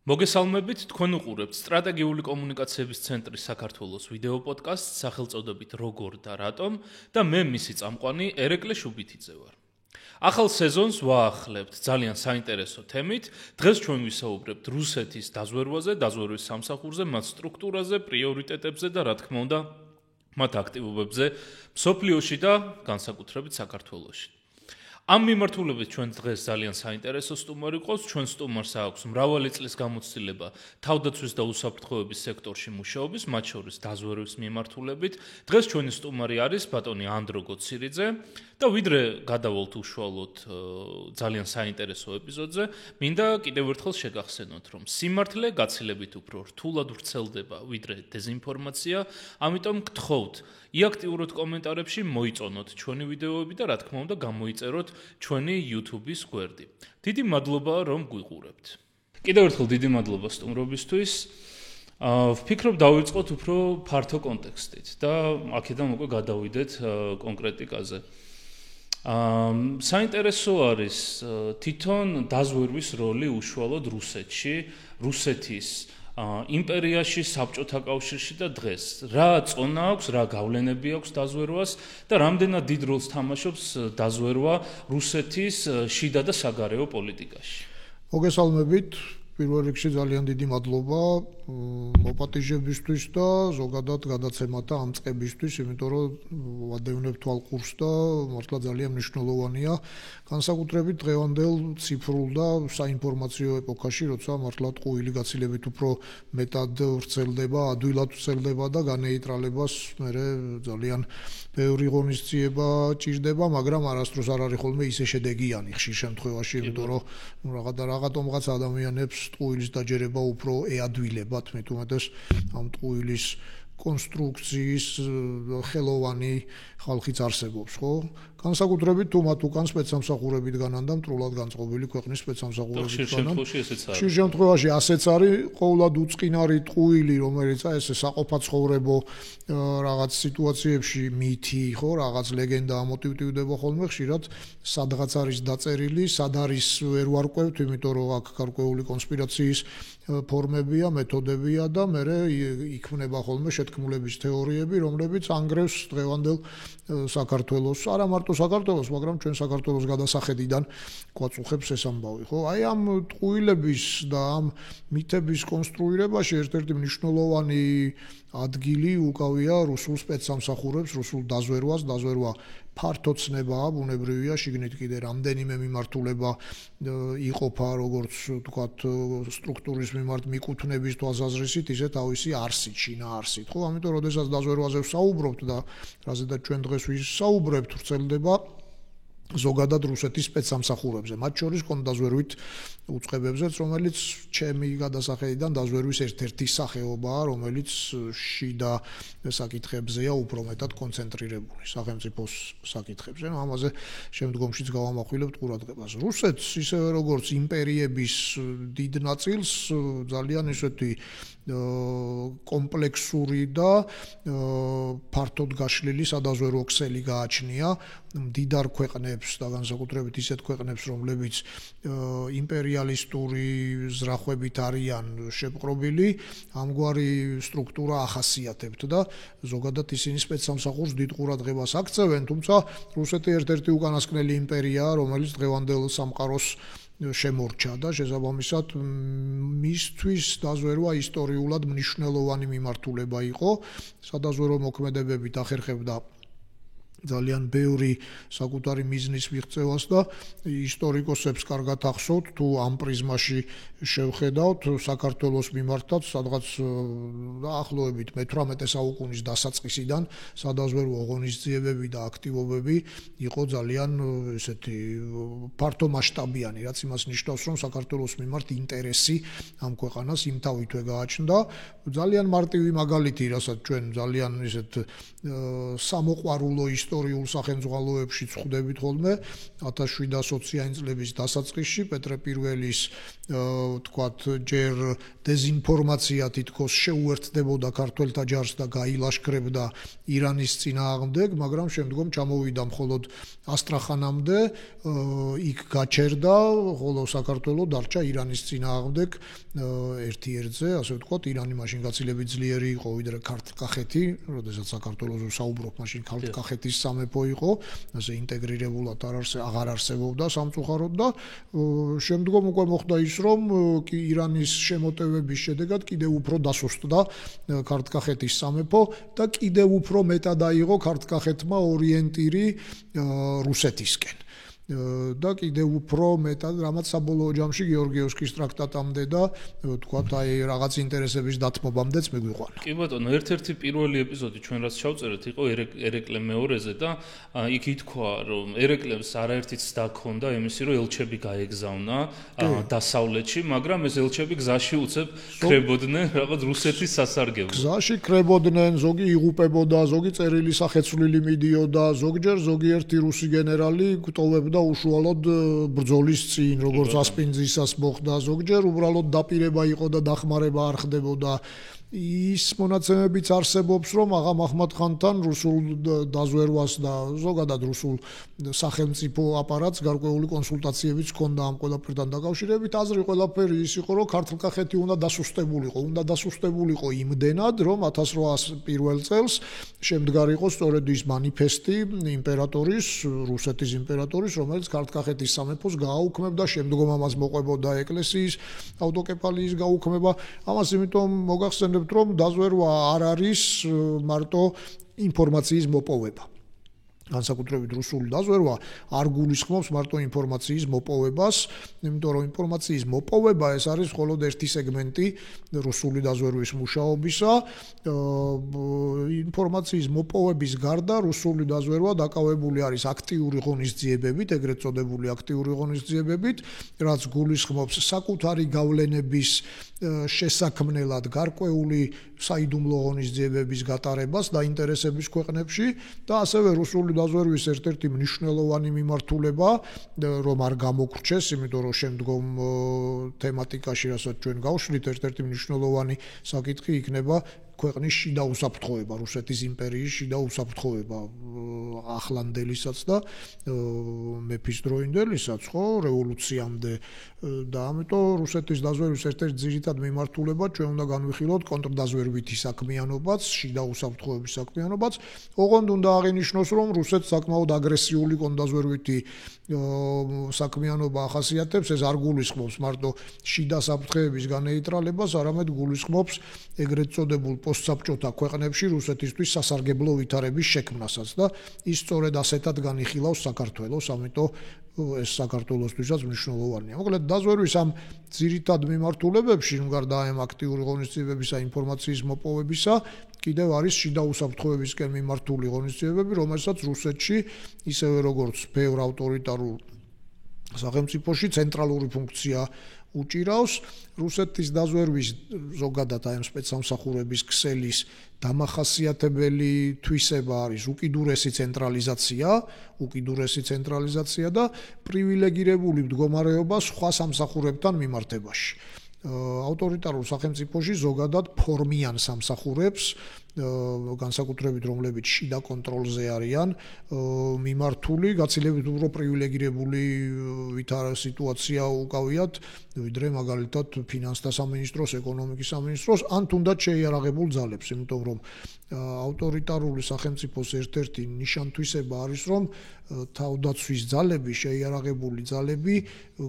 მოგესალმებით, თქვენ უყურებთ სტრატეგიული კომუნიკაციების ცენტრის საქართველოს ვიდეო პოდკასტს სახელწოდებით როგორ და რატომ და მე მისი წამყვანი ერეკლე შუბითიძე ვარ. ახალ სეზონს ვაახლებთ ძალიან საინტერესო თემით. დღეს ჩვენ ვისაუბრებთ რუსეთის დაზვერვაზე, დაზვერვის სამსახურზე, მათ სტრუქტურაზე, პრიორიტეტებზე და რა თქმა უნდა, მათ აქტივობებზე მსოფლიოში და განსაკუთრებით საქართველოში. ამ მიმართულებით ჩვენ დღეს ძალიან საინტერესო სტუმარი ყავს. ჩვენ სტუმარს აქვს მრავალი წლის გამოცდილება თავდაცვის და უსაფრთხოების სექტორში მუშაობის, მათ შორის დაზვერვის მიმართულებით. დღეს ჩვენი სტუმარი არის ბატონი ანდრო გოცირიძე და ვიდრე გადავალთ უშუალოდ ძალიან საინტერესო ეპიზოდზე, მინდა კიდევ ერთხელ შეგახსენოთ, რომ სიმართლე გაცილებით უფრო რთულად ვრცელდება ვიდრე დეზინფორმაცია, ამიტომ გთხოვთ იაქტიუროთ კომენტარებში, მოიწონოთ ჩვენი ვიდეოები და რა თქმა უნდა გამოიწეროთ ჩვენი YouTube-ის გვერდი. დიდი მადლობა რომ გვიყურებთ. კიდევ ერთხელ დიდი მადლობა სტუმრობისთვის. ვფიქრობ დავიწყოთ უფრო ფართო კონტექსტით და აქედან უკვე გადავიდეთ კონკრეტიკაზე. საინტერესო არის თვითონ დაზვერვის როლი უშუალოდ რუსეთში, რუსეთის იმპერიაში, საბჭოთა კავშირში და დღეს. რა წონა აქვს, რა გავლენები აქვს დაზვერვას და რამდენად დიდ როლს თამაშობს დაზვერვა რუსეთის შიდა და საგარეო პოლიტიკაში. მოგესალმებით, პირველ რიგში ძალიან დიდი მადლობა მოპატიჟებისთვის და ზოგადად გადაცემათა ამ წყებისთვის, იმიტომ რომ ვადევნებ თვალყურს და მართლა ძალიან მნიშვნელოვანია, განსაკუთრებით დღევანდელ ციფრულ და საინფორმაციო ეპოქაში, როცა მართლა ტყუილი გაცილებით უფრო მეტად ვრცელდება, ადვილად ვრცელდება და განეიტრალებას მერე ძალიან ბევრი ღონისძიება ჭირდება, მაგრამ არასდროს არ არის ხოლმე ისე შედეგიანი ხშირ შემთხვევაში, იმიტომ რომ რაღაცომღაც ადამიანებს ტყუილის დაჯერება უფრო ეადვილებათ, მით უმეტეს ამ ტყუილის კონსტრუქციის ხელოვანი ხალხიც არსებობს, ხო? განსაკუთრებით თუ მათ უკან სპეცსამსახურებით განან და მტრულად განწყობილი ქვეყნის სპეცსამსახურებით განან. ხშირ შემთხვევაში ასეც არის ყოვლად უწყინარი ტყუილი, რომელიც ესე საყოფაცხოვრებო რაღაც სიტუაციებში მითი, ხო, რაღაც ლეგენდა ამოტივტივდება ხოლმე, ხშირად სადღაც არის დაწერილი, სად არის ვერ ვარკვევთ, იმიტომ რომ აქ გარკვეული კონსპირაციის ფორმებია, მეთოდებია და მერე იქმნება ხოლმე შეთქმულების თეორიები, რომლებიც ანგრევს დღევანდელ საქართველოს, არა მარტო საქართველოს, მაგრამ ჩვენ საქართველოს გადასახედიდან გვაწუხებს ეს ამბავი, ხო? აი ამ ტყუილების და ამ მითების კონსტრუირებაში ერთ-ერთი მნიშვნელოვანი ადგილი უკავია რუსულ სპეცსამსახურებს, რუსულ დაზვერვას, დაზვერვა ფართო ცნებაა, ბუნებრივია, შიგნით კიდე რამდენიმე მიმართულება იყოფა, როგორც ვთქვათ, სტრუქტურის მიმართ მიკუთვნების თვალსაზრისით, ისე თავისი არსით, შინაარსით, ხო? ამიტომ, როდესაც დაზვერვაზე ვსაუბრობთ და რაზედაც ჩვენ დღეს ვისაუბრებთ, ვრცელდება ზოგადად რუსეთის სპეცსამსახურებზე, მათ შორის კონტრდაზვერვით უწყებებზეც, რომელიც ჩემი გადასახედიდან დაზვერვის ერთ-ერთი სახეობაა, რომელიც შიდა საკითხებზეა უფრო მეტად კონცენტრირებული, სახელმწიფოს საკითხებზე. ამაზე შემდგომშიც გავამახვილებთ ყურადღებას. რუსეთს, ისევე როგორც იმპერიების დიდ ნაწილს, ძალიან ისეთი კომპლექსური და ფართოდ გაშლილი სადაზვერვო ქსელი გააჩნია მდიდარ ქვეყნებს და განსაკუთრებით ისეთ ქვეყნებს, რომლებიც იმპერიალისტური ზრახვებით არიან შეპყრობილი, ამგვარი სტრუქტურა ახასიათებთ და ზოგადად ისინი სპეცსამსახურს დიდ ყურადღებას აქცევენ, თუმცა რუსეთი ერთ-ერთი უკანასკნელი იმპერიაა, რომელიც დღევანდელ სამყაროს შემორჩა და შესაბამისად მისთვის დაზვერვა ისტორიულად მნიშვნელოვანი მიმართულება იყო, სადაზვერვო მოქმედებებით ახერხებდა ძალიან ბევრი საკუთარი მიზნის მიღწევას და ისტორიკოსებს კარგად ახსოვთ, თუ ამ პრიზმაში შევხედავთ საქართველოს მიმართაც, სადღაც დაახლოებით მე-18 საუკუნის დასაწყისიდან სადაზვერვო ღონისძიებები და აქტივობები იყო ძალიან ესეთი ფართო მასშტაბიანი, რაც იმას ნიშნავს, რომ საქართველოს მიმართ ინტერესი ამ ქვეყანას იმთავითვე გააჩნდა. ძალიან მარტივი მაგალითი, რასაც ჩვენ ძალიან ესეთ სამოყვარულო ისტორიულ სახელმძღვანელოებში ხვდებით ხოლმე 1720-იანი წლების დასაწყისში პეტრე პირველის თქვათ ჯერ დეზინფორმაცია თითქოს შეუერთდებოდა ქართველთა ჯარს და გაილაშქრებდა ირანის წინააღმდეგ, მაგრამ შემდგომ ჩამოვიდა მხოლოდ ასტრახანამდე, იქ გაჩერდა, ხოლო საქართველო დარჩა ირანის წინააღმდეგ ერთი ერთზე, ასე ვთქვათ, ირანი მაშინ გაცილებით ძლიერი იყო ვიდრე ქართლ-კახეთი, როდესაც საქართველოს საუბრობ, მაშინ ქართლ-კახეთის სამეფო იყო, ასე ინტეგრირებულად აღარ არსებობდა სამწუხაროდ და შემდგომ უკვე მოხდა ის, რომ ირანის შემოტევების შედეგად კიდევ უფრო დასუსტდა ქართლ-კახეთის სამეფო და კიდევ უფრო მეტად აიღო ქართლ-კახეთმა ორიენტირი რუსეთისკენ. და კიდევ უფრო მეტად რამაც საბოლოო ჯამში გეორგიევსკის ტრაქტატამდე და თქვათ აი რაღაც ინტერესების დათმობამდეც მიგვიყვანა. კი ბატონო, ერთ-ერთი პირველი ეპიზოდი ჩვენ რაც ჩავწერეთ იყო ერეკლე მეორეზე და იქ ითქვა რომ ერეკლემს არაერთი ცდა ჰქონდა იმისი რომ ელჩები გაეგზავნა დასავლეთში, მაგრამ ეს ელჩები გზაში უცებ ქრებოდნენ რაღაც რუსეთის სასარგებლოდ. გზაში ქრებოდნენ, ზოგი იღუპებოდა, ზოგი წერილი სახეცვლილი მიდიოდა, ზოგჯერ ზოგიერთი რუსი გენერალი გტოვებდა უშუალოდ ბრძოლის წინ, როგორც ასპინძისას მოხდა, ზოგჯერ უბრალოდ დაპირება იყო და დახმარება არ ხდებოდა. ის მონაცემებიც არსებობს, რომ აღა მაჰმად ხანთან რუსულ დაზვერვას და ზოგადად რუსულ სახელმწიფო აპარატს გარკვეული კონსულტაციებიც ჰქონდა ამ ყველაფერთან დაკავშირებით. აზრი ყველაფერი ის იყო, რომ ქართლ-კახეთი უნდა დასუსტებულიყო, უნდა დასუსტებულიყო იმდენად, რომ 1801 წელს შემდგარიყო სწორედ ის მანიფესტი იმპერატორის, რუსეთის იმპერატორის, რომელიც ქართლ-კახეთის სამეფოს გააუქმებდა, შემდგომ ამას მოყვებოდა ეკლესიის ავტოკეფალიის გაუქმება. ამას იმიტომ მოგახსენებთ რომ დაზვერვა არ არის მარტო ინფორმაციის მოპოვება. განსაკუთრებით რუსული დაზვერვა არ გულისხმობს მარტო ინფორმაციის მოპოვებას, იმიტომ რომ ინფორმაციის მოპოვება ეს არის მხოლოდ ერთი სეგმენტი რუსული დაზვერვის მუშაობისა. ინფორმაციის მოპოვების გარდა რუსული დაზვერვა დაკავებული არის აქტიური ღონისძიებებით, ეგრეთ წოდებული აქტიური ღონისძიებებით, რაც გულისხმობს საკუთარი გავლენების შესაქმნელად გარკვეული საიდუმლო ღონისძიებების გატარებას დაინტერესების ქვეყნებში და ასევე რუსული დაზვერვის ერთ-ერთი მნიშვნელოვანი მიმართულება, რომ არ გამოგრჩეს, იმიტომ რომ შემდგომ თემატიკაში, რასაც ჩვენ გავშლით, ერთ-ერთი მნიშვნელოვანი საკითხი იქნება ქვეყნის შიდა უსაფრთხოება, რუსეთის იმპერიის შიდა უსაფრთხოება, ახლანდელისაც და მეფის დროინდელისაც, ხო, რევოლუციამდე და ამიტომ რუსეთის დაზვერვის ერთ-ერთი ძირითადი მიმართულება ჩვენ უნდა განვიხილოთ კონტრდაზვერვითი საქმიანობაც, შიდა უსაფრთხოების საქმიანობაც. ოღონდ უნდა აღინიშნოს, რომ რუსეთს საკმაოდ აგრესიული კონტრდაზვერვითი საქმიანობა ახასიათებს, ეს არ გულისხმობს მარტო შიდა საფრთხეების განეიტრალებას, არამედ გულისხმობს ეგრეთ წოდებულ პოსტსაბჭოთა ქვეყნებში რუსეთისთვის სასარგებლო ვითარების შექმნასაც და ის სწორედ ასეთად განიხილავს საქართველოს, ამიტომ ეს საქართველოსთვისაც მნიშვნელოვანია. მოკლედ დაზვერვის ამ ძირითად მიმართულებებში, გარდა ამ აქტიური ღონისძიებებისა, ინფორმაციის მოპოვებისა, კიდევ არის შიდა უსაფრთხოებისკენ მიმართული ღონისძიებები, რომელსაც რუსეთში ისევე როგორც ბევრ ავტორიტარულ სახელმწიფოში ცენტრალური ფუნქცია უჭირავს. რუსეთის დაზვერვის ზოგადად აი ამ სპეცსამსახურების ქსელის დამახასიათებელი თვისება არის უკიდურესი ცენტრალიზაცია და პრივილეგირებული მდგომარეობა სხვა სამსახურებთან მიმართებაში. ავტორიტარულ სახელმწიფოში ზოგადად ფორმიან სამსახურებს, განსაკუთრებით რომლებიც შიდა კონტროლზე არიან მიმართული, გაცილებით უფრო პრივილეგირებული სიტუაცია უკავიათ, ვიდრე მაგალითად ფინანსთა სამინისტროს, ეკონომიკის სამინისტროს, ან თუნდაც შეიარაღებულ ძალებს, იმიტომ რომ ავტორიტარული სახელმწიფოს ერთ-ერთი ნიშან-თვისება არის, რომ თავდაცვის ძალები, შეიარაღებული ძალები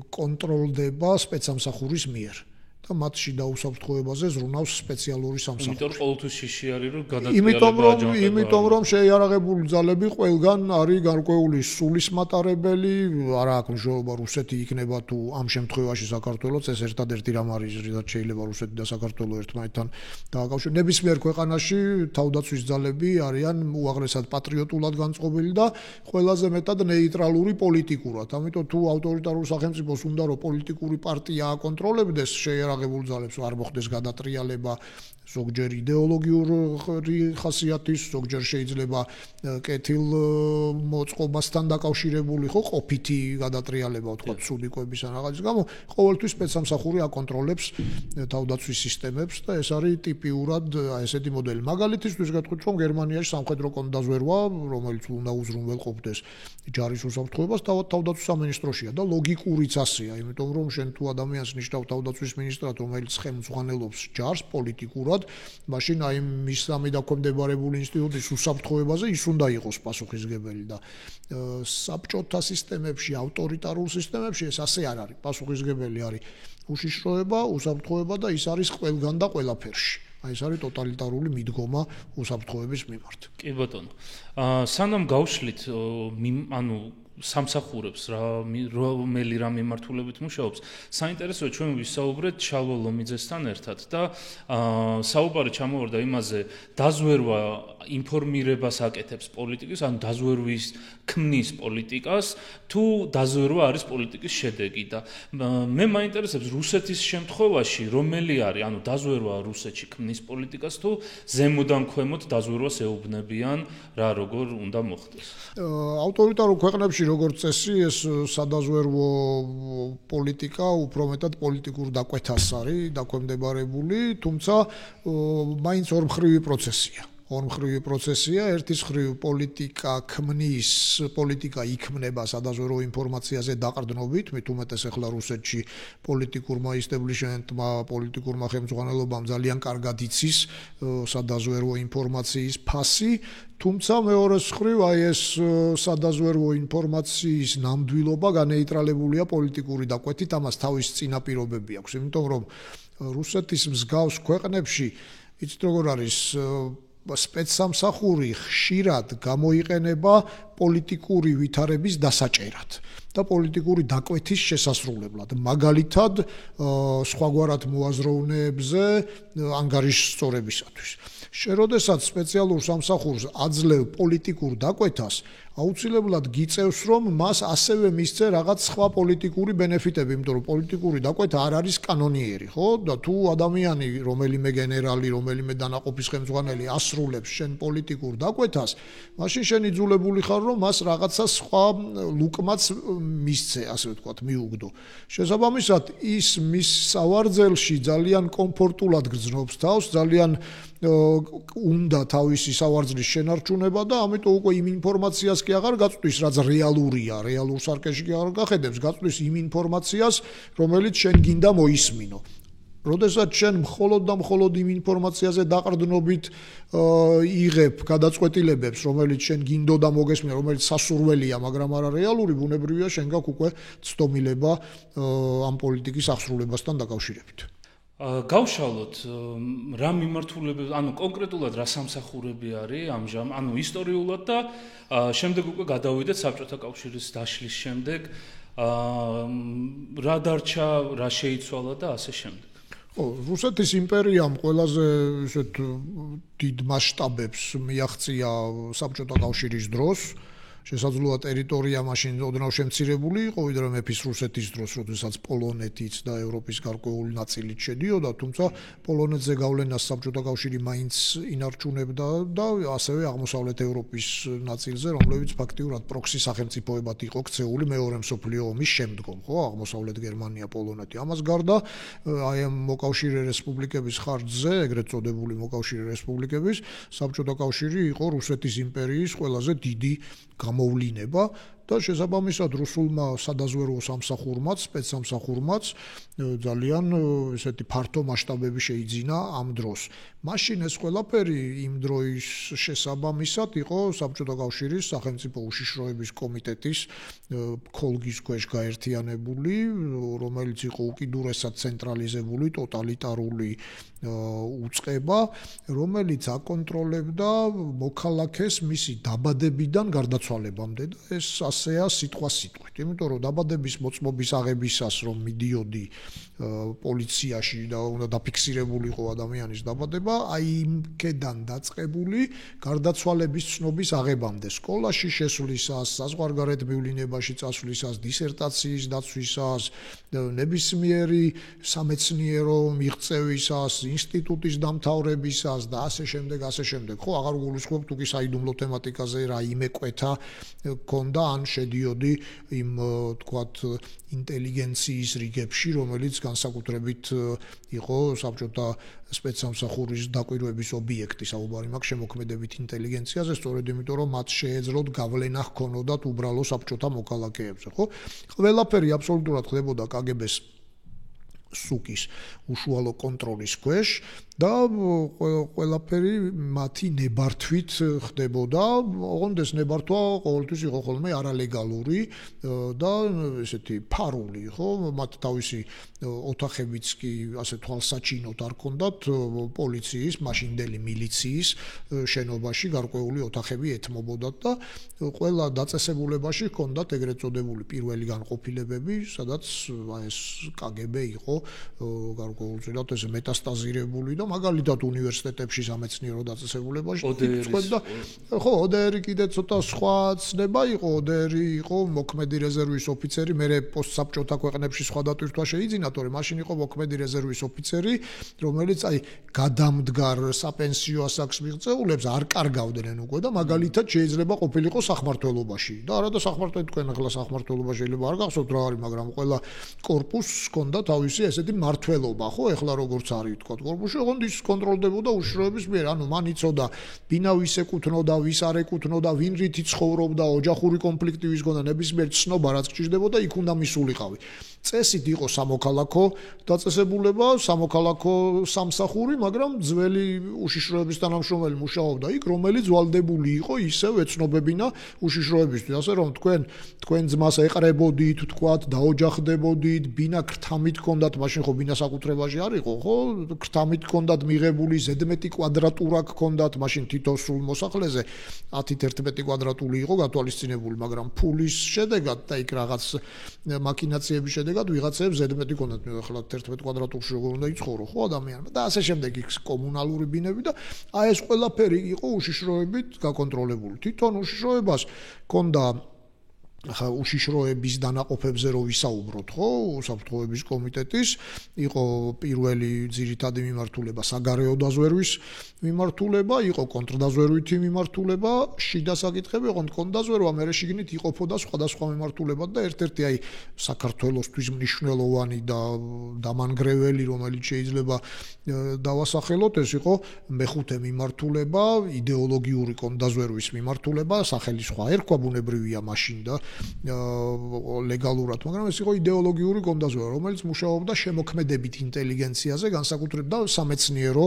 კონტროლდება სპეცსამსახურის მიერ. და მათში დაუსაფრთხოებაზე ზრუნავს სპეციალური სამსახური. იმიტომ რომ ყოველთვის შიში არის რომ გადატრიალება იმიტომ რომ შეიარაღებული ძალები ყველგან არის გარკვეული სულის მატარებელი, არა აქვს მნიშვნელობა რუსეთი იქნება თუ ამ შემთხვევაში საქართველოს, ეს ერთადერთი რამ არის, რაც შეიძლება რუსეთი და საქართველო ერთმანეთთან დააკავშიროს. ნებისმიერ ქვეყანაში თავდაცვის ძალები არიან უაღრესად პატრიოტულად განწყობილი და ყველაზე მეტად ნეიტრალური პოლიტიკურად. ამიტომ თუ ავტორიტარულ სახელმწიფოს უნდა რომ პოლიტიკური პარტია აკონტროლებდეს ააღებულ ძალებს არ მოხდეს გადატრიალება, ზოგჯერ იდეოლოგიური ხასიათის, ზოგჯერ შეიძლება კეთილ მოწყობასთან დაკავშირებული ხო ყოფითი გადატრიალება, ვთქვათ, სუდიკვების ან რაღაცის გამო, ყოველთვის სპეცსამსახური აკონტროლებს თავდაცვის სისტემებს და ეს არის ტიპიურად ესეთი მოდელი. მაგალითისთვის გეტყვით, რომ გერმანიაში სამხედრო კონდაზვერვა, რომელიც უნდა უზრუნველყოფდეს ჯარის უსაფრთხოებას, თავდაცვის სამინისტროშია და ლოგიკურიც ასეა, იმიტომ რომ შენ თუ ადამიანს ნიშნავ თავდაცვის მინისტრად, რომელიც ხელმძღვანელობს ჯარს პოლიტიკურად, მაშინ აი მის სამედაქვემდებარებული ინსტიტუტის უსაფრთხოებაზე ის უნდა იყოს პასუხისმგებელი და საბჭოთა სისტემებში, ავტორიტარულ სისტემებში ეს ასე არ არის. პასუხისმგებელი არის უშიშროება, უსაფრთხოება და ის არის ყველგან და ყველაფერში. აი ეს არის ტოტალიტარული მიდგომა უსაფრთხოების მიმართ. კი ბატონო. სანამ გავშლით ანუ სამსახურებს რომელი რა მიმართულებით მუშაობს, საინტერესოა ჩვენ ვისაუბრეთ შალვა ლომიძესთან ერთად და საუბარი ჩამოვარდა იმაზე, დაზვერვა ინფორმირებას აკეთებს პოლიტიკის, ანუ დაზვერვის ქმნის პოლიტიკას, თუ დაზვერვა არის პოლიტიკის შედეგი და მე მაინტერესებს რუსეთის შემთხვევაში რომელი არის, ანუ დაზვერვა რუსეთში ქმნის პოლიტიკას თუ ზემოდან ქვემოთ დაზვერვას ეუბნებიან, რა როგორ უნდა მოხდეს. ავტორიტარულ ქვეყნებში როგორც წესი ეს სადაზვერვო პოლიტიკა უფრო მეტად პოლიტიკურ დაკვეთას არის დაქვემდებარებული, თუმცა მაინც ორმხრივი პროცესია. ორმხრივი პროცესია, ერთის მხრივ პოლიტიკა ქმნის, პოლიტიკა იქმნება სადაზვერვო ინფორმაციაზე დაყრდნობით, მით უმეტეს ახლა რუსეთში პოლიტიკურმა ისტაბლიშმენტმა, პოლიტიკურმა ხელმძღვანელობამ ძალიან კარგად იცის სადაზვერვო ინფორმაციის ფასი, თუმცა მეორეს მხრივ აი ეს სადაზვერვო ინფორმაციის ნამდვილობა განეიტრალებულია პოლიტიკური დაკვეთით, ამას თავის წინაპირობები აქვს, იმიტომ რომ რუსეთის მსგავს ქვეყნებში იცით როგორ არის სპეცსამსახური ხშირად გამოიყენება პოლიტიკური ვითარების დასაჭერად და პოლიტიკური დაკვეთის შესასრულებლად. მაგალითად, სხვაგვარად მოაზროვნეებზე ანგარიშსწორებისათვის. როდესაც სპეციალურ სამსახურს აძლევ პოლიტიკურ დაკვეთას, აუცილებლად გიწევს, რომ მას ასევე მისცე რაღაც სხვა პოლიტიკური ბენეფიტები, იმიტომ რომ პოლიტიკური დაკვეთა არ არის კანონიერი, ხო? და თუ ადამიანი, რომელიმე გენერალი, რომელიმე დანაყოფის ხელმძღვანელი ასრულებს შენ პოლიტიკურ დაკვეთას, მაშინ შენ იძულებული ხარ, რომ მას რაღაცა სხვა ლუკმაც მისცე, ასე ვთქვათ, მიუგდო. შესაბამისად, ის მის სავარძელში ძალიან კომფორტულად გრძნობს თავს, ძალიან უნდა თავისი სავარძლის შენარჩუნება და ამიტომ უკვე იმ ინფორმაციას კი აღარ გაწვდის, რაც რეალურია, რეალურ სარკეში კი აღარ გახედებს, გაწვდის იმ ინფორმაციას, რომელიც შენ გინდა მოისმინო. როდესაც შენ მხოლოდ და მხოლოდ იმ ინფორმაციაზე დაყრდნობით იღებ გადაწყვეტილებებს, რომელიც შენ გინდოდა მოგესმინა, რომელიც სასურველია, მაგრამ არა რეალური, ბუნებრივია შენ გაქვს უკვე ცდომილება ამ პოლიტიკის აღსრულებასთან დაკავშირებით. გავშალოთ რა მიმართულებები, ანუ კონკრეტულად რა სამსახურები არის ამჟამ, ანუ ისტორიულად და შემდეგ უკვე გადავიდეთ საბჭოთა კავშირის დაშლის შემდეგ, რა დარჩა, რა შეიცვალა და ასე შემდეგ. რუსეთის იმპერიამ ყველაზე ისეთ დიდ მასშტაბებს მიაღწია საბჭოთა კავშირის დროს. შესაძლოა ტერიტორია მაშინ ოდნავ შემცირებული იყო, ვიდრე მეფის რუსეთის დროს, როდესაც პოლონეთიც და ევროპის გარკვეული ნაწილიც შედიოდა, თუმცა პოლონეთზე გავლენას საბჭოთა კავშირი მაინც ინარჩუნებდა და ასევე აღმოსავლეთ ევროპის ნაწილზე, რომლებიც ფაქტიურად პროქსი სახელმწიფოებად იყო ქცეული მეორე მსოფლიო ომის შემდგომ, ხო, აღმოსავლეთ გერმანია, პოლონეთი. ამას გარდა აი ამ მოკავშირე რესპუბლიკების ხარჯზე, ეგრეთ წოდებული მოკავშირე რესპუბლიკების, საბჭოთა კავშირი იყო რუსეთის იმპერიის ყველაზე დიდი გამოვლინება და შესაბამისად რუსულმა სადაზვერვო სამსახურმაც, სპეცსამსახურმაც ძალიან ესეთი ფართო მასშტაბები შეიძინა ამ დროს. მაშინ ეს ყველაფერი იმ დროის შესაბამისად იყო საბჭოთა კავშირის სახელმწიფო უშიშროების კომიტეტის ქოლგის ქვეშ გაერთიანებული, რომელიც იყო უკიდურესად ცენტრალიზებული, ტოტალიტარული უწყება, რომელიც აკონტროლებდა მოქალაქეს მისი დაბადებიდან გარდაცვალებამდე და ეს ასეა სიტყვა სიტყვით. ვთქვით, იმიტომ რომ დაბადების მოწმობის აღებისას რომ მიდიოდი პოლიციაში და უნდა დაფიქსირებულიყო ადამიანის დაბადება, აი იმკედან დაწყებული გარდაცვალების ცნობის აღებამდე, სკოლაში შესვლისას, საზღვარგარეთ მივლინებაში წასვლისას, დისერტაციის დაცვისას, ნებისმიერი სამეცნიერო მიღწევისას, ინსტიტუტის დამთავრებისას და ასე შემდეგ. ხო, აღარ გულისხმობ თუ კი საიდუმლო თემატიკაზე რაიმე კვეთა ქონდა ან შედიოდი იმ თქვათ ინტელიგენციის რიგებში, რომელიც განსაკუთრებით იყო საბჭოთა სპეცსამსახურის დაკვირვების ობიექტი, საუბარი მაქვს შემოქმედებით ინტელიგენციაზე, სწორედ იმიტომ რომ მათ შეეძლოთ გავლენა ჰქონოდათ უბრალო საბჭოთა მოქალაქეებზე, ხო? ყველაფერი აბსოლუტურად ხდებოდა კგბ-ს სუკის უშუალო კონტროლის ქვეშ და ყველაფერი მათი ნებართვით ხდებოდა. ოღონდ ეს ნებართვა ყოველთვის იყო ხოლმე არალეგალური და ესეთი ფარული, ხო? მათ თავისი ოთახებიც კი ასე თვალსაჩინოდ არ ჰქონდათ პოლიციის, მაშინდელი მილიციის შენობაში გარკვეული ოთახები ეთმობოდათ და ყველა დაწესებულებაში ჰქონდათ ეგრეთ წოდებული პირველი განყოფილებები, სადაც ეს კგბ იყო გარკვეულწილად ეს მეტასტაზირებული და მაგალითად უნივერსიტეტებში სამეცნიერო დაწესებულებაში იწყვეტდა. ხო, ოდერი კიდე ცოტა სხვა ცნება იყო, ოდერი იყო მოქმედი რეზერვის ოფიცერი, მე პოსტსაბჭოთა ქვეყნებში სხვა დატვირთვა შეიძინა, თორემ მაშინ იყო მოქმედი რეზერვის ოფიცერი, რომელიც აი გადამდგარ საპენსიო ასაკს მიღწეულებს არ კარგავდნენ უკვე და მაგალითად შეიძლება ყოფილიყო სახმართველობაში. და არა და სახმართველო თქვენ ახლა სახმართველობა შეიძლება არ გახსოვთ რა არის, მაგრამ ყველა კორპუსს ჰქონდა თავისი ესეთი მართველობა, ხო, ეხლა როგორც არის თქვა კორპუსში, ოღონდ ის კონტროლდებოდა უშიშროების მიერ, ანუ მან იცოდა ვინა ვის ეკუთვნოდა, ვის არ ეკუთვნოდა, ვინ რითი ცხოვრობდა, ოჯახური კონფლიქტი ვის გონდა, ნებისმიერ ცნობა რაც გჭირდებოდა, იქ უნდა მისულიყავი. წესით იყო სამოქალაქო დაწესებულება, სამოქალაქო სამსახური, მაგრამ ძველი უშიშროების თანამშრომელი მუშაობდა იქ, რომელიც ვალდებული იყო ისევ ეცნობებინა უშიშროებისთვის, ასე რომ თქვენ ძმას ეყრებოდით, თქვათ, დაოჯახდებოდით, ბინა ქრთამით ჰქონდათ, მაშინ ხო ბინა საკუთრებაში არ იყო, ხო? ქრთამით ჰქონდათ მიღებული ზედმეტი კვადრატურა ჰქონდათ, მაშინ თითო სულ მოსახლეზე 10-11 კვადრატული იყო გათვალისწინებული, მაგრამ ფულის შედეგად და იქ რაღაც მაკინაციების შედეგად ვიღაცებს ზედმეტი ჰქონდათ, მე ახლა 11 კვადრატურში როგორ უნდა იცხოვრო, ხო ადამიანმა და ასე შემდეგ იქ კომუნალური ბინები და აი ეს ყველაფერი იყო უშიშროებით გაკონტროლებული. თვითონ უშიშროებას ჰქონდა ახლა უშიშროების დანაყოფებზე რო ვისაუბროთ, ხო, უსაფრთხოების კომიტეტის იყო პირველი ძირითადი მიმართულება საგარეო დაზვერვის მიმართულება, იყო კონტრდაზვერვითი მიმართულება, შიდა საკითხები, ოღონდ კონტრდაზვერვა მერე შიგნით იყოფოდა სხვადასხვა მიმართულებად და ერთ-ერთი აი საქართველოსთვის მნიშვნელოვანი და დამანგრეველი, რომელიც შეიძლება დავასახელოთ, ეს იყო მეხუთე მიმართულება, იდეოლოგიური კონტრდაზვერვის მიმართულება, სახელი სხვა ერქვა ბუნებრივია მაშინ და ლეგალურად, მაგრამ ეს იყო იდეოლოგიური კონტრდაზვერვა, რომელიც მუშაობდა შემოქმედებით ინტელიგენციაზე, განსაკუთრებით და სამეცნიერო,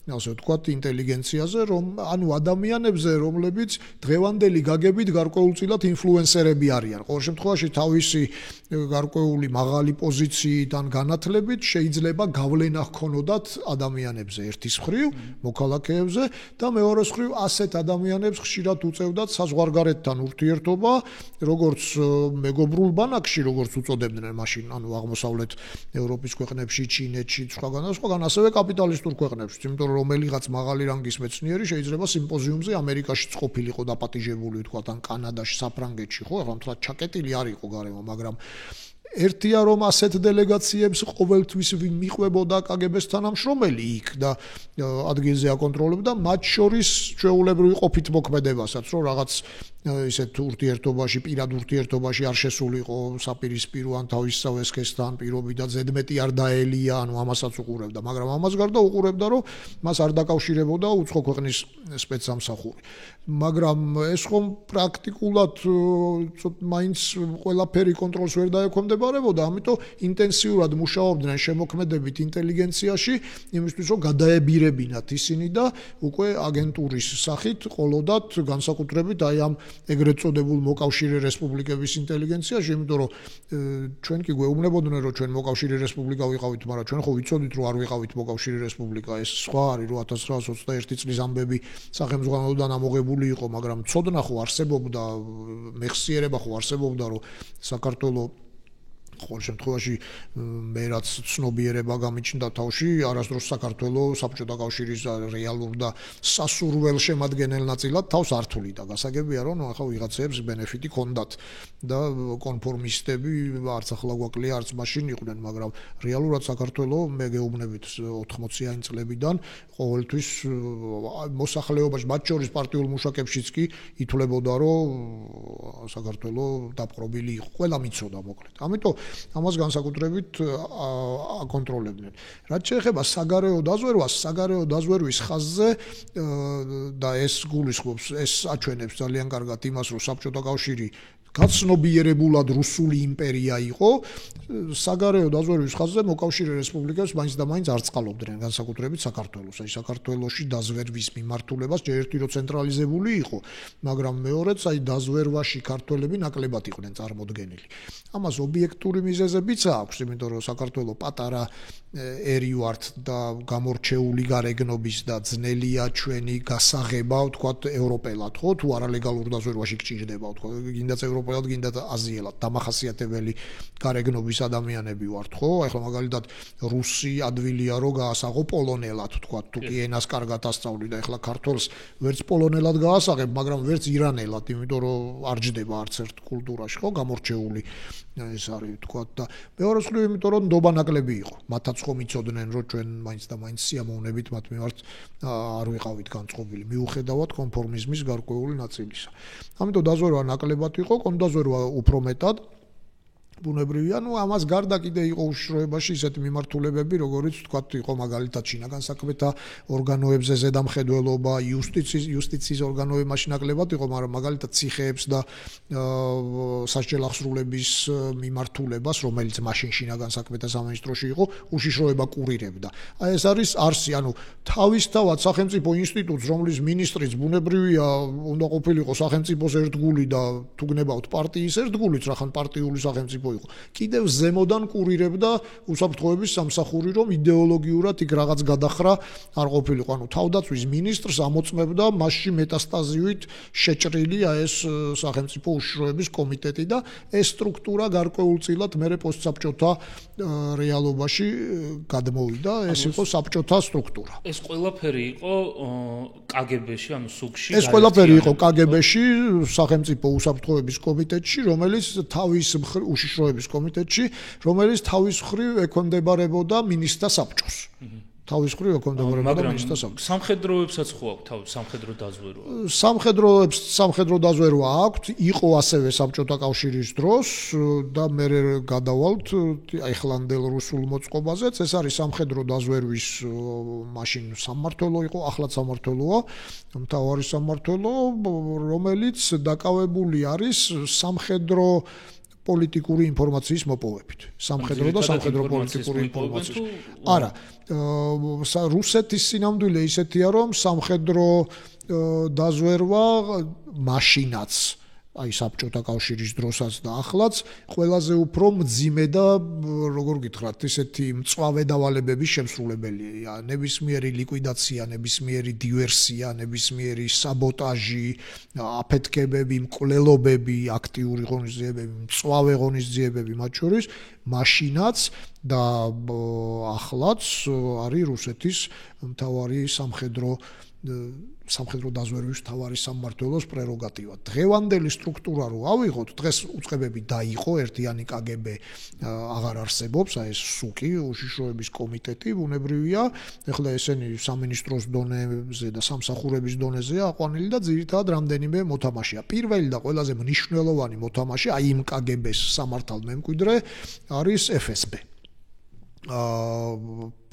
ასე ვთქვათ, ინტელიგენციაზე, ანუ ადამიანებზე, რომლებიც დღევანდელი გაგებით გარკვეულწილად ინფლუენსერები არიან. ყოველ შემთხვევაში თავისი გარკვეული მაღალი პოზიციით ან განათლებით შეიძლება გავლენა ჰქონოდათ ადამიანებზე ერთის მხრივ, მოქალაქეებზე და მეორეს მხრივ ასეთ ადამიანებს ხშირად უწევდათ საზღვარგარეთთან ურთიერთობა, როგორც მეგობრულ ბანაკში, როგორც უწოდებდნენ მაშინ, ანუ აღმოსავლეთ ევროპის ქვეყნებში, ჩინეთში, სხვაგან, ასევე კაპიტალისტურ ქვეყნებში, იმიტომ რომ რომელიღაც მაღალი რანგის მეცნიერი შეიძლება სიმპოზიუმზე ამერიკაშიც ყოფილიყო დაპატიჟებული, თქვა, ან კანადაში, საფრანგეთში, ხო, ახლა მთლად ჩაკეტილი არ იყო გარემო, მაგრამ ერთია რომ ასეთ დელეგაციებს ყოველთვის მიყვებოდა კგბ-ს თანამშრომელი იქ და ადგილზე აკონტროლებდა, მათ შორის ჩვეულებრივი ყოფით მოქმედებასაც, რომ რაღაც ისეთ ურთიერთობაში, პირად ურთიერთობაში არ შესულიყო საპირისპირო ან თავისსავე სქესთან პირობი და ზედმეტი არ დაელია, ანუ ამასაც უყურებდა, მაგრამ ამას გარდა უყურებდა, რომ მას არ დაკავშირებოდა უცხო ქვეყნის სპეცსამსახური. მაგრამ ეს ხომ პრაქტიკულად მაინც ყველაფერი კონტროლს ვერ დაექვემდებარება, ექვემდებარებოდა, ამიტომ ინტენსიურად მუშაობდნენ შემოქმედებით ინტელიგენციაში, იმისთვის რომ გადაებირებინათ ისინი და უკვე აგენტურის სახით ყოლოდათ განსაკუთრებით აი ამ ეგრეთ წოდებულ მოკავშირე რესპუბლიკების ინტელიგენციაში, იმიტომ რომ ჩვენ კი გვეუბნებოდნენ რომ ჩვენ მოკავშირე რესპუბლიკა ვიყავით, მაგრამ ჩვენ ხო ვიცოდით რომ არ ვიყავით მოკავშირე რესპუბლიკა, ეს სხვა არის რომ 1921 წლის ამბები სახელმწიფოდან ამოღებული იყო, მაგრამ ცოდნა ხო არსებობდა, მეხსიერება ხო არსებობდა რომ საქართველოს ყოველ შემთხვევაში მე რაც ცნობიერება გამიჩნდა თავში, არასდროს საქართველოს საბჭოთა კავშირის რეალურ და სასურველ შემადგენელ ნაწილად თავს არ თვლიდა. გასაგებია რომ ახლა ვიღაცებს ბენეფიტი ჰქონდათ და კონფორმისტები არც ახლა გვაკლია, არც მაშინ იყვნენ, მაგრამ რეალურად საქართველოს მე გეუბნებით 80-იანი წლებიდან ყოველთვის მოსახლეობაში, მათ შორის პარტიულ მუშაკებშიც კი ითვლებოდა რომ საქართველოს დაპყრობილი იყო. ყველა მიცოდა მოკლედ. ამიტომ ამას განსაკუთრებით აკონტროლებდნენ. რაც შეეხება საგარეო დაზვერვას, საგარეო დაზვერვის ხაზზე და ეს გულისხმობს, ეს აჩვენებს ძალიან კარგად იმას, რომ საბჭოთა კავშირი გაცნობიერებულად რუსული იმპერია იყო, საგარეო დაზვერვის ხაზზე მოკავშირე რესპუბლიკებს მაინც და მაინც არ წყალობდნენ, განსაკუთრებით საქართველოს. აი საქართველოში დაზვერვის მიმართულებას ჯერ ერთი რო ცენტრალიზებული იყო, მაგრამ მეორეც აი დაზვერვაში ქართველები ნაკლებად იყვნენ წარმოდგენილი. ამას ობიექტური მიზეზებიც აქვს, იმიტომ რომ საქართველოს პატარა ერი ვართ და გამორჩეული გარეგნობის და ძნელია ჩვენი გასაღება, ვთქვათ, ევროპელად, ხო, თუ არალეგალურ დაზვერვაში გჭირდება, ვთქვათ, გინდაც ევროპელად, გინდაც აზიელად, დამახასიათებელი გარეგნობის ადამიანები ვართ, ხო? ახლა მაგალითად რუსი ადვილია რომ გაასაღო პოლონელად, ვთქვათ, თუ კი ენას კარგად ასწავლი და ახლა ქართველს ვერც პოლონელად გაასაღებ, მაგრამ ვერც ირანელად, იმიტომ რომ არ ჯდება არც ერთ კულტურაში, ხო, გამორჩეული ეს არის, ვთქვათ, და მეორე მხრივ, იმიტომ რომ ნდობა ნაკლები იყო. მათაც ხომ იცოდნენ, რომ ჩვენ მაინც და მაინც სიამოვნებით მათ მიმართ არ ვიყავით განწყობილი, მიუხედავად კონფორმიზმის გარკვეული ნაწილისა. ამიტომ დაზვერვა ნაკლებად იყო, კონდაზვერვა უფრო მეტად. ბუნებრივია, ნუ ამას გარდა კიდე იყო უშიშროებაში ისეთი მიმართულებები, როგორიც ვთქვათ, იყო მაგალითად შინაგან საქმეთა ორგანოებზე ზედამხედველობა, იუსტიციის ორგანოებაში ნაკლებად იყო, მაგრამ მაგალითად ციხეებს და სასჯელახსრულების მიმართულებას, რომელიც მაშინ შინაგან საქმეთა სამინისტროში იყო, უშიშროება კურირებდა. აი ეს არის არსი, ანუ თავისთავად სახელმწიფო ინსტიტუტს, რომლის მინისტრიც ბუნებრივია, უნდა ყოფილიყო სახელმწიფოს ერთგული და თუ გნებავთ პარტიის ერთგულიც, რახან პარტიული სახელმწიფო იყო. კიდევ ზემოდან კურირებდა უსაფრთხოების სამსახური, რომ იდეოლოგიურად იქ რაღაც გადახრა არ ყოფილიყო. ანუ თავდაცვის მინისტრს ამოწმებდა მასში მეტასტაზივით შეჭრილი ეს სახელმწიფო უშიშროების კომიტეტი და ეს სტრუქტურა გარკვეულწილად მერე პოსტსაბჭოთა რეალობაში გადმოვიდა, ეს იყო საბჭოთა სტრუქტურა. ეს ყველაფერი იყო კგბ-ში, ანუ სუგში. ეს ყველაფერი იყო კგბ-ში, სახელმწიფო უსაფრთხოების კომიტეტში, რომელიც თავის უშიშროების კომიტეტში, რომელიც თავის მხრივ ექვემდებარებოდა მინისტრთა საბჭოს. თავის მხრივ ექვემდებარებოდა მინისტრთა საბჭოს. სამხედროებსაც ხო აქვს თავის სამხედრო დაზვერვა? სამხედრო დაზვერვა აქვს, იყო ასევე საბჭოთა კავშირის დროს და მე გადავალთ ახლანდელ რუსულ მოწყობაზეც, ეს არის სამხედრო დაზვერვის მაშინ სამმართველო იყო, ახლაც სამმართველოა, მთავარი სამმართველო, რომელიც დაკავებული არის სამხედრო პოლიტიკური ინფორმაციის მოპოვებით. სამხედრო და სამხედრო პოლიტიკური ინფორმაციის. არა, რუსეთის სინამდვილე ისეთია, რომ სამხედრო დაზვერვა მაშინაც აი საბჭოთა კავშირის დროსაც და ახლაც ყველაზე უფრო მძიმე და როგორ გითხრათ, ისეთი მწვავე დავალებების შემსრულებელია. ნებისმიერი ლიკვიდაცია, ნებისმიერი დივერსია, ნებისმიერი საბოტაჟი, აფეთქებები, მკვლელობები, აქტიური ღონისძიებები, მწვავე ღონისძიებები მათ შორის მაშინაც და ახლაც არის რუსეთის მთავარი სამხედრო დაზვერვის მთავარი სამმართველოს პრეროგატივა. დღევანდელი სტრუქტურა რო ავიღოთ, დღეს უწყებები დაიყო, ერთიანი კგბ აღარ არსებობს, აი ეს სუკი, უშიშროების კომიტეტი, ბუნებრივია, ეხლა ესენი სამინისტროს დონეზე და სამსახურების დონეზეა აყვანილი და ძირითადად რამდენიმე მოთამაშეა. პირველი და ყველაზე მნიშვნელოვანი მოთამაშე, აი იმ კგბ-ს სამართალ მემკვიდრე არის FSB.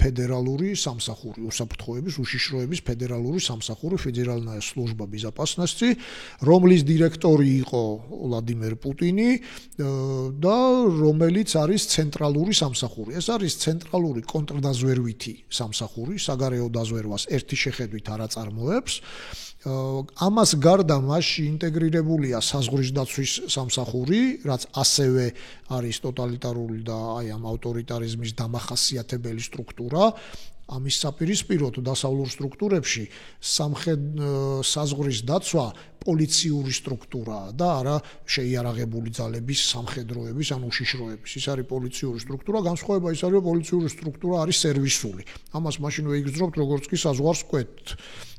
федерალური სამსახური, უსაფრთხოების, უშიშროების федерალური სამსახური, Федеральная служба безопасности, რომლის დირექტორი იყო ვლადიმერ პუტინი და რომელიც არის ცენტრალური სამსახური. ეს არის ცენტრალური კონტრდაზვერვითი სამსახური, საგარეო დაზვერვას ერთი შეხედვით არ აწარმოებს. ამას გარდა მასში ინტეგრირებულია საზღვრის დაცვის სამსახური, რაც ასევე არის ტოტალიტარული და აი ამ ავტორიტარიზმის დამახასიათებელი სტრუქტურა. ამის საპირისპიროდ დასავლურ სტრუქტურებში საზღვრის დაცვა პოლიციური სტრუქტურაა და არა შეიარაღებული ძალების სამხედროების ან უშიშროების. ის არის პოლიციური სტრუქტურა, განსხვავება ის არის, რომ პოლიციური სტრუქტურა არის სერვისული. ამას მაშინ ვეიგრძნობთ, როგორც კი საზღვარს კვეთთ.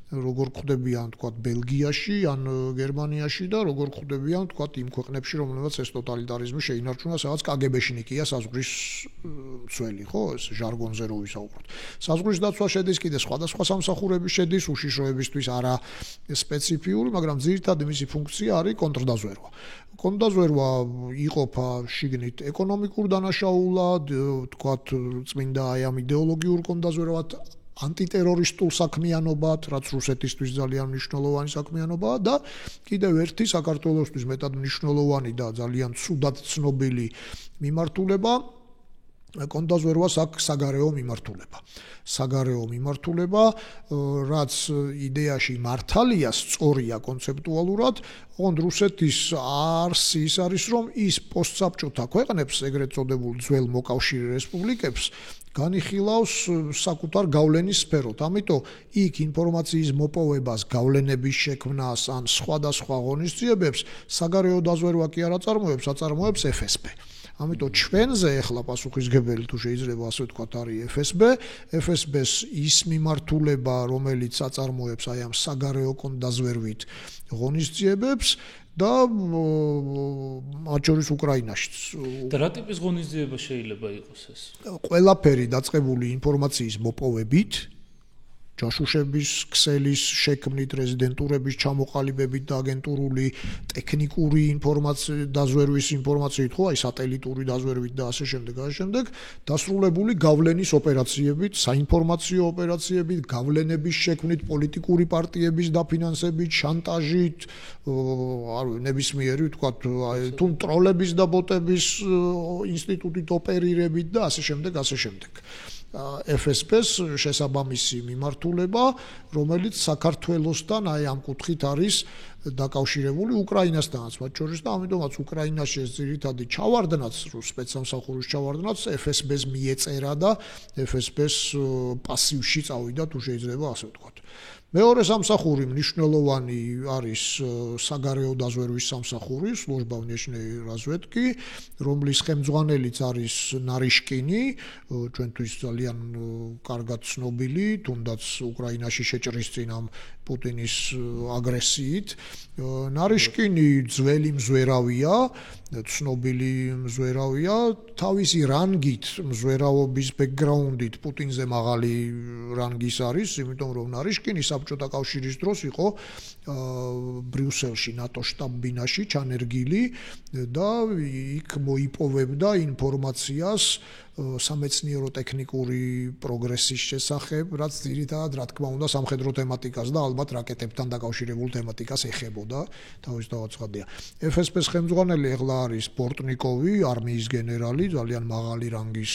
როგორ ხვდებიან თქვა ბელგიაში ან გერმანიაში და როგორ ხვდებიან თქვა იმ ქვეყნებში, რომელსაც ეს ტოტალიტარიზმი შეინარჩუნა, სადაც კგბ-შნიკია საზღვრის მცველი, ხო, ეს ჟარგონზე რო ვისაუბროთ. საზღვრის დაცვა შედის კიდე სხვადასხვა სამსახურების შედის, უშიშროებისთვის არა სპეციფიური, მაგრამ ძირითადი მისი ფუნქცია არის კონტრდაზვერვა. კონტრდაზვერვა იყოფა შიგნით ეკონომიკურ დანაშაულად, თქვა წმინდა აი ამ იდეოლოგიურ კონტრდაზვერვად, ანტიტერორისტულ საქმიანობად, რაც რუსეთისთვის ძალიან მნიშვნელოვანი საქმიანობაა და კიდევ ერთი საქართველოსთვის მეტად მნიშვნელოვანი და ძალიან ცუდად ცნობილი მიმართულება კონტრდაზვერვას აქვს საგარეო მიმართულება. საგარეო მიმართულება, რაც იდეაში მართალია, სწორია კონცეპტუალურად, ოღონდ რუსეთის არსი ის არის, რომ ის პოსტსაბჭოთა ქვეყნებს, ეგრეთ წოდებულ ძველ მოკავშირე რესპუბლიკებს განიხილავს საკუთარ გავლენის სფეროთ. ამიტომ იქ ინფორმაციის მოპოვებას, გავლენების შექმნას ან სხვადასხვა ღონისძიებებს საგარეო დაზვერვა კი არ აწარმოებს, აწარმოებს FSB. ამიტომ ჩვენზე ახლა პასუხისგებელი თუ შეიძლება ასე ვთქვათ არის FSB. FSB-ს ის მიმართულება, რომელიც აწარმოებს აი ამ საგარეო კონტრდაზვერვით ღონისძიებებს და მათ შორის უკრაინაშიც. და რა ტიპის ღონისძიება შეიძლება იყოს ეს? ყველაფერი დაწყებული ინფორმაციის მოპოვებით, ჯაშუშების, ქსელის შექმნით, რეზიდენტურების ჩამოყალიბებით და აგენტურული ტექნიკური ინფორმაცია, დაზვერვის ინფორმაციით, ხო, აი სატელიტური დაზვერვით და ასე შემდეგ, ასე შემდეგ, დასრულებული გავლენის ოპერაციებით, საინფორმაციო ოპერაციებით, გავლენების შექმნით, პოლიტიკური პარტიების დაფინანსებით, შანტაჟით, ნებისმიერი, ვთქვათ, თუ ტროლების და ბოტების ინსტიტუტით ოპერირებით და ასე შემდეგ, ასე შემდეგ. FSB-ს შესაბამისი მიმართულება, რომელიც საქართველოსთან აი ამ კუთხით არის დაკავშირებული უკრაინასთანაც მათ შორის და ამიტომაც უკრაინაში ეს ძირითადი ჩავარდნაც, სპეცსამსახურის ჩავარდნაც FSB-ს მიეწერა და FSB-ს პასივში წავიდა, თუ შეიძლება ასე ვთქვათ. მეორე სამსახური მნიშვნელოვანი არის საგარეო დაზვერვის სამსახური, служба внешней разведки, რომლის ხელმძღვანელიც არის ნარიშკინი, ჩვენთვის ძალიან კარგად ცნობილი, თუნდაც უკრაინაში შეჭრის წინ ამ პუტინის აგრესიით. ნარიშკინი ძველი მზვერავია, ცნობილი მზვერავია, თავისი რანგით, მზვერავობის ბექგრაუნდით პუტინზე მაღალი რანგის არის, იმიტომ რომ ნარიშკინი საბჭოთა კავშირის დროს იყო ბრიუსელში, ნატოს შტაბ-ბინაში ჩანერგილი და იქ მოიპოვებდა ინფორმაციას სამეცნიერო ტექნიკური პროგრესის შესახებ, რაც ძირითადად რა თქმა უნდა სამხედრო თემატიკას და ალბათ რაკეტებთან დაკავშირებულ თემატიკას ეხებოდა, თავისთავად ცხადია. FSB-ს ხელმძღვანელი ახლა არის ბორტნიკოვი, არმიის გენერალი, ძალიან მაღალი რანგის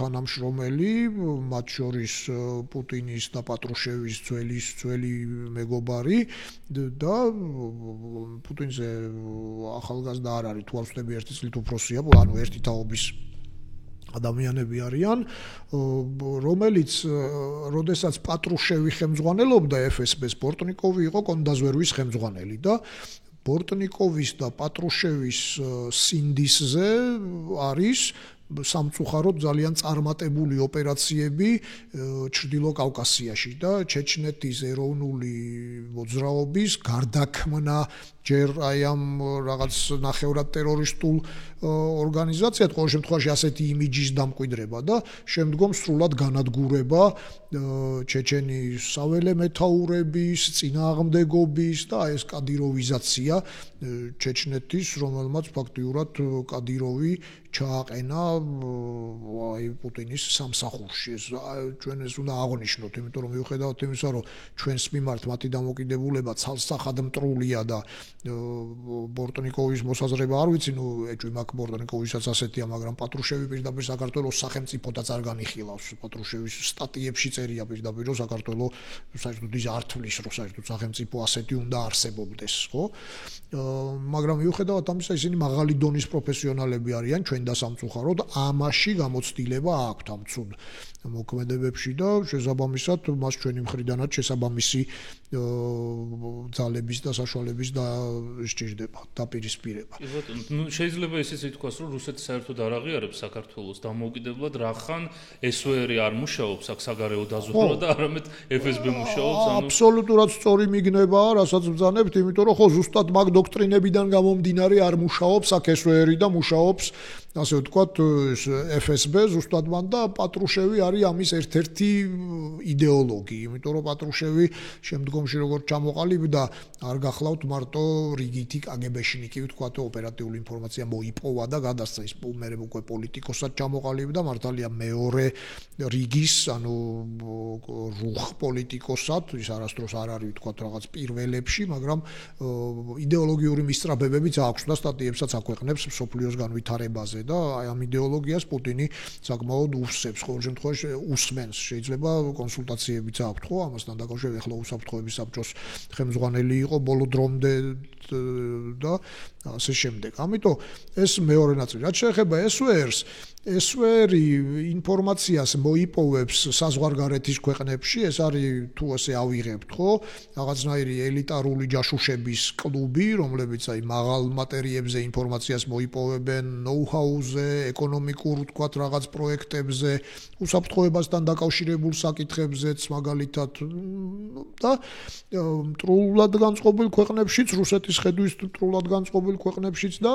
თანამშრომელი, მათ შორის პუტინის და პატრუშევის ძველი მეგობარი და პუტინზე ახალგაზრდა არ არის, თუ არ ვწდები ერთი წლით უფროსია, ანუ ერთი თაობის ადამიანები არიან, რომელიც როდესაც პატრუშევი ხელმძღვანელობდა FSB-ს, ბორტნიკოვი იყო კონტრდაზვერვის ხელმძღვანელი და ბორტნიკოვის და პატრუშევის სინდისზე არის სამწუხაროდ ძალიან წარმატებული ოპერაციები ჩრდილო კავკასიაში და ჩეჩნეთის ეროვნული მოძრაობის გარდაქმნა ჯერ აი ამ რაღაც ნახევრად ტერორისტულ ორგანიზაციად ყოველ შემთხვევაში ასეთი იმიჯის დამკვიდრება და შემდგომ სრულად განადგურება ჩეჩენის საველე მეთაურების, წინააღმდეგობის და ეს კადიროვიზაცია ჩეჩნეთის, რომელმაც ფაქტიურად კადიროვი ჩააყენა აი პუტინის სამსახურში. ჩვენ ეს უნდა აღვნიშნოთ, იმიტომ რომ მიუხედავად იმისა, რომ ჩვენს მიმართ მათი დამოკიდებულება ცალსახად მტრულია და ბორტნიკოვის მოსაზრება არ ვიცი, ეჭვი მაქვს ბორტნიკოვისაც ასეთია, მაგრამ პატრუშევი პირდაპირ საქართველოს სახელმწიფოდაც არ განიხილავს. პატრუშევის სტატიებში წერია პირდაპირ, რომ საქართველოს საერთოდ ის არ თვლის, რომ საერთოდ სახელმწიფო ასეთი უნდა არსებობდეს, ხო? მაგრამ მიუხედავად ამისა, ისინი მაღალი დონის პროფესიონალები არიან ჩვენ დასამწუხაროდ, ამაში გამოცდილება აქვთ ამ ცუდ მოქმედებებში და შესაბამისად მას ჩვენი მხრიდანაც შესაბამისი ძალების და საშუალების და სჭირდება დაპირისპირება. კი ბატონო, შეიძლება ისიც ითქვას, რომ რუსეთი საერთოდ არ აღიარებს საქართველოს დამოუკიდებლად, რახან SVR არ მუშაობს აქ საგარეო დაზუსტება და არამედ FSB მუშაობს, აბსოლუტურად სწორი მიგნებაა, რასაც ბრძანებთ, იმიტომ რომ ხო ზუსტად მაგ დოქტრინებიდან გამომდინარე არ მუშაობს აქ SVR და მუშაობს ასე ვთქვათ FSB ზუსტად მან და პატრუშევი არის ამის ერთ-ერთი იდეოლოგი, იმიტომ რომ პატრუშევი შემდგომში როგორც ჩამოყალიბდა, არ გახლავთ მარტო რიგითი კგბ-შნიკი ვთქვათ, ოპერატიული ინფორმაცია მოიპოვა და გადასცა ის მერე უკვე პოლიტიკოსად ჩამოყალიბდა, მართალია მეორე რიგის, ანუ რუხ პოლიტიკოსად, ის არასდროს არ არის ვთქვათ რაღაც პირველებში, მაგრამ იდეოლოგიური მისწრაფებებიც აქვს და სტატიებსაც აქვეყნებს მსოფლიოს განვითარებაზე და აი ამ იდეოლოგიას პუტინი საკმაოდ უსწრებს, ყოველ შემთხვევაში უსმენს, შეიძლება კონსულტაციებიც აქვთ, ხო, ამასთან დაკავშირებით ახლა უსაფრთხოების საბჭოს ხელმძღვანელი იყო ბოლო დრომდე და ასე შემდეგ. ამიტომ ეს მეორე ნაწილი. რაც შეეხება SVR-ს, SVR ინფორმაციას მოიპოვებს საზღვარგარეთის ქვეყნებში, ეს არის თუ ასე ავიღებთ, ხო, რაღაცნაირი ელიტარული ჯაშუშების კლუბი, რომლებიც აი მაღალ მატერიებზე ინფორმაციას მოიპოვებენ, ნოუ-ჰაუზე, ეკონომიკურ ვთქვათ რაღაც პროექტებზე, უსაფრთხოებასთან დაკავშირებულ საკითხებზეც მაგალითად და მტრულად განწყობილ ქვეყნებშიც, რუსეთის ხედვის მტრულად განწყობილ ქვეყნებშიც და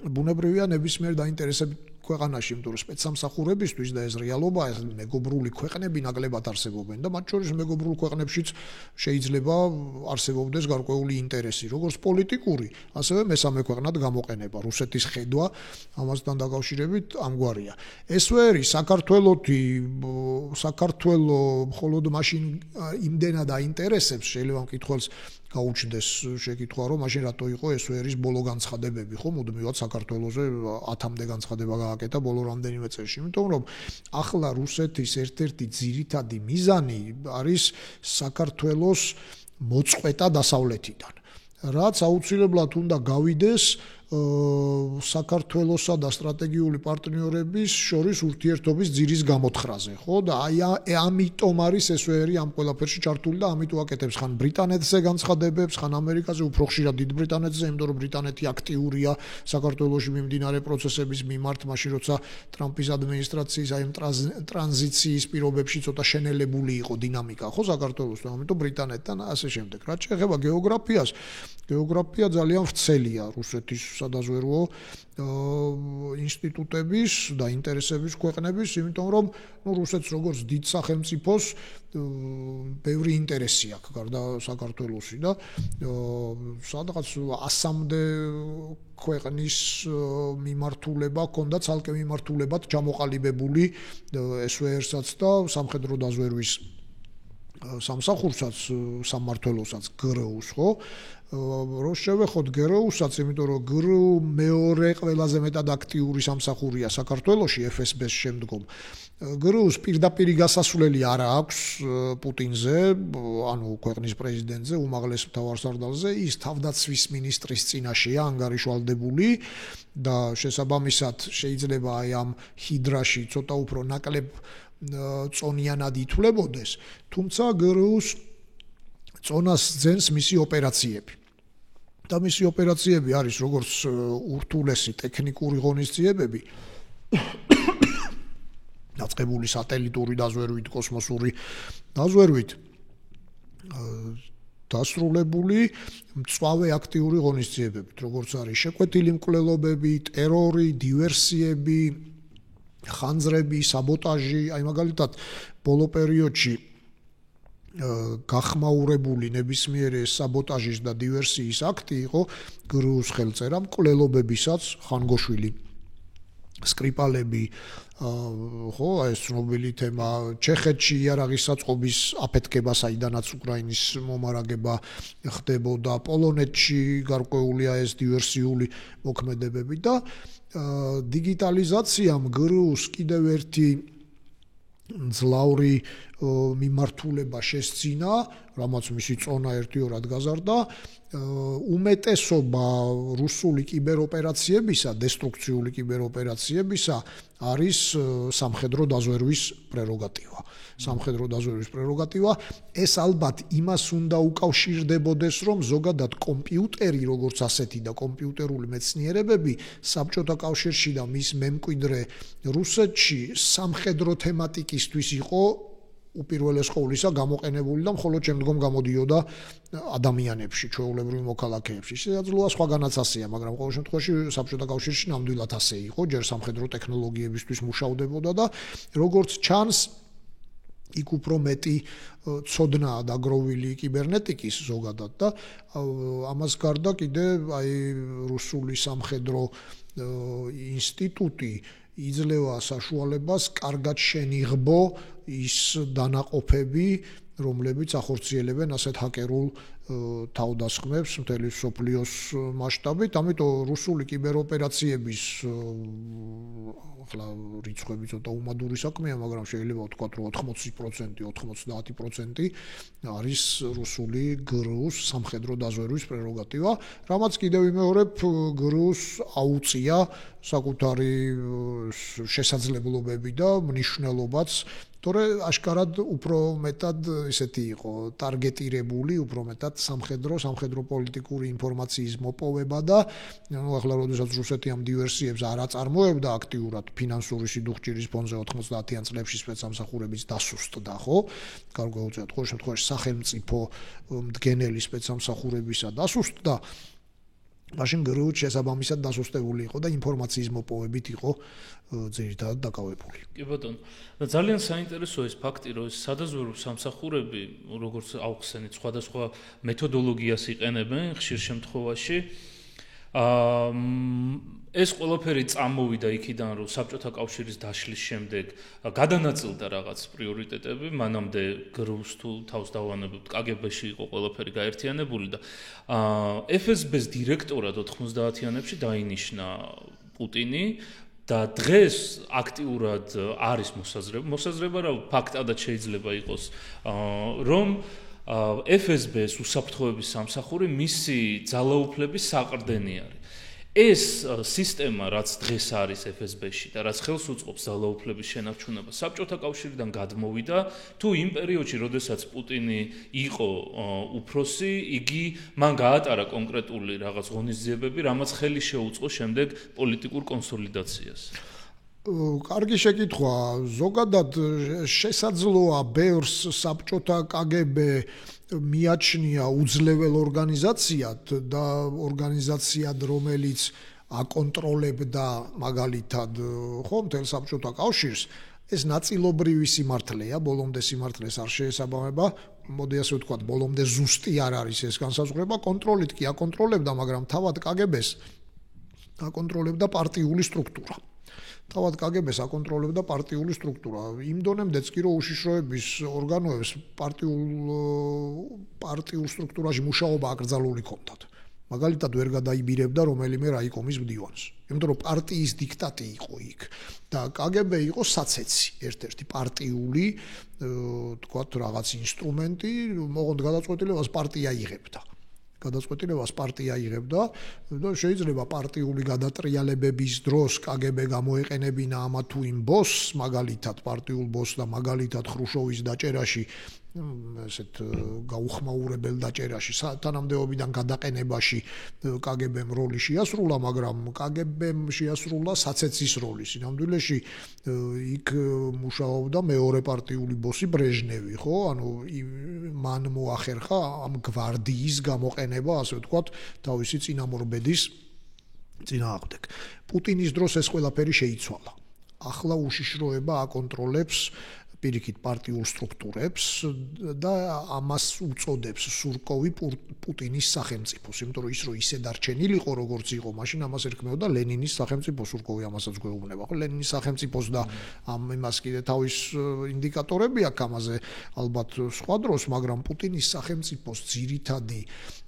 ბუნებრივია ნებისმიერ დაინტერესებით ქვეყანაში, იმიტომ რომ სპეცსამსახურებისთვის და ეს რეალობა, ეს მეგობრული ქვეყნები ნაკლებად არსებობენ და მათ შორის მეგობრულ ქვეყნებშიც შეიძლება არსებობდეს გარკვეული ინტერესი, როგორც პოლიტიკური, ასევე მესამე ქვეყნად გამოყენება. რუსეთის ხედვა ამასთან დაკავშირებით ამგვარია. SVR საქართველო მხოლოდ მაშინ იმდენად აინტერესებს, შეიძლება მკითხველს გაუჩნდეს შეკითხვა, რომ მაშინ რატო იყო SVR-ის ბოლო განცხადებები, ხო, მუდმივად საქართველოზე 10-მდე განცხადება გააკეთა ბოლო რამდენიმე წელში, იმიტომ რომ ახლა რუსეთის ერთ-ერთი ძირითადი მიზანი არის საქართველოს მოწყვეტა დასავლეთიდან, რაც აუცილებლად უნდა გავიდეს საქართველოსა და სტრატეგიული პარტნიორების შორის ურთიერთობის ძირის გამოთხრაზე, ხო? და აი ამიტომ არის SVR ამ ყველაფერში ჩართული და ამიტომ აკეთებს ხან ბრიტანეთზე განცხადებებს, ხან ამერიკაზე, უფრო ხშირად დიდ ბრიტანეთზე, იმიტომ რომ ბრიტანეთი აქტიურია საქართველოში მიმდინარე პროცესების მიმართ, მაშინ როცა ტრამპის ადმინისტრაციის აი ტრანზიციის პირობებში ცოტა შენელებული იყო დინამიკა, ხო, საქართველოს, ამიტომ ბრიტანეთთან ასე შემდეგ. რაც შეეხება გეოგრაფიას, გეოგრაფია ძალიან ვრცელია რუსეთის სადაზვერვო ინსტიტუტების და ინტერესების ქვეყნების, იმიტომ რომ რუსეთს როგორც დიდ სახელმწიფოს ბევრი ინტერესი აქვს გარდა საქართველოსი და სადღაც 100-მდე ქვეყნის მიმართულება ჰქონდა ცალკე მიმართულებად ჩამოყალიბებული SVR-საც და სამხედრო დაზვერვის სამსახურსაც, სამმართველოსაც GRU-ს, ხო? რო შევეხოთ GRU-საც, იმიტომ რომ GRU მეორე ყველაზე მეტად აქტიური სამსახურია საქართველოში FSB-ს შემდგომ. GRU-ს პირდაპირი გასასვლელი არ აქვს პუტინზე, ანუ ქვეყნის პრეზიდენტზე, უმაღლეს მთავარსარდალზე, ის თავდაცვის მინისტრის წინაშეა ანგარიშვალდებული და შესაბამისად შეიძლება აი ამ ჰიდრაში ცოტა უფრო ნაკლებ წონიანად ითვლებოდეს, თუმცა GRU-ს წონას ძენს მისი ოპერაციები. და მისი ოპერაციები არის როგორც ურთულესი ტექნიკური ღონისძიებები, დაწყებული სატელიტური დაზვერვით, კოსმოსური დაზვერვით, დასრულებული მწვავე აქტიური ღონისძიებებით, როგორც არის შეკვეთილი მკვლელობები, ტერორი, დივერსიები, ხანძრები, საბოტაჟი, აი მაგალითად ბოლო პერიოდში გახმაურებული ნებისმიერი საბოტაჟის და დივერსიის აქტი იყო გრუს ხელწერა მკვლელობებისაც ხანგოშვილი სკრიპალები ხო ეს ცნობილი თემა ჩეხეთში იარაღის საწყობის აფეთქება საიდანაც უკრაინის მომარაგება ხდებოდა პოლონეთში გარკვეულია ეს დივერსიული მოქმედებები და დიგიტალიზაციამ გრუს კიდევ ერთი ძლავრი მიმართულება შესძინა, რამაც მისი წონა ერთიორად გაზარდა, უმეტესობა რუსული კიბეროპერაციებისა, დესტრუქციული კიბეროპერაციებისა არის სამხედრო დაზვერვის პრეროგატივა. სამხედრო დაზვერვის პრეროგატივა ეს ალბათ იმას უნდა უკავშირდებოდეს, რომ ზოგადად კომპიუტერი, როგორც ასეთი და კომპიუტერული მეცნიერებები საბჭოთა კავშირში და მის მემკვიდრე რუსეთში სამხედრო თემატიკისთვის იყო უპირველეს ყოვლისა გამოყენებული და მხოლოდ შემდგომ გამოდიოდა ადამიანებში, ჩვეულებრივ მოქალაქეებში. შესაძლოა სხვაგანაც ასეა, მაგრამ ყოველ შემთხვევაში საბჭოთა კავშირში ნამდვილად ასე იყო, ჯერ სამხედრო ტექნოლოგიებისთვის მუშავდებოდა და როგორც ჩანს, იქ უფრო მეტი ცოდნაა დაგროვილი კიბერნეტიკის ზოგადად და ამას გარდა კიდე აი რუსული სამხედრო ინსტიტუტი იძლევა საშუალებას კარგად შენიღბო ის დანაყოფები, რომლებიც ახორციელებენ ასეთ ჰაკერულ თავდასხმებს მთელი მსოფლიოს მასშტაბით, ამიტომ რუსული კიბეროპერაციების ახლა რიცხვები ცოტა უმადური საქმეა, მაგრამ შეიძლება ვთქვათ, რომ 80%, 90% არის რუსული გრუს სამხედრო დაზვერვის პრეროგატივა, რამაც კიდევ ვიმეორებ გრუს აუწია საკუთარი შესაძლებლობები და მნიშვნელობაც თორე აშკარად უფრო მეტად ესეთი იყო ტარგეტირებული, უფრო მეტად სამხედრო პოლიტიკური ინფორმაციის მოპოვება და ნუ ახლა როდესაც რუსეთი ამ დივერსიებს არ აწარმოებდა აქტიურად ფინანსური სიდუხჭირის ფონზე 90-იან წლებში სპეცსამსახურების დასუსტდა, ხო? გარკვეულწილად ყოველ შემთხვევაში სახელმწიფო მდგენელი სპეცსამსახურებისა დასუსტდა. მაშინ გრუს შესაბამისად დასუსტებული იყო და ინფორმაციის მოპოვებით იყო ძირითადად დაკავებული. კი ბატონო, და ძალიან საინტერესოა ეს ფაქტი, რომ სადაზვერვო სამსახურები, როგორც აუხსენეთ, სხვადასხვა მეთოდოლოგიას იყენებენ ხშირ შემთხვევაში. ეს ყველაფერი წამოვიდა იქიდან, რომ საბჭოთა კავშირის დაშლის შემდეგ გადანაწილდა რაღაც პრიორიტეტები, მანამდე გრუს თუ თავს დავანებებთ კგბ-ში იყო ყველაფერი გაერთიანებული და FSB-ს დირექტორად 90-იანებში დაინიშნა პუტინი და დღეს აქტიურად არის მოსაზრება, რომ ფაქტადად შეიძლება იყოს, რომ FSB-ს უსაფრთხოების სამსახური მისი ძალაუფლების საყრდენი არის. ეს სისტემა, რაც დღეს არის FSB-ში და რაც ხელს უწყობს ძალაუფლების შენარჩუნებას, საბჭოთა კავშირიდან გადმოვიდა, თუ იმ პერიოდში, როდესაც პუტინი იყო უფროსი, იგი მან გაატარა კონკრეტული რაღაც ღონისძიებები, რამაც ხელი შეუწყო შემდეგ პოლიტიკურ კონსოლიდაციას. კარგი შეკითხვა. ზოგადად შესაძლოა ბევრს საბჭოთა KGB მიაჩნია უძლეվել ორგანიზაციად და ორგანიზაციად, რომელიც აკონტროლებდა მაგალითად ხო მთელ საბჭოთა კავშირს, ეს ნაწილობრივი სიმართლეა, ბოლომდე სიმართლეს არ შეესაბამება, მოდი ასე ვთქვათ, ბოლომდე ზუსტი არ არის ეს განსაზღვრება, კონტროლით კი აკონტროლებდა, მაგრამ თავად KGB-ს აკონტროლებდა პარტიული სტრუქტურა. თავად KGB-ს აკონტროლებდა პარტიული სტრუქტურა. იმ დონემდეც კი რომ უშიშროების ორგანოებს პარტიულ სტრუქტურაში მუშაობა აკრძალული ჰქონდათ. მაგალითად ვერ გადაიბირებდა რომელიმე რაიკომის მდივანს. იმიტომ რომ პარტიის დიქტატი იყო იქ და KGB იყო საცეცი, ერთ-ერთი პარტიული, თქვათ, რაღაც ინსტრუმენტი, მოღონდ გადაწყვეტილებას პარტია იღებდა. გადაწყვეტილებას პარტია იღებდა და შეიძლება პარტიული გადატრიალებების დროს KGB გამოეყენებინა ამა თუ იმ ბოსს, მაგალითად პარტიულ ბოსს და მაგალითად ხრუშოვის დაჭერაში ესეთ გაუხმაურებელ დაჭერაში, თანამდებობიდან გადაყენებაში KGB-მ როლი შეასრულა, მაგრამ KGB-მ შეასრულა საცეცის როლი. სინამდვილეში იქ მუშაობდა მეორე პარტიული ბოსი ბრეჟნევი, ხო? ანუ მან მოახერხა ამ გვარდიის გამოყენება, ასე ვთქვათ, თავისი წინამორბედის წინააღმდეგ. პუტინის დროს ეს ყველაფერი შეიცვალა. ახლა უშიშროება აკონტროლებს პირიქით პარტიულ სტრუქტურებს და ამას უწოდებს სურკოვი პუტინის სახელმწიფოს, იმიტომ რომ ის რო ისე დარჩენილიყო როგორც იყო, მაშინ ამას ერქმეოდა ლენინის სახელმწიფო, სურკოვი ამასაც გვეუბნება, ხო? ლენინის სახელმწიფოს და ამ იმას კიდე თავის ინდიკატორები აქვს ამაზე ალბათ სხვა დროს, მაგრამ პუტინის სახელმწიფოს ძირითადი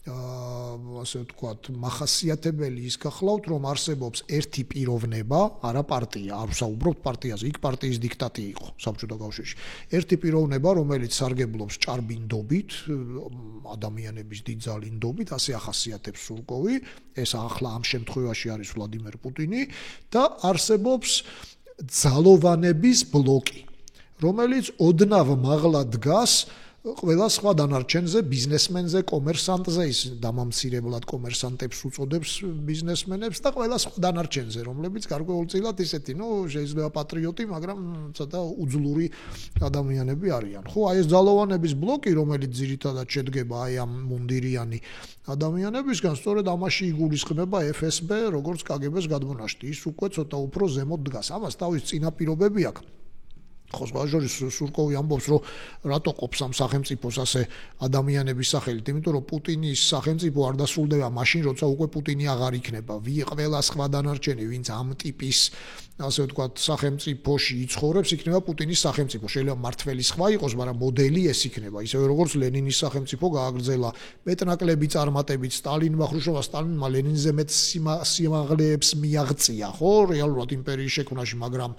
ასე ვთქვათ, მახასიათებელი ის გახლავთ, რომ არსებობს ერთი პიროვნება, არა პარტია, არ ვსაუბრობთ პარტიაზე, იქ პარტიის დიქტატი იყო საბჭოთა კავშირში. ერთი პიროვნება, რომელიც სარგებლობს ჭარბინდობით, ადამიანების დიდძალინდობით, ასე ახასიათებს სურკოვი, ეს ახლა ამ შემთხვევაში არის ვლადიმერ პუტინი და არსებობს ძალოვანების ბლოკი, რომელიც ოდნავ მაღლა დგას ყველა სხვა დანარჩენზე, ბიზნესმენზე, კომერსანტზე, ის დამამცირებლად კომერსანტებს უწოდებს ბიზნესმენებს და ყველა სხვა დანარჩენზე, რომლებიც გარკვეულწილად ისეთი, შეიძლება პატრიოტი, მაგრამ ცოტა უძლური ადამიანები არიან. ხო, აი ეს ძალოვანების ბლოკი, რომელიც ძირითადად შედგება აი ამ მუნდირიანი ადამიანებისგან, სწორედ ამაში იგულისხმება FSB, როგორც KGB-ს გადმონაშთი. ის უკვე ცოტა უფრო ზემოთ დგას. ამას თავის წინაპირობები აქვს. ხო, სხვა შორის სურკოვი ამბობს, რომ რატო ყოფს ამ სახელმწიფოს ასე ადამიანების სახელით, იმიტომ რომ პუტინის სახელმწიფო არ დასრულდება მაშინ, როცა უკვე პუტინი აღარ იქნება. ყველა სხვა დანარჩენი, ვინც ამ ტიპის ასე ვთქვათ, სახელმწიფოში იცხოვრებს, იქნება პუტინის სახელმწიფო. შეიძლება მართველი სხვა იყოს, მაგრამ მოდელი ეს იქნება. ისევე როგორც ლენინის სახელმწიფო გააგრძელა მეტნაკლები წარმატებით სტალინმა, ხრუშოვმა, სტალინმა ლენინზე მეტ სიმაღლეებს მიაღწია, ხო, რეალურად იმპერიის შექმნაში, მაგრამ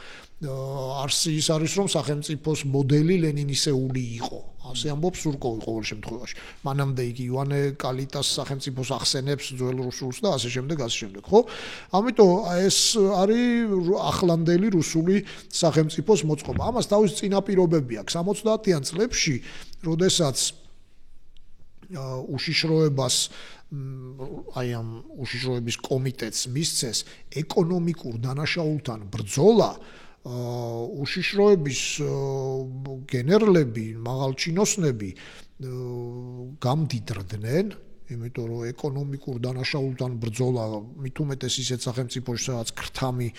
ის არის რომ სახელმწიფოს მოდელი ლენინისეული იყო. ასე ამბობს სურკოვი ყოველ შემთხვევაში. მანამდე იგი ივანე კალიტას სახელმწიფოს ახსენებს ძველ რუსულს და ასე შემდეგ, ხო? ამიტომ ეს არის ახლანდელი რუსული სახელმწიფოს მოწყობა. ამას თავის წინაპირობები აქვს. 70-იან წლებში, როდესაც უშიშროებას აი ამ უშიშროების კომიტეტს მისცეს ეკონომიკურ დანაშაულთან ბრძოლა, უშიშროების გენერლები, მაღალჩინოსნები გამდიდრდნენ, იმიტომ რომ ეკონომიკურ დანაშაულთან ბრძოლა მით უმეტეს ისეთ სახელმწიფოში, სადაც ქრთამი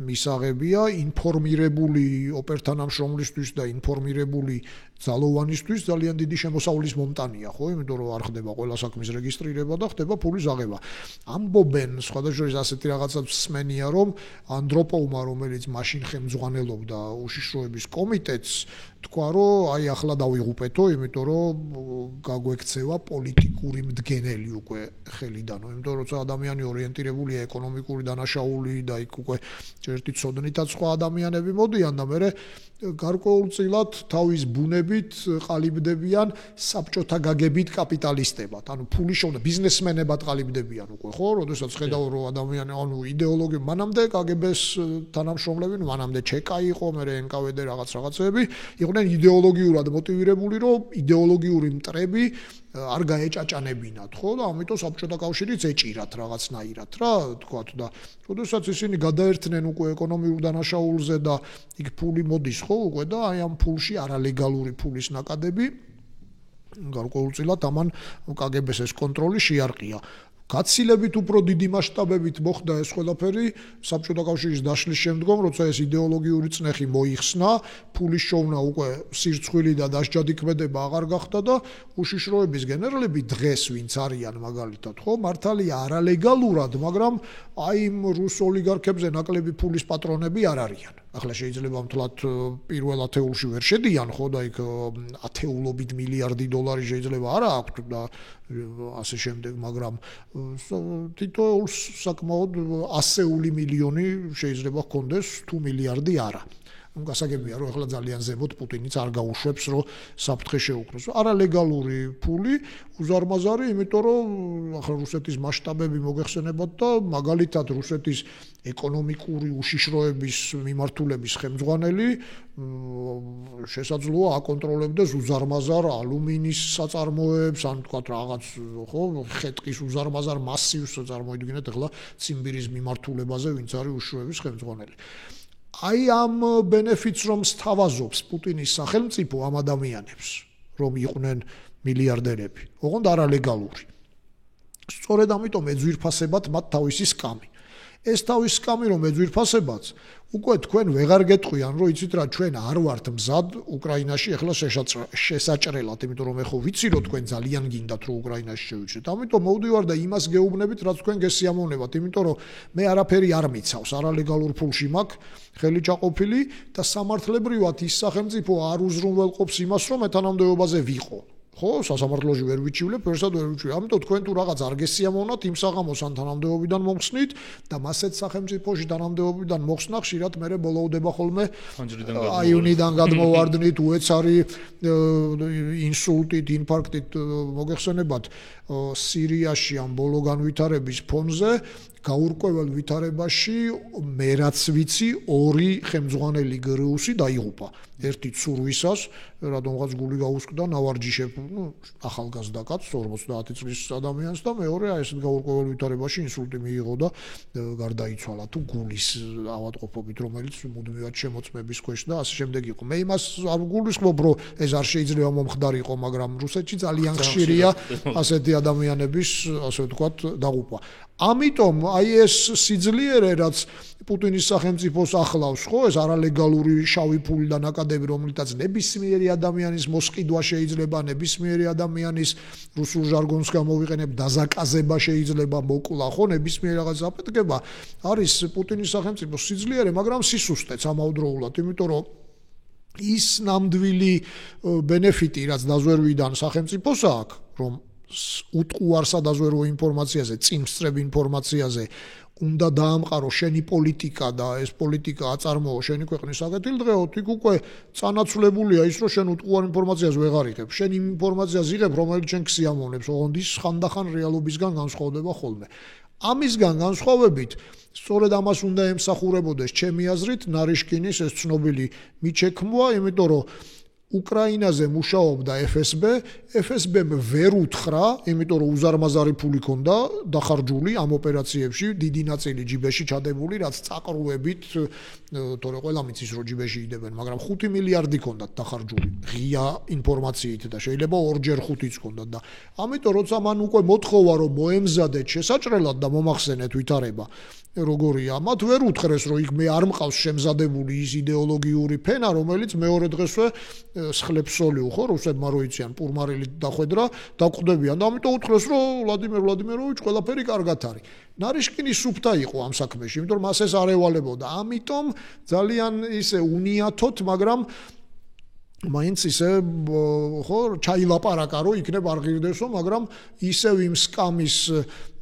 მისაღებია, ინფორმირებული ოპერთანამშრომლისთვის და ინფორმირებული ძალოვანისთვის ძალიან დიდი შემოსავლის მომტანია, ხო? იმიტომ რომ არ ხდება ყველა საქმის რეგისტრირება და ხდება ფულის აღება. ამბობენ, სხვადასხვა ასეთი რაღაცაც სმენია, რომ ანდროპოვმა, რომელიც მაშინ ხელმძღვანელობდა უშიშროების კომიტეტს, თქვა, რომ აი ახლა დავიღუპეთო, იმიტომ რომ გაგვექცევა პოლიტიკური მდგენელი უკვე ხელიდან, იმიტომ რომ როცა ადამიანი ორიენტირებულია ეკონომიკური დანაშაული და იქ უკვე ერთი ცოდნითაც სხვა ადამიანები მოდიან და მე გარკვეულწილად თავის ბუნებით ყალიბდებიან საბჭოთა გაგებით კაპიტალისტებად. ანუ ფული შოვნა ბიზნესმენებად ყალიბდებიან უკვე, ხო? როდესაც ხედავ რომ ადამიანი, ანუ იდეოლოგი, მანამდე KGB-ს თანამშრომლები, მანამდე ჩეკა იყო, მე NKVD რაღაცები, იყვნენ იდეოლოგიურად მოტივირებული, რომ იდეოლოგიური მტრები არ გაეჭაჭანებინათ, ხო? და ამიტომ საბჭოთა კავშირიც ეჭირათ რაღაცნაირად რა, თქვათ და როდესაც ისინი გადაერთნენ უკვე ეკონომიურ დანაშაულზე და იქ ფული მოდის, ხო, უკვე და აი ამ ფულში არალეგალური ფულის ნაკადები გარკვეულწილად ამან KGB-ს ეს კონტროლი შეარყია. გაცილებით უფრო დიდი მასშტაბებით მოხდა ეს ყველაფერი საბჭოთა კავშირის დაშლის შემდგომ, როცა ეს იდეოლოგიური წნეხი მოიხსნა, ფულის შოვნა უკვე სირცხვილი და დასჯადიქმედება აღარ გახდა და უშიშროების გენერლები დღეს ვინც არიან მაგალითად, ხო, მართალია არალეგალურად, მაგრამ აი იმ რუს ოლიგარქებზე ნაკლები ფულის პატრონები არ არიან. ახლა შეიძლება მთლად პირველ ათეულში ვერ შედიან, ხო, და იქ ათეულობით მილიარდი დოლარი შეიძლება არა აქვთ და ასე შემდეგ, მაგრამ თითოეულს საკმაოდ 100 მილიონი შეიძლება ჰქონდეს, თუ მილიარდი არა. გასაგებია რომ ეხლა ძალიან ზემოთ პუტინიც არ გაუშვებს რომ საფრთხე შეუქმნას. არალეგალური ფული უზარმაზარი, იმიტომ რომ ახლა რუსეთის მასშტაბები მოგეხსენებათ და მაგალითად რუსეთის ეკონომიკური უშიშროების მიმართულების ხელმძღვანელი შესაძლოა აკონტროლებდეს უზარმაზარ ალუმინის საწარმოებს, ან თქვათ რაღაც ხო, ხეტყის უზარმაზარ მასივს წარმოიდგინეთ ახლა ციმბირის მიმართულებაზე, ვინც არის უშიშროების ხელმძღვანელი. აი ამ ბენეფიტს რომ სთავაზობს პუტინის სახელმწიფო ამ ადამიანებს, რომ იყვნენ მილიარდერები, ოღონდ არალეგალური. სწორედ ამიტომ ეძვირფასებათ მათ თავისი სკამი. ეს თავის სკამი რომ ეძვირფასებათ, უკვე თქვენ ვეღარ გეტყვიან, რომ იცით რა, ჩვენ არ ვართ მზად უკრაინაში ახლა შესაჭრელად, იმიტომ რომ ეხო ვიცი რომ თქვენ ძალიან გინდათ რომ უკრაინაში შევიჭრეთ. ამიტომ მოვდივარ და იმას გეუბნებით, რაც თქვენ გესიამოვნებათ, იმიტომ რომ მე არაფერი არ მიცავს, არალეგალურ ფულში მაქვს ხელი ჩაყოფილი და სამართლებრივად ის სახელმწიფო არ უზრუნველყოფს იმას, რომ ეთანამდებობაზე ვიყო. ხო, სასამართლოში ვერ ვიჩივლებ, ვერსად ვერ ვიჩივლებ. ამიტომ თქვენ თუ რაღაც არ გესიამოვნათ იმ საღამოს ან თანამდებობიდან მოხსნით და მასეთ სახელმწიფოში თანამდებობიდან მოხსნა ხშირად მერე ბოლოვდება ხოლმე აიუნიდან გადმოვარდნით, უეცარი ინსულტით, ინფარქტით მოგეხსენებათ სირიაში ამ ბოლო განვითარების ფონზე გაურკვეველ ვითარებაში მე რაც ვიცი ორი ხელმძღვანელი გრუუსი დაიღუპა. ერთი ცურვისას, რადგანაც გული გაუსკდა ნავარჯიშებ, ახალგაზრდა კაცს 50 წლის ადამიანს და მეორე აი ესეთ გაურკვეველ ვითარებაში ინსულტი მიიღო და გარდაიცვალა თუ გულის ავადმყოფობით, რომელიც მუდმივად შემოწმების ქვეშ და ასე შემდეგ იყო. მე იმას არ გულისხმობ, რომ ეს არ შეიძლება მომხდარიყო, მაგრამ რუსეთში ძალიან ხშირია ასეთი ადამიანების, ასე ვთქვათ, დაღუპვა. ამიტომ აი ეს სიძლიერე, რაც პუტინის სახელმწიფოს ახლავს, ხო, ეს არალეგალური შავი ფული და ნაკადები, რომელთაც ნებისმიერი ადამიანის მოსყიდვა შეიძლება, ნებისმიერი ადამიანის რუსულ ჟარგონს გამოვიყენებ, დაზაკაზება შეიძლება მოკლა, ხო, ნებისმიერი რაღაც აფეთქება, არის პუტინის სახელმწიფოს სიძლიერე, მაგრამ სისუსტეც ამავდროულად, იმიტომ რომ ის ნამდვილი ბენეფიტი, რაც დაზვერვიდან სახელმწიფოს აქვს, რომ უტყუარ სადაზვერვო ინფორმაციაზე, წინსწრებ ინფორმაციაზე უნდა დაამყარო შენი პოლიტიკა და ეს პოლიტიკა აწარმოო შენი ქვეყნის საკეთილდღეოდ, იქ უკვე წანაცვლებულია ის, რომ შენ უტყუარ ინფორმაციას ვეღარ იღებ. შენ იმ ინფორმაციას იღებ, რომელიც შენ ქსიამოვნებს, ოღონდ ის ხანდახან რეალობისგან განსხვავდება ხოლმე. ამისგან განსხვავებით, სწორედ ამას უნდა ემსახურებოდეს ჩემი აზრით ნარიშკინის ეს ცნობილი მიჩექმვა, იმიტომ რომ უკრაინაზე მუშაობდა FSB-მ ვერ უთხრა, იმიტომ რომ უზარმაზარი ფული ჰქონდა დახარჯული ამ ოპერაციებში, დიდი ნაწილი ჯიბეში ჩადებული, რაც წაყრუებით, თორე ყველა მიცის რომ ჯიბეში იდებენ, მაგრამ 5 მილიარდი ჰქონდათ დახარჯული ღია ინფორმაციით და შეიძლება ორჯერ 5-იც ჰქონდათ და ამიტომ როცა მან უკვე მოთხოვა რომ მოემზადეთ შესაჭრელად და მომახსენეთ ვითარება როგორია, მათ ვერ უთხრეს რომ იქ მე არ მყავს შემზადებული ის იდეოლოგიური ფენა, რომელიც მეორე დღესვე სხლებს სოლიუ, ხო, რუსებმა რო იციან პურმარილით დახვედრა, დაკვდებიან და ამიტომ უთხრეს რომ ვლადიმერ ვლადიმეროვიჩ ყველაფერი კარგად არის. ნარიშკინი სუფთა იყო ამ საქმეში, იმიტომ რომ მას ეს არ ევალებოდა. ამიტომ ძალიან ისე უნიათოთ, მაგრამ მაინც ისე ხო ჩაილაპარაკა რომ იქნებ არ ღირდესო, მაგრამ ისევ იმ სკამის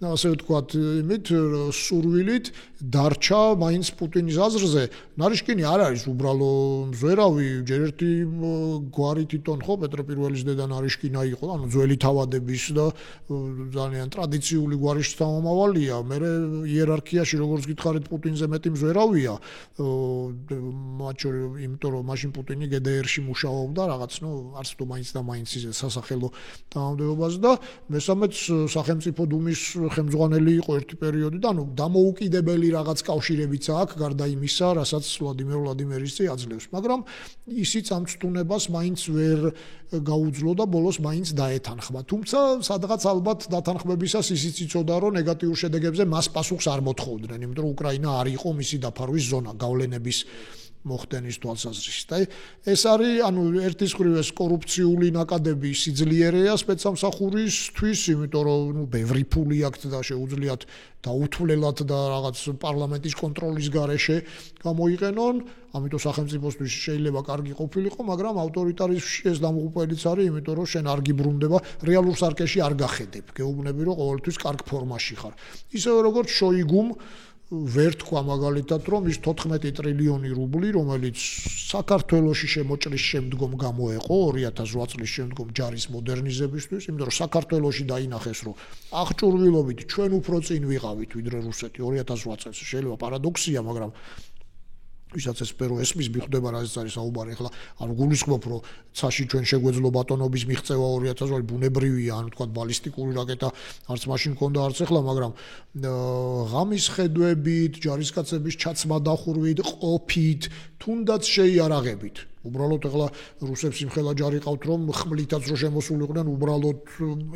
ასე ვთქვათ, იმით სურვილით დარჩა მაინც პუტინის აზრზე. ნარიშკინი არ არის უბრალო მზვერავი, ჯერ ერთი გვარი თვითონ ხო პეტრე პირველის დედა ნარიშკინა იყო, ანუ ძველი თავადების და ძალიან ტრადიციული გვარის შთამომავალია. მე იერარქიაში როგორც გითხარით პუტინზე მეტი მზვერავია. მათ შორის იმიტომ რომ მაშინ პუტინი GDR-ში მუშაობდა რაღაც, არც თუ მაინც და მაინც ისე სასახელო თანამდებობაზე და მესამეც სახელმწიფო დუმის ხელმძღვანელი იყო ერთი პერიოდი და ანუ დამოუკიდებელი რაღაც კავშირებიც აქვს გარდა იმისა, რასაც ვლადიმერ ვლადიმერისი აძლევს, მაგრამ ისიც ამ ცდუნებას მაინც ვერ გაუძლო და ბოლოს მაინც დაეთანხმა. თუმცა სადღაც ალბათ დათანხმებისას ისიც იცოდა, რომ ნეგატიურ შედეგებზე მას პასუხს არ მოთხოვდნენ, იმიტომ რომ უკრაინა არ იყო მისი დაფარვის ზონა გავლენების მოხდენის თვალსაზრისით. აი ეს არის, ანუ ერთის მხრივ ეს კორუფციული ნაკადები სიძლიერეა სპეცსამსახურისთვის, იმიტომ რომ ბევრი ფული აქვს და შეუძლიათ დაუთვლელად და რაღაც პარლამენტის კონტროლის გარეშე გამოიყენონ, ამიტომ სახელმწიფოსთვის შეიძლება კარგი ყოფილიყო, მაგრამ ავტორიტარიზმში ეს დამღუპველიც არის, იმიტომ რომ შენ არ გიბრუნდება, რეალურ სარკეში არ გახედებ, გეუბნები რომ ყოველთვის კარგ ფორმაში ხარ. ისევე როგორც შოიგუმ ვერ თქვა მაგალითად, რომ ის 14 ტრილიონი რუბლი, რომელიც საქართველოში შემოჭრის შემდგომ გამოეყო 2008 წლის შემდგომ ჯარის მოდერნიზებისთვის, იმიტომ რომ საქართველოში დაინახეს, რომ აღჭურვილობით ჩვენ უფრო წინ ვიყავით ვიდრე რუსეთი 2008 წელს. შეიძლება პარადოქსია, მაგრამ ვისაც ეს პერო ესმის მიხვდება რაზეც არის საუბარი. ახლა ანუ გულისხმობ, რომ ცაში ჩვენ შეგვეძლო ბატონობის მიღწევა 2008 ბუნებრივია, ანუ თქვა ბალისტიკური რაკეტა არც მაშინ მქონდა, არც ახლა, მაგრამ ღამის ხედვებით, ჯარისკაცების ჩაცმადახურვით, ყოფით, თუნდაც შეიარაღებით. უბრალოდ ახლა რუსებს იმხელა ჯარი ყავთ, რომ ხმლითაც რო შემოსულიყვნენ, უბრალოდ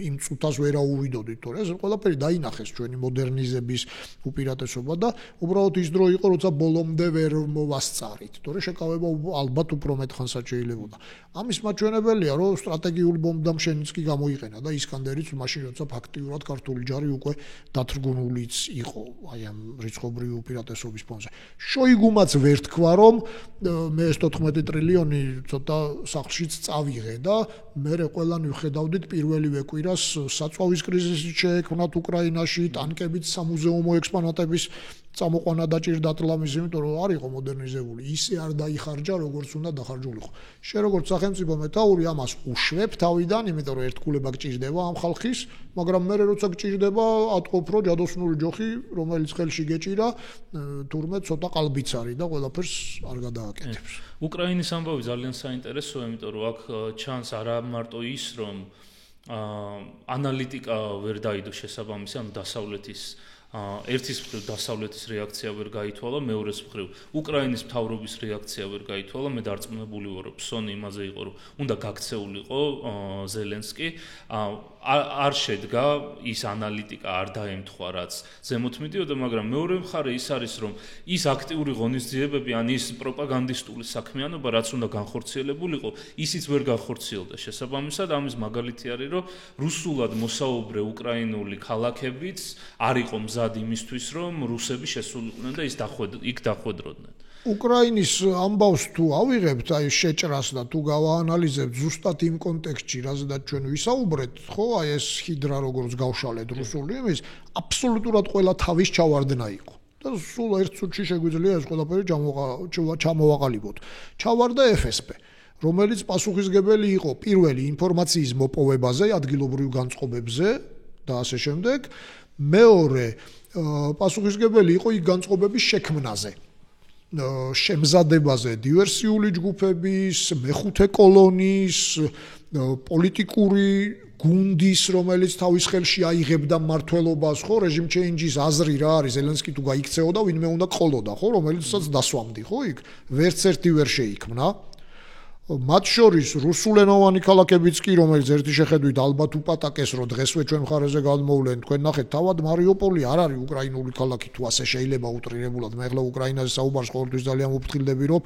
იმ წუთას ვერ აუვიდოდით, თორე ეს ყველაფერი დაინახეს ჩვენი მოდერნიზების უპირატესობა და უბრალოდ ის დრო იყო, როცა ბოლომდე ვერ მოვასწარით, თორე შეკავება ალბათ უფრო მეტხანსაც შეიძლებოდა. ამის მაჩვენებელია, რომ სტრატეგიული ბომბდამშენიც კი გამოიყენა და ისკანდერიც მაშინ როცა ფაქტიურად ქართული ჯარი უკვე დათრგუნულიც იყო, აი ამ რიცხობრივი უპირატესობის ფონზე. შოიგუმაც ვერ თქვა, რომ მე ეს 14 ტრილიონი ცოტა სახლშიც წავიღე და მე ყველანი ვხედავდით პირველივე კვირას საწვავის კრიზისი შეექმნათ უკრაინაში, ტანკებით სამუზეუმო ექსპონატების წამოყვანა დაჭირდათ ლამის, იმიტომ რომ არ იყო მოდერნიზებული, ისე არ დაიხარჯა, როგორც უნდა დახარჯულიყო. შენ როგორც სახელმწიფო მეთაური ამას უშვებ თავიდან, იმიტომ რომ ერთგულება გჭირდება ამ ხალხის, მაგრამ მე როცა გჭირდება, ატყობ რომ ჯადოსნური ჯოხი, რომელიც ხელში გეჭირა, თურმე ცოტა ყალბიც არის და ყველაფერს არ გადააკეთებს. უკრაინის ამბავი ძალიან საინტერესოა, იმიტომ რომ აქ ჩანს არა მარტო ის, რომ ანალიტიკა ვერ დაიდო შესაბამისი, ანუ დასავლეთის ერთის მხრივ დასავლეთის რეაქცია ვერ გაითვალა, მეორეს მხრივ უკრაინის მთავრობის რეაქცია ვერ გაითვალა. მე დარწმუნებული ვარ, რომ ფსონი იმაზე იყო, რომ უნდა გაქცეულიყო ზელენსკი. არ შედგა ის ანალიტიკა, არ დაემთხვა, რაც ზემოთ მიდიოდა, მაგრამ მეორე მხარე ის არის, რომ ის აქტიური ღონისძიებები, ან ის პროპაგანდისტული საქმიანობა, რაც უნდა განხორციელებულიყო, ისიც ვერ განხორციელდა. შესაბამისად, ამის მაგალითი არის, რომ რუსულად მოსაუბრე უკრაინული ქალაქებიც არ იყო მზად იმისთვის, რომ რუსები შესულიყვნენ და იქ დახვედროდნენ. უკრაინის ამბავს თუ ავიღებთ, აი შეჭრას და თუ გავაანალიზებთ ზუსტად იმ კონტექსტში, რაზედაც ჩვენ ვისაუბრეთ, ხო, აი ეს ჰიდრა როგორც გავშალეთ რუსული იმის, აბსოლუტურად ყველა თავის ჩავარდნა იყო. და სულ ერთ წუთში შეგვიძლია ეს ყველაფერი ჩამოვაყალიბოთ. ჩავარდა FSB, რომელიც პასუხისმგებელი იყო პირველი ინფორმაციის მოპოვებაზე, ადგილობრივ განწყობებზე და ასე შემდეგ. მეორე პასუხისმგებელი იყო იქ განწყობების შექმნაზე. შემზადებაზე დივერსიული ჯგუფების, მეხუთე კოლონის, პოლიტიკური გუნდის, რომელიც თავის ხელში აიღებდა მმართველობას, ხო, რეჟიმ ჩეინჯის აზრი რა არის, ზელენსკი თუ გაიქცეოდა, ვინმე უნდა ყოლოდა, ხო, რომელიცაც დასვამდი, ხო, იქ ვერც ერთი ვერ შეიქმნა. მათ შორის რუსულენოვანი ქალაქებიც კი, რომელიც ერთი შეხედვით ალბათ უპატაკეს, რომ დღესვე ჩვენ მხარეზე გადმოვლენ, თქვენ ნახეთ, თავად მარიუპოლი არ არის უკრაინული ქალაქი, თუ ასე შეიძლება უტრირებულად. მე ახლა უკრაინაზე საუბარს ყოველთვის ძალიან მოფრთხილდები, რომ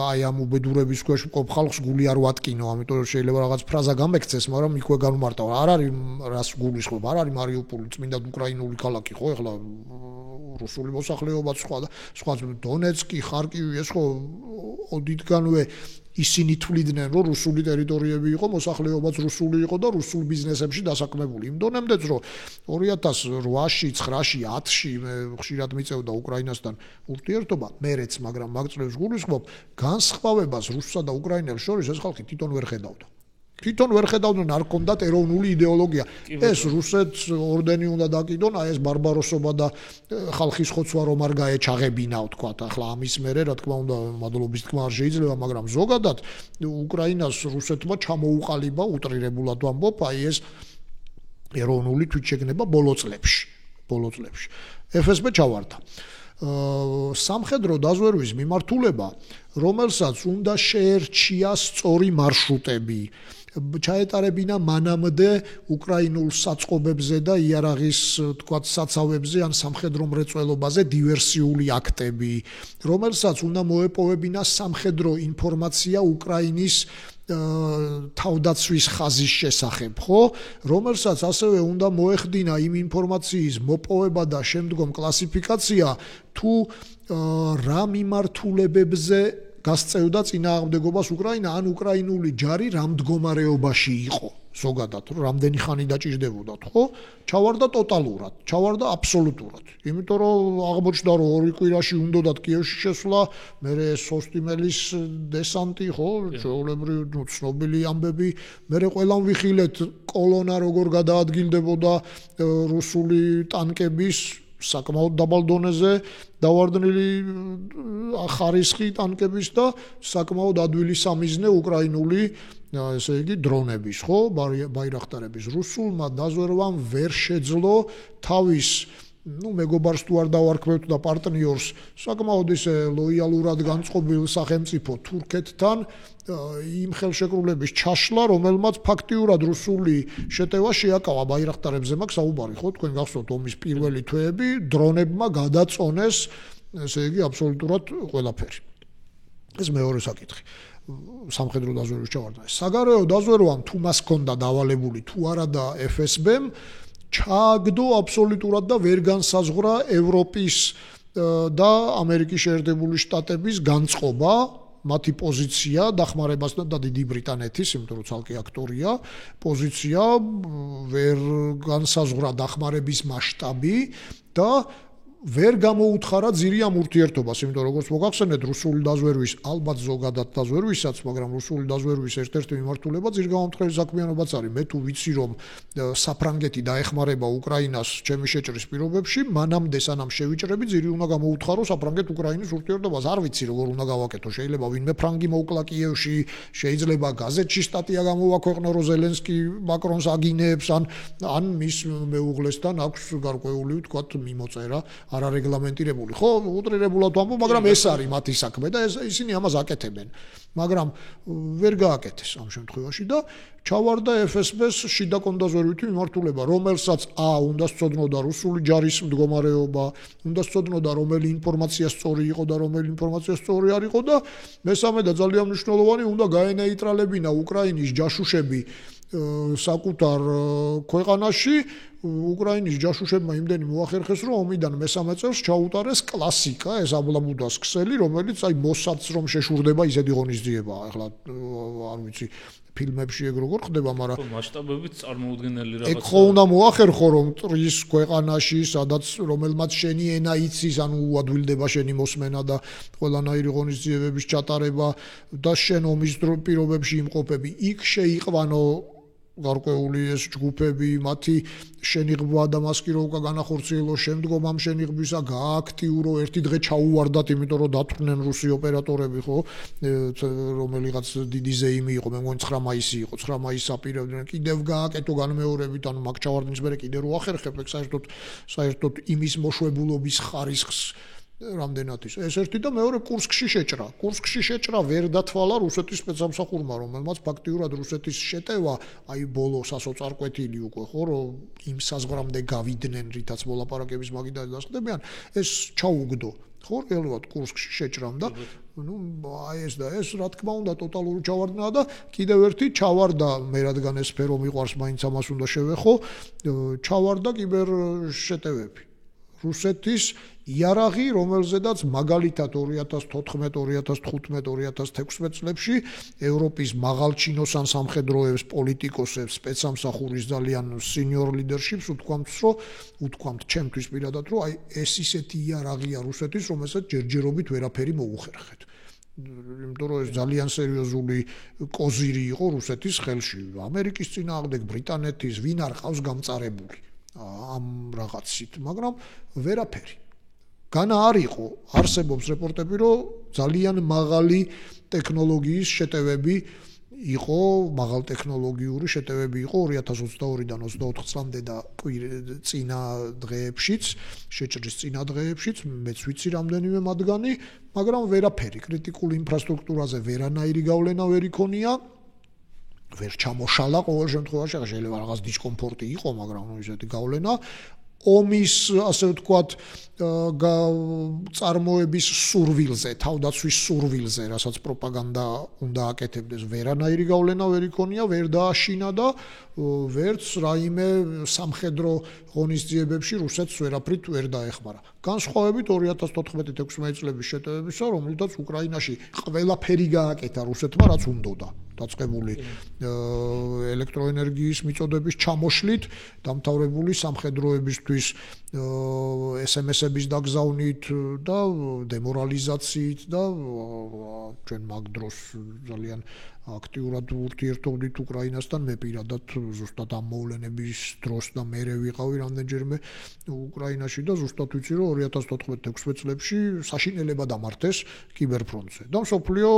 აი ამ უბედურების ქვეშ მყოფ ხალხს გული არ ვატკინო, ამიტომ რომ შეიძლება რაღაც ფრაზა გამექცეს, მაგრამ იქვე განმარტავ. არ არის რას გულისხმობ, არ არის მარიუპოლი წმინდად უკრაინული ქალაქი, ხო, ახლა რუსული მოსახლეობაც სხვა დონეცკი, ხარკივი, ეს ხო ოდითგანვე ისინი თვლიდნენ, რომ რუსული ტერიტორიები იყო, მოსახლეობაც რუსული იყო და რუსულ ბიზნესებში დასაქმებული. იმ დონემდეც, რომ 2008-ში, 9-ში, 10-ში მე ხშირად მიწევდა უკრაინასთან ურთიერთობა, მერეც, მაგრამ მაგწლებს გულისხმობ, განსხვავებას რუსსა და უკრაინელს შორის ეს ხალხი თვითონ ვერ ხედავდა. თვითონ ვერ ხედავდნენ, არ ჰქონდათ ეროვნული იდეოლოგია. ეს რუსეთს ორდენი უნდა დაკიდონ, აი ეს ბარბაროსობა და ხალხის ხოცვა რომ არ გაეჩაღებინა, თქვა. ახლა ამის მერე, რა თქმა უნდა, მადლობის თქმა არ შეიძლება, მაგრამ ზოგადად უკრაინას რუსეთმა ჩამოუყალიბა, უტრირებულად ვამბობ, აი ეს ეროვნული თვითშეგნება ბოლო წლებში. FSB ჩავარდა. სამხედრო დაზვერვის მიმართულება, რომელსაც უნდა შეერჩია სწორი მარშრუტები, ჩაეტარებინა მანამდე უკრაინულ საწყობებზე და იარაღის, თქვათ, საცავებზე ან სამხედრო მრეწველობაზე დივერსიული აქტები, რომელსაც უნდა მოეპოვებინა სამხედრო ინფორმაცია უკრაინის თავდაცვის ხაზის შესახებ, ხო? რომელსაც ასევე უნდა მოეხდინა იმ ინფორმაციის მოპოვება და შემდგომ კლასიფიკაცია, თუ რა მიმართულებებზე გასწევდა წინააღმდეგობას უკრაინა, ან უკრაინული ჯარი რა მდგომარეობაში იყო. ზოგადად, რამდენი ხანი დაჭირდებოდათ, ხო? ჩავარდა ტოტალურად, ჩავარდა აბსოლუტურად. იმიტომ რომ აღმოჩნდა რომ 2 კვირაში უნდათ კიევში შესვლა, მერე სოსტიმელის დესანტი, ხო? ჩვეულებრივ ცნობილი ამბები, მერე ყველამ ვიხილეთ კოლონა როგორ გადაადგილდებოდა რუსული ტანკების საკმაოდ დაბალ დონეზე დავარდნილი ხარისხი ტანკების და საკმაოდ ადვილი სამიზნე უკრაინული ესე იგი დრონების, ხო, ბაირახტარების. რუსულმა დაზვერვამ ვერ შეძლო თავის მეგობარს თუ არ დავარქმევთ და პარტნიორს საკმაოდ ისე ლოიალურად განწყობილ სახელმწიფო თურქეთთან იმ ხელშეკრულების ჩაშლა, რომელმაც ფაქტიურად რუსული შეტევა შეაკავა ბაირახტარებზე მაქვს საუბარი, ხო, თქვენ გახსოვთ ომის პირველი თვეები, დრონებმა გადაწონეს, ესე იგი აბსოლუტურად ყველაფერი. ეს მეორე საკითხი. სამხედრო დაზვერვის ჩავარდა. საგარეო დაზვერვამ თუ მას ჰქონდა დავალებული თუ არა და FSB-მ ჩააგდო აბსოლუტურად და ვერ განსაზღვრა ევროპის და ამერიკის შეერთებული შტატების განწყობა, მათი პოზიცია დახმარებასთან და დიდი ბრიტანეთის, იმიტომ რომ ცალკე აქტორია, პოზიცია ვერ განსაზღვრა დახმარების მასშტაბი და ვერ გამოუთხარა ძირი ამ ურთიერთობას, იმიტომ როგორც მოგახსენეთ, რუსული დაზვერვის, ალბათ ზოგადად დაზვერვისაც, მაგრამ რუსული დაზვერვის ერთ-ერთი მიმართულება ძირგამომთხრელი საქმიანობაც არის. მე თუ ვიცი, რომ საფრანგეთი დაეხმარება უკრაინას ჩემი შეჭრის პირობებში, მანამდე სანამ შევიჭრები, ძირი უნდა გამოუთხარო საფრანგეთ-უკრაინის ურთიერთობას. არ ვიცი, როგორ უნდა გავაკეთო. შეიძლება ვინმე ფრანგი მოვკლა კიევში, შეიძლება გაზეთში სტატია გამოვაქვეყნო, რომ ზელენსკი მაკრონს აგინეებს, ან მის მეუღლესთან აქვს გარკვეული, ვთქვათ, მიმოწერა. არარეგლამენტირებული, ხო, უტრირებულად ვამბობ, მაგრამ ეს არის მათი საქმე და ისინი ამას აკეთებენ. მაგრამ ვერ გააკეთეს ამ შემთხვევაში და ჩავარდა FSB-ს შიდა კონდაზვერვითი მიმართულება, რომელსაც უნდა სწოდნოდა რუსული ჯარის მდგომარეობა, უნდა სწოდნოდა რომელი ინფორმაცია სწორი იყო და რომელი ინფორმაცია სწორი არ იყო და მესამე და ძალიან მნიშვნელოვანი, უნდა გაენეიტრალებინა უკრაინის ჯაშუშები საკუთარ ქვეყანაში. უკრაინის ჯაშუშებმა იმდენი მოახერხეს, რომ ომიდან მესამე წელს ჩაუტარეს კლასიკა, ეს აბლაბუდას ქსელი, რომელიც აი მოსადს რომ შეშურდება, ისეთი ღონისძიება. ახლა არ ვიცი ფილმებში ეგ როგორ ხდება, მაგრამ მასშტაბებით წარმოუდგენელი რაღაცა. ეგ ხო უნდა მოახერხო, რომ ტრის ქვეყანაში, სადაც რომელმაც შენი ენა იცის, ანუ უადვილდება შენი მოსმენა და ყველანაირი ღონისძიებების ჩატარება და შენ ომის პირობებში იმყოფები, იქ შეიყვანო გარკვეული ეს ჯგუფები, მათი შენიღბვა და მასკიროვკა განახორციელო, შემდგომ ამ შენიღბვისა გააქტიურო, ერთი დღე ჩაუვარდათ, იმიტომ რომ დათვრნენ რუსი ოპერატორები, ხო, რომელიღაც დიდი ზეიმი იყო, მე მგონი 9 მაისი იყო, 9 მაისს აპირებდნენ, კიდევ გააკეთო განმეორებით, ანუ მაგ ჩავარდნის მერე კიდევ რო ახერხებ, ეგ საერთოდ იმის მოშვებულობის ხარისხს რამდენად ის. ეს ერთი და მეორე კურსკში შეჭრა. კურსკში შეჭრა ვერ დათვალა რუსეთის სპეცსამსახურმა, რომელმაც ფაქტიურად რუსეთის შეტევა, აი ბოლო სასოწარკვეთილი უკვე, ხო, რომ იმ საზღვრამდე გავიდნენ, რითაც მოლაპარაკების მაგიდად დასხდებიან, ეს ჩაუგდო. ხო, რეალურად კურსკში შეჭრამ და აი ეს და ეს რა თქმა უნდა ტოტალური ჩავარდნა და კიდევ ერთი ჩავარდა, მე რადგან ეს სფერო მიყვარს, მაინც ამას უნდა შევეხო, ჩავარდა კიბერ შეტევები. რუსეთის იარაღი, რომელზედაც მაგალითად 2014, 2015, 2016 წლებში ევროპის მაღალჩინოსან სამხედროებს, პოლიტიკოსებს, სპეცსამსახურის ძალიან სინიორ ლიდერშიპს უთქვამთ ჩემთვის პირადად, რომ აი ეს ისეთი იარაღია რუსეთის, რომელსაც ჯერჯერობით ვერაფერი მოუხერხეთ. იმიტომ რომ ეს ძალიან სერიოზული კოზირი იყო რუსეთის ხელში, ამერიკის წინააღმდეგ, ბრიტანეთის, ვინ არ ყავს გამწარებული ამ რაღაცით, მაგრამ ვერაფერი. განა არ იყო, არსებობს რეპორტები, რომ ძალიან მაღალი ტექნოლოგიის შეტევები იყო, მაღალტექნოლოგიური შეტევები იყო 2022-დან 24 წლამდე და წინა დღეებშიც, შეჭრის წინა დღეებშიც, მეც ვიცი რამდენიმე მათგანი, მაგრამ ვერაფერი, კრიტიკულ ინფრასტრუქტურაზე ვერანაირი გავლენა ვერ იქონია. ვერ ჩამოშალა ყოველ შემთხვევაში, შეიძლება რაღაც დისკომფორტი იყო, მაგრამ ისეთი გავლენა ომის, ასე ვთქვათ, წარმოების სურვილზე, თავდაცვის სურვილზე, რასაც პროპაგანდა უნდა აკეთებდეს, ვერანაირი გავლენა ვერ იქონია, ვერ დააშინა და ვერც რაიმე სამხედრო ღონისძიებებში რუსეთს ვერაფრით ვერ დაეხმარა. განსხვავებით 2014-16 წლების შეტევებისა, რომელთაც უკრაინაში ყველაფერი გააკეთა რუსეთმა, რაც უნდოდა. დაწყებული ელექტროენერგიის მიწოდების ჩამოშლით, დამთავრებული სამხედროებისთვის SMS-ების დაგზავნით და დემორალიზაციით და ჩვენ მაგ დროს ძალიან აქტიურად ურთიერთობდით უკრაინასთან. მე პირადად ზუსტად ამ მოვლენების დროს და მერე ვიყავი რამდენჯერმე უკრაინაში და ზუსტად ვიცი რომ 2014-16 წლებში საშინელება დამართეს კიბერფრონტზე. და მსოფლიო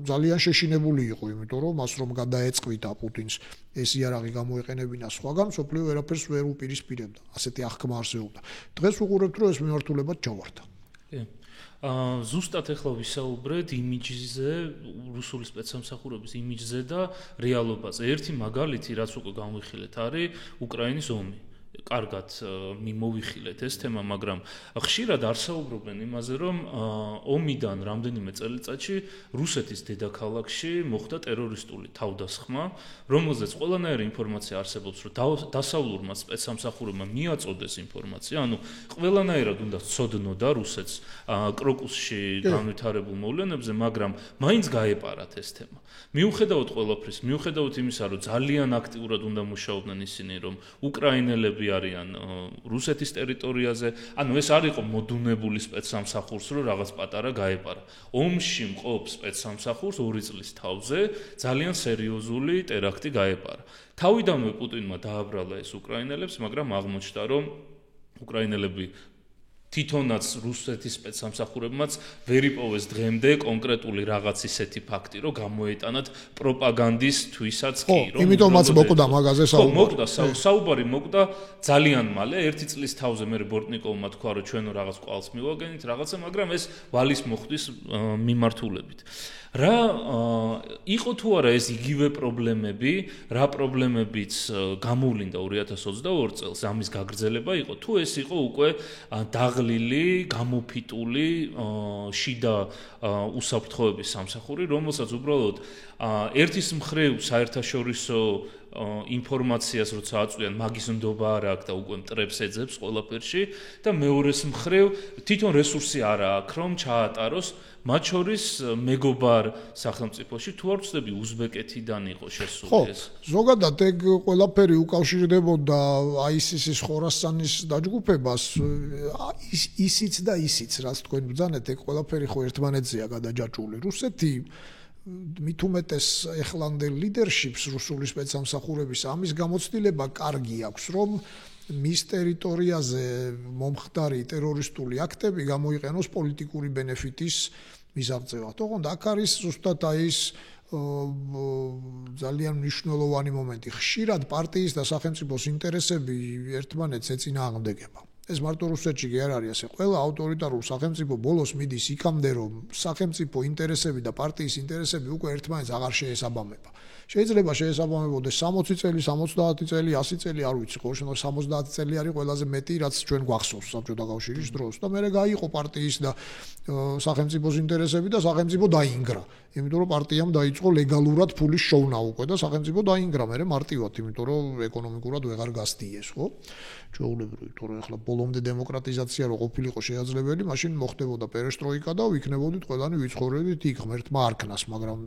ძალიან შეშინებული იყო, იმიტომ რომ მას რომ გადაეწყვიტა პუტინს ეს იარაღი გამოეყენებინა სხვაგან, მსოფლიო ვერაფერს ვერ უპირისპირებდა. ასეთი აღქმა არსებობდა. დღეს ვუყურებთ რომ ეს მიმართულებად ჩავარდა. ზუსტად ახლა ვისაუბრეთ იმიჯზე, რუსული სპეცსამსახურების იმიჯზე და რეალობაზე. ერთი მაგალითი, რაც უკვე განვიხილეთ, არის უკრაინის ომი. კარგად მიმოვიხილეთ ეს თემა, მაგრამ ხშირად არსაუბრობენ იმაზე, რომ ომიდან რამდენიმე წელიწადში რუსეთის დედაქალაქში მოხდა ტერორისტული თავდასხმა, რომელზეც ყველანაირი ინფორმაცია არსებობს, რომ დასავლურმა სპეცსამსახურებმა მიაწოდეს ინფორმაცია, ანუ ყველანაირად უნდა ცოდნოდა რუსეთს კროკუსში განვითარებულ მოვლენებზე, მაგრამ მაინც გაეპარათ ეს თემა. მიუხედავად ყველაფრის, მიუხედავად იმისა, რომ ძალიან აქტიურად უნდა მუშაობდნენ ისინი, რომ უკრაინელები არიან რუსეთის ტერიტორიაზე, ანუ ეს არ იყო მოდუნებული სპეცსამსახურს, რომ რაღაც პატარა გაეპარა. ომში მყოფ სპეცსამსახურს 2 წლის თავზე ძალიან სერიოზული ტერაქტი გაეპარა. თავიდანვე პუტინმა დააბრალა ეს უკრაინელებს, მაგრამ აღმოჩნდა, რომ უკრაინელები თვითონაც რუსეთის სპეცსამსახურებმაც ვერ იპოვეს დღემდე კონკრეტული რაღაც ისეთი ფაქტი, რომ გამოეტანათ პროპაგანდისთვისაც კი, რომ იმიტომაც მოკვდა მაგაზე საუბარი. საუბარი მოკვდა ძალიან მალე, 1 წლის თავზე მე ბორტნიკოვმა თქვა, რომ ჩვენო რაღაც კვალს მივაგენით რაღაცა, მაგრამ ეს ვალის მოხდის მიმართულებით. რა იყო თუ არა ეს იგივე პრობლემები, რა პრობლემებიც გამოვლინდა 2022 წელს, ამის გაგრძელება იყო, თუ ეს იყო უკვე დაღლილი, გამოფიტული შიდა უსაფრთხოების სამსახური, რომელსაც უბრალოდ ერთის მხრივ საერთაშორისო ინფორმაციას როცა აწვიან, მაგის ნდობა არ აქვს და უკვე მტრებს ეძებს ყველაფერში და მეორეს მხრივ თვითონ რესურსი არ აქვს, რომ ჩაატაროს მათ შორის მეგობარ სახელმწიფოში, თუ არ ვწდები უზბეკეთიდან იყო შესული ეს. ზოგადად ეგ ყველაფერი უკავშირდებოდა ISIS-ის ხორასანის დაჯგუფებას, ისიც და ისიც, რაც თქვენ ბრძანეთ, ეგ ყველაფერი ხო ერთმანეთზეა გადაჯაჭვული. რუსეთი მით უმეტეს ეხლანდელ ლიდერშიპს რუსული სპეცსამსახურების ამის გამოცდილება კარგი აქვს, რომ მის ტერიტორიაზე მომხდარი ტერორისტული აქტები გამოიყენოს პოლიტიკური ბენეფიტის მისაღწევად. ოღონდ აქ არის ზუსტად ის ძალიან მნიშვნელოვანი მომენტი. ხშირად პარტიის და სახელმწიფოს ინტერესები ერთმანეთს ეწინააღმდეგება. ეს მარტო რუსეთში კი არ არის ასე. ყველა ავტორიტარულ სახელმწიფო ბოლოს მიდის იქამდე, რომ სახელმწიფო ინტერესები და პარტიის ინტერესები უკვე ერთმანეთს აღარ შეესაბამება. შეიძლება შეესაბამებოდეს 60 წელი, 70 წელი, 100 წელი, არ ვიცი, ხო, 70 წელი არის ყველაზე მეტი, რაც ჩვენ გვახსოვს საბჭოთა კავშირის დროს და მერე გაიყო პარტიის და სახელმწიფოს ინტერესები და სახელმწიფო დაინგრა. იმიტომ რომ პარტიამ დაიწყო ლეგალურად ფულის შოვნა უკვე და სახელმწიფო დაინგრა მერე მარტივად, იმიტომ რომ ეკონომიკურად ვეღარ გასდიეს, ხო? ჩვეულებრივი, თორე ახლა ბოლომდე დემოკრატიზაცია რო ყოფილიყო შეაძლებელი, მაშინ მოხდებოდა პერესტროიკა და ვიქნებოდით ყველანი ვიცხოვრებდით იქ ღმერთმა არქნას, მაგრამ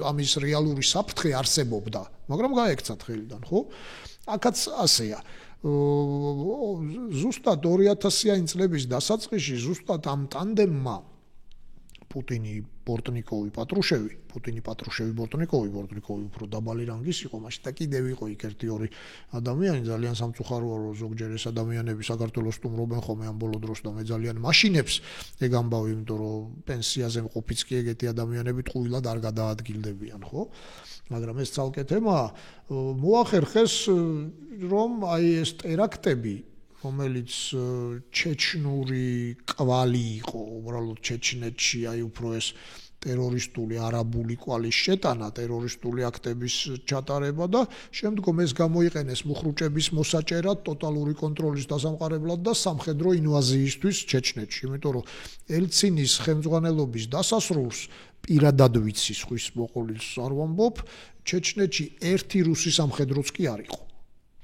ამის რეალური საფრთხე არსებობდა, მაგრამ გაექცათ ხელიდან, ხო? აქაც ასეა. ზუსტად 2000-იანი წლების დასაწყისში ზუსტად ამ ტანდემმა პუტინი, ბორტნიკოვი, პატრუშევი, პუტინი, პატრუშევი, ბორტნიკოვი უფრო დაბალი რანგის იყო, მაშინ და კიდევ იყო იქ 1-2 ადამიანი, ძალიან სამწუხაროა, რომ ზოგჯერ ეს ადამიანები საქართველოს სტუმრობენ ხოლმე ამ ბოლო დროს და მე ძალიან მაშინებს ეგ ამბავი, იმიტომ რომ პენსიაზე მყოფიც კი ეგეთი ადამიანები ტყუილად არ გადაადგილდებიან, ხო? მაგრამ ეს ცალკე თემაა. მოახერხეს, რომ აი ეს ტერაქტები, რომელიც ჩეჩნური კვალი იყო, უბრალოდ ჩეჩნეთში აი უფრო ეს ტერორისტული არაბული კვალის შეტანა, ტერორისტული აქტების ჩატარება და შემდგომ ეს გამოიყენეს მუხრუჭების მოსაჭერად, ტოტალური კონტროლის დასამყარებლად და სამხედრო ინვაზიისთვის ჩეჩნეთში, იმიტომ რომ ელცინის ხელმძღვანელობის დასასრულს პირადად ვიცი, სხვის მოყოლის არ ვამბობ, ჩეჩნეთში ერთი რუსი სამხედროც კი არ იყო.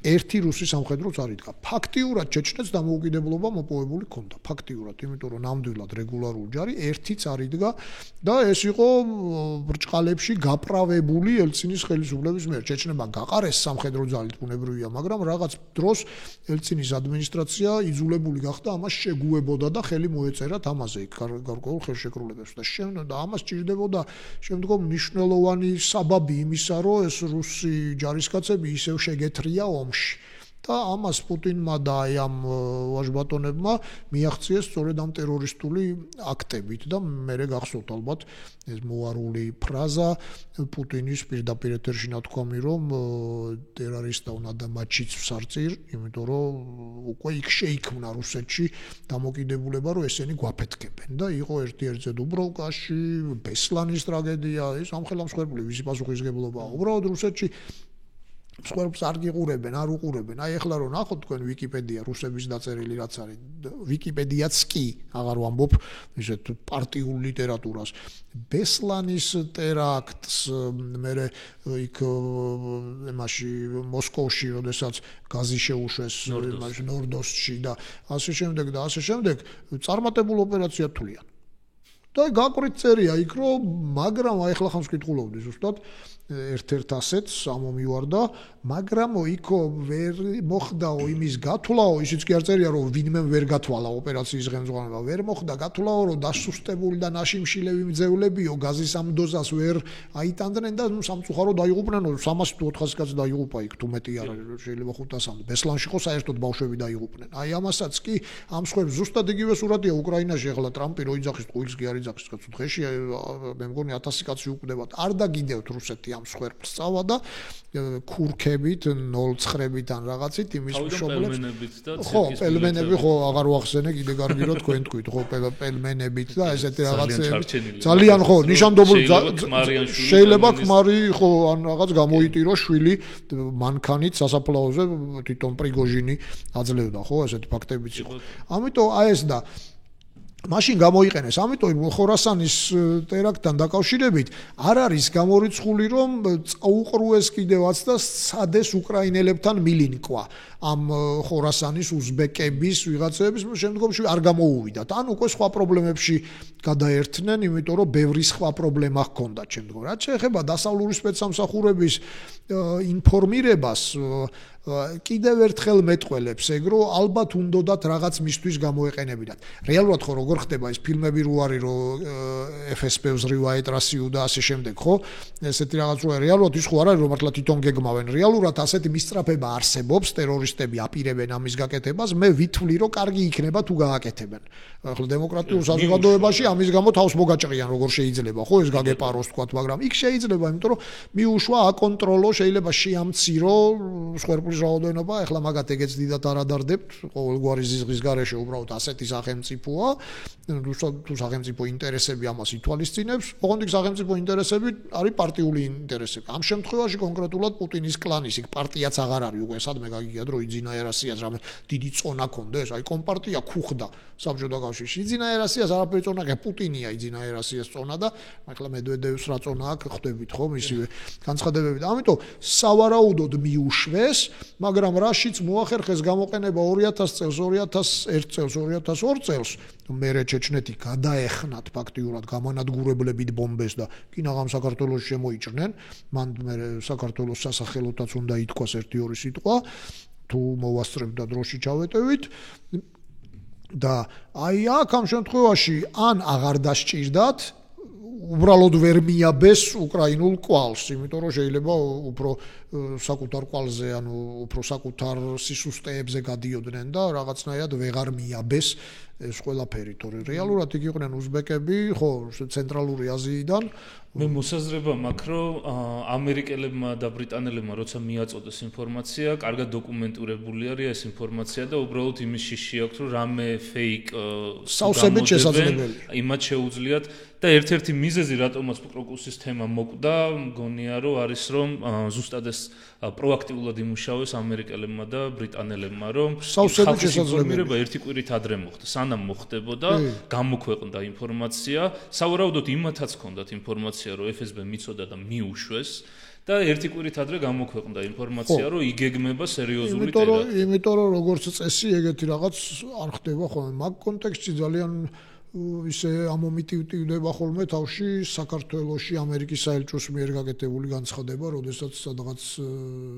ერთი რუსი სამხედროც არ იდგა. ფაქტიურად ჩეჩნეთს დამოუკიდებლობა მოპოვებული ჰქონდა. ფაქტიურად, იმიტომ რომ ნამდვილად რეგულარული ჯარი ერთიც არ იდგა და ეს იყო ბრჭყალებში გაправებული ელცინის ხელისუფლების მიერ. ჩეჩნებმა გაყარეს სამხედრო ძალით ბუნებრივია, მაგრამ რაღაც დროს ელცინის ადმინისტრაცია იძულებული გახდა ამას შეგუებოდა და ხელი მოეწერათ ამაზე გარკვეულ ხელშეკრულებებს და ამას ჭირდებოდა შემდგომ მნიშვნელოვანი საბაბი იმისა, რომ ეს რუსი ჯარისკაცები ისევ შეგეთრია ომში. და ამას პუტინმა და აი ამ ვაჟბატონებმა მიაღწიეს სწორედ ამ ტერორისტული აქტებით და მე გახსოვთ ალბათ ეს მოარული ფრაზა პუტინის პირდაპირ ეთერში ნათქვამი რომ ტერორისტა უნდა და მაჩიც სარწիր, იმიტომ რომ უკვე იქ შეიქმნა რუსეთში დამოკიდებულება რომ ესენი გვაფეთქებენ და იყო ერთ-ერთი დუბროვკაში, ბესლანის ტრაგედია, ეს ამხელა-მსხვერპლი ვისი პასუხისგებლობაა. უბრალოდ რუსეთში მსხვერპლს არ გიყურებენ, არ უყურებენ. აი ახლა რომ ნახოთ თქვენ ვიკიპედია რუსების დაწერილი რაც არის, ვიკიპედიაც კი აღარ ვამბობ ისეთ პარტიულ ლიტერატურას. ბესლანის ტერაქტს მე იქ იმაში მოსკოვში, როდესაც გაზი შეუშვეს ნორდოსტში და ასე შემდეგ, წარმატებულ ოპერაციად თვლიან. და გაკვირთ წერია იქ რომ მაგრამ აი ახლა ხანს ვკითხულობდი ზუსტად ერთ-ერთ ასეთს ამომივარდა, მაგრამ იქო ვერ მოხდაო იმის გათვლაო, ისიც კი არ წერია რომ ვინმე ვერ გათვალა ოპერაციის ხელმძღვანელობა, ვერ მოხდა გათვლაო რომ დასუსტებული და ნაშიმშილები მძევლებიო გაზის ამ დოზას ვერ აიტანდნენ და სამწუხაროდ დაიღუპნენ 300 თუ 400 კაცი დაიღუპა იქ თუ მეტი არ შეიძლება 500-მდე. ბესლანში ხო საერთოდ ბავშვები დაიღუპნენ. აი ამასაც კი ამ სხვებს ზუსტად იგივე სურათია უკრაინაში ახლა ტრამპი რო იძახის ყვილს კი არ იძახის კაცო დღეში მე მგონი 1000 კაცი უკდებათ. არ დაგიდევთ რუსეთი ამ სხვერპს წავა და ქურქებით 0-9-ით ან რაღაცით იმის მშობლებს ხო პელმენები ხო აღარ ვახსენე კიდე კარგი რომ თქვენ თქვით ხო პელმენებით და ესეთი რაღაცები ძალიან ხო ნიშანდობლ შეიძლება ქმარი ხო ან რაღაც გამოიტირო შვილი მანქანით სასაფლაოზე თვითონ პრიგოჟინი აძლევდა ხო ესეთი ფაქტებიც იყო. ამიტომ აი ეს და მაშინ გამოიყენეს, ამიტომ ხორასანის ტერაქტთან დაკავშირებით არ არის გამორიცხული რომ წაუყრუეს კიდევაც და სადეს უკრაინელებთან მილინკვა ამ ხორასანის უზბეკების ვიღაცების შემდგომში არ გამოუვიდათ. ან უკვე სხვა პრობლემებში გადაერთნენ, იმიტომ რომ ბევრი სხვა პრობლემა ჰქონდათ შემდგომ. რაც შეეხება დასავლური სპეცსამსახურების ინფორმირებას კიდევ ერთხელ მეტყველებს ეგრო ალბათ უნდათ რაღაც მისთვის გამოეყენებინათ. რეალურად ხო როგორ ხდება ეს ფილმები რო არის რო FSB-ს რივაით რასიუ და ასე შემდეგ ხო? ესეთი რაღაც რო რეალურად ის ხო არ არის რომ მართლა თვითონ გეგმავენ. რეალურად ასეთი მისწრაფება არსებობს, ტერორისტები აპირებენ ამის გაკეთებას, მე ვითვლი რომ კარგი იქნება თუ გააკეთებენ. ახლა დემოკრატიულ საზოგადოებაში ამის გამო თავს მოგაჭრიან როგორ შეიძლება ხო ეს გაგეპაროს თქვა, მაგრამ იქ შეიძლება, იმიტომ რომ მიუშვა აკონტროლო, შეიძლება შეამცირო სხვერპლის რაოდენობა, ახლა მაგათ ეგეც დიდად არ ადარდებთ, ყოველგვარი ზიზღის გარეშე უბრალოდ ასეთი სახელმწიფოა, თუ სახელმწიფო ინტერესები ამას ითვალისწინებს, ოღონდ სახელმწიფო ინტერესები არის პარტიული ინტერესები. ამ შემთხვევაში კონკრეტულად პუტინის კლანის იქ პარტიაც აღარ არის უკვე სადმე გაგიგიათ რომ იძინა ერასიას რამე დიდი წონა კონდეს, აი კომპარტია ქუხდა საბჭოთა კავშირში. იძინა ერასიას არაფერი წონა აქვს, პუტინია იძინა ერასიას წონა და ახლა მედვედევს რა წონა აქვს ხვდებით ხო მისივე განცხადებებით. ამიტომ სავარაუდოდ მიუშვეს, მაგრამ რაშიც მოახერხეს გამოყენება 2000 წელს, 2001 წელს, 2002 წელს, მერე ჩეჩნეთი გადაეხნათ ფაქტიურად გამანადგურებლებით ბომბეს და კინაღამ საქართველოს შემოიჭრნენ, მან მერე საქართველოს სასახელოთაც უნდა ითქვას 1-2 სიტყვა, თუ მოვასწრებთ და დროში ჩავეტევით და აი აქ ამ შემთხვევაში ან აღარ დასჭირდათ უბრალოდ ვერ მიაბეს უკრაინულ კვალს, იმიტომ რომ შეიძლება უფრო საკუთარ კვალზე, ანუ უფრო საკუთარ სისუსტეებზე გადიოდნენ და რაღაცნაირად ვეღარ მიაბეს ეს ყველაფერი, თორე რეალურად იქ იყვნენ უზბეკები, ხო, ცენტრალური აზიიდან. მე მოსაზრება მაქვს, რომ ამერიკელებმა და ბრიტანელებმა როცა მიაწოდეს ინფორმაცია, კარგად დოკუმენტირებული არის ეს ინფორმაცია და უბრალოდ იმის შიში აქვს, რომ რამე fake სავსებით შესაძლებელი. იმათ შეუძლიათ და ერთ-ერთი მიზეზი რატომაც პროკუსის თემა მოკვდა, მგონია რომ არის რომ ზუსტად ეს პროაქტიულად იმუშავეს ამერიკელებმა და ბრიტანელებმა, რომ სავსებით შესაძლებელი ერთი კვირით ადრე მოხდა, სანამ მოხდებოდა, გამოქვეყნდა ინფორმაცია, სავარაუდოდ იმათაც ჰქონდათ ინფორმაცია, რომ FSB მიცოდა და მიუშვეს და ერთი კვირით ადრე გამოქვეყნდა ინფორმაცია, რომ იგეგმება სერიოზული ტერაქტი. იმიტომ რომ როგორც წესი ეგეთი რაღაც არ ხდება ხოლმე. მაგ კონტექსტში ძალიან ისე ამომიტივტივდება ხოლმე თავში საქართველოში ამერიკის საელჩოს მიერ გაკეთებული განცხადება, როდესაც სადღაც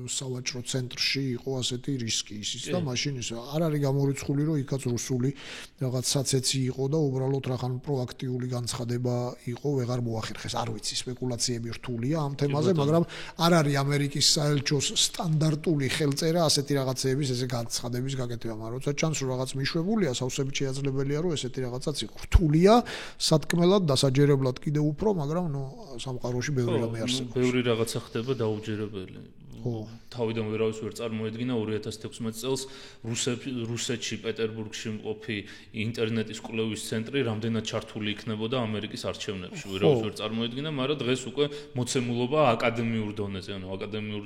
სავაჭრო ცენტრში იყო ასეთი რისკი ისიც და მაშინ ისე არ არის გამორიცხული, რომ იქაც რუსული რაღაც საცეცი იყო და უბრალოდ რაღაც პროაქტიული განცხადება იყო, ვეღარ მოახერხეს. არ ვიცი, სპეკულაციები რთულია ამ თემაზე, მაგრამ არ არის ამერიკის საელჩოს სტანდარტული ხელწერა ასეთი რაღაცეების ესე განცხადების გაკეთება, მაგრამ როცა ჩანს რომ რაღაც მიშვებულია, სავსებით შეაძლებელია რომ ესეთი რაღაცაც იყოს. რთულია, სათქმელად, დასაჯერებლად კიდევ უფრო, მაგრამ სამყაროში ბევრი რამე არსებობს. ბევრი რაღაცა ხდება დაუჯერებელი. თავიდან ვერავის ვერ წარმოედგინა 2016 წელს რუსეთში, პეტერბურგში მყოფი ინტერნეტის კვლევის ცენტრი რამდენად ჩართული იქნებოდა ამერიკის არჩევნებში. ვერავის ვერ წარმოედგინა, მაგრამ დღეს უკვე მოცემულობა აკადემიურ დონეზე, ანუ აკადემიურ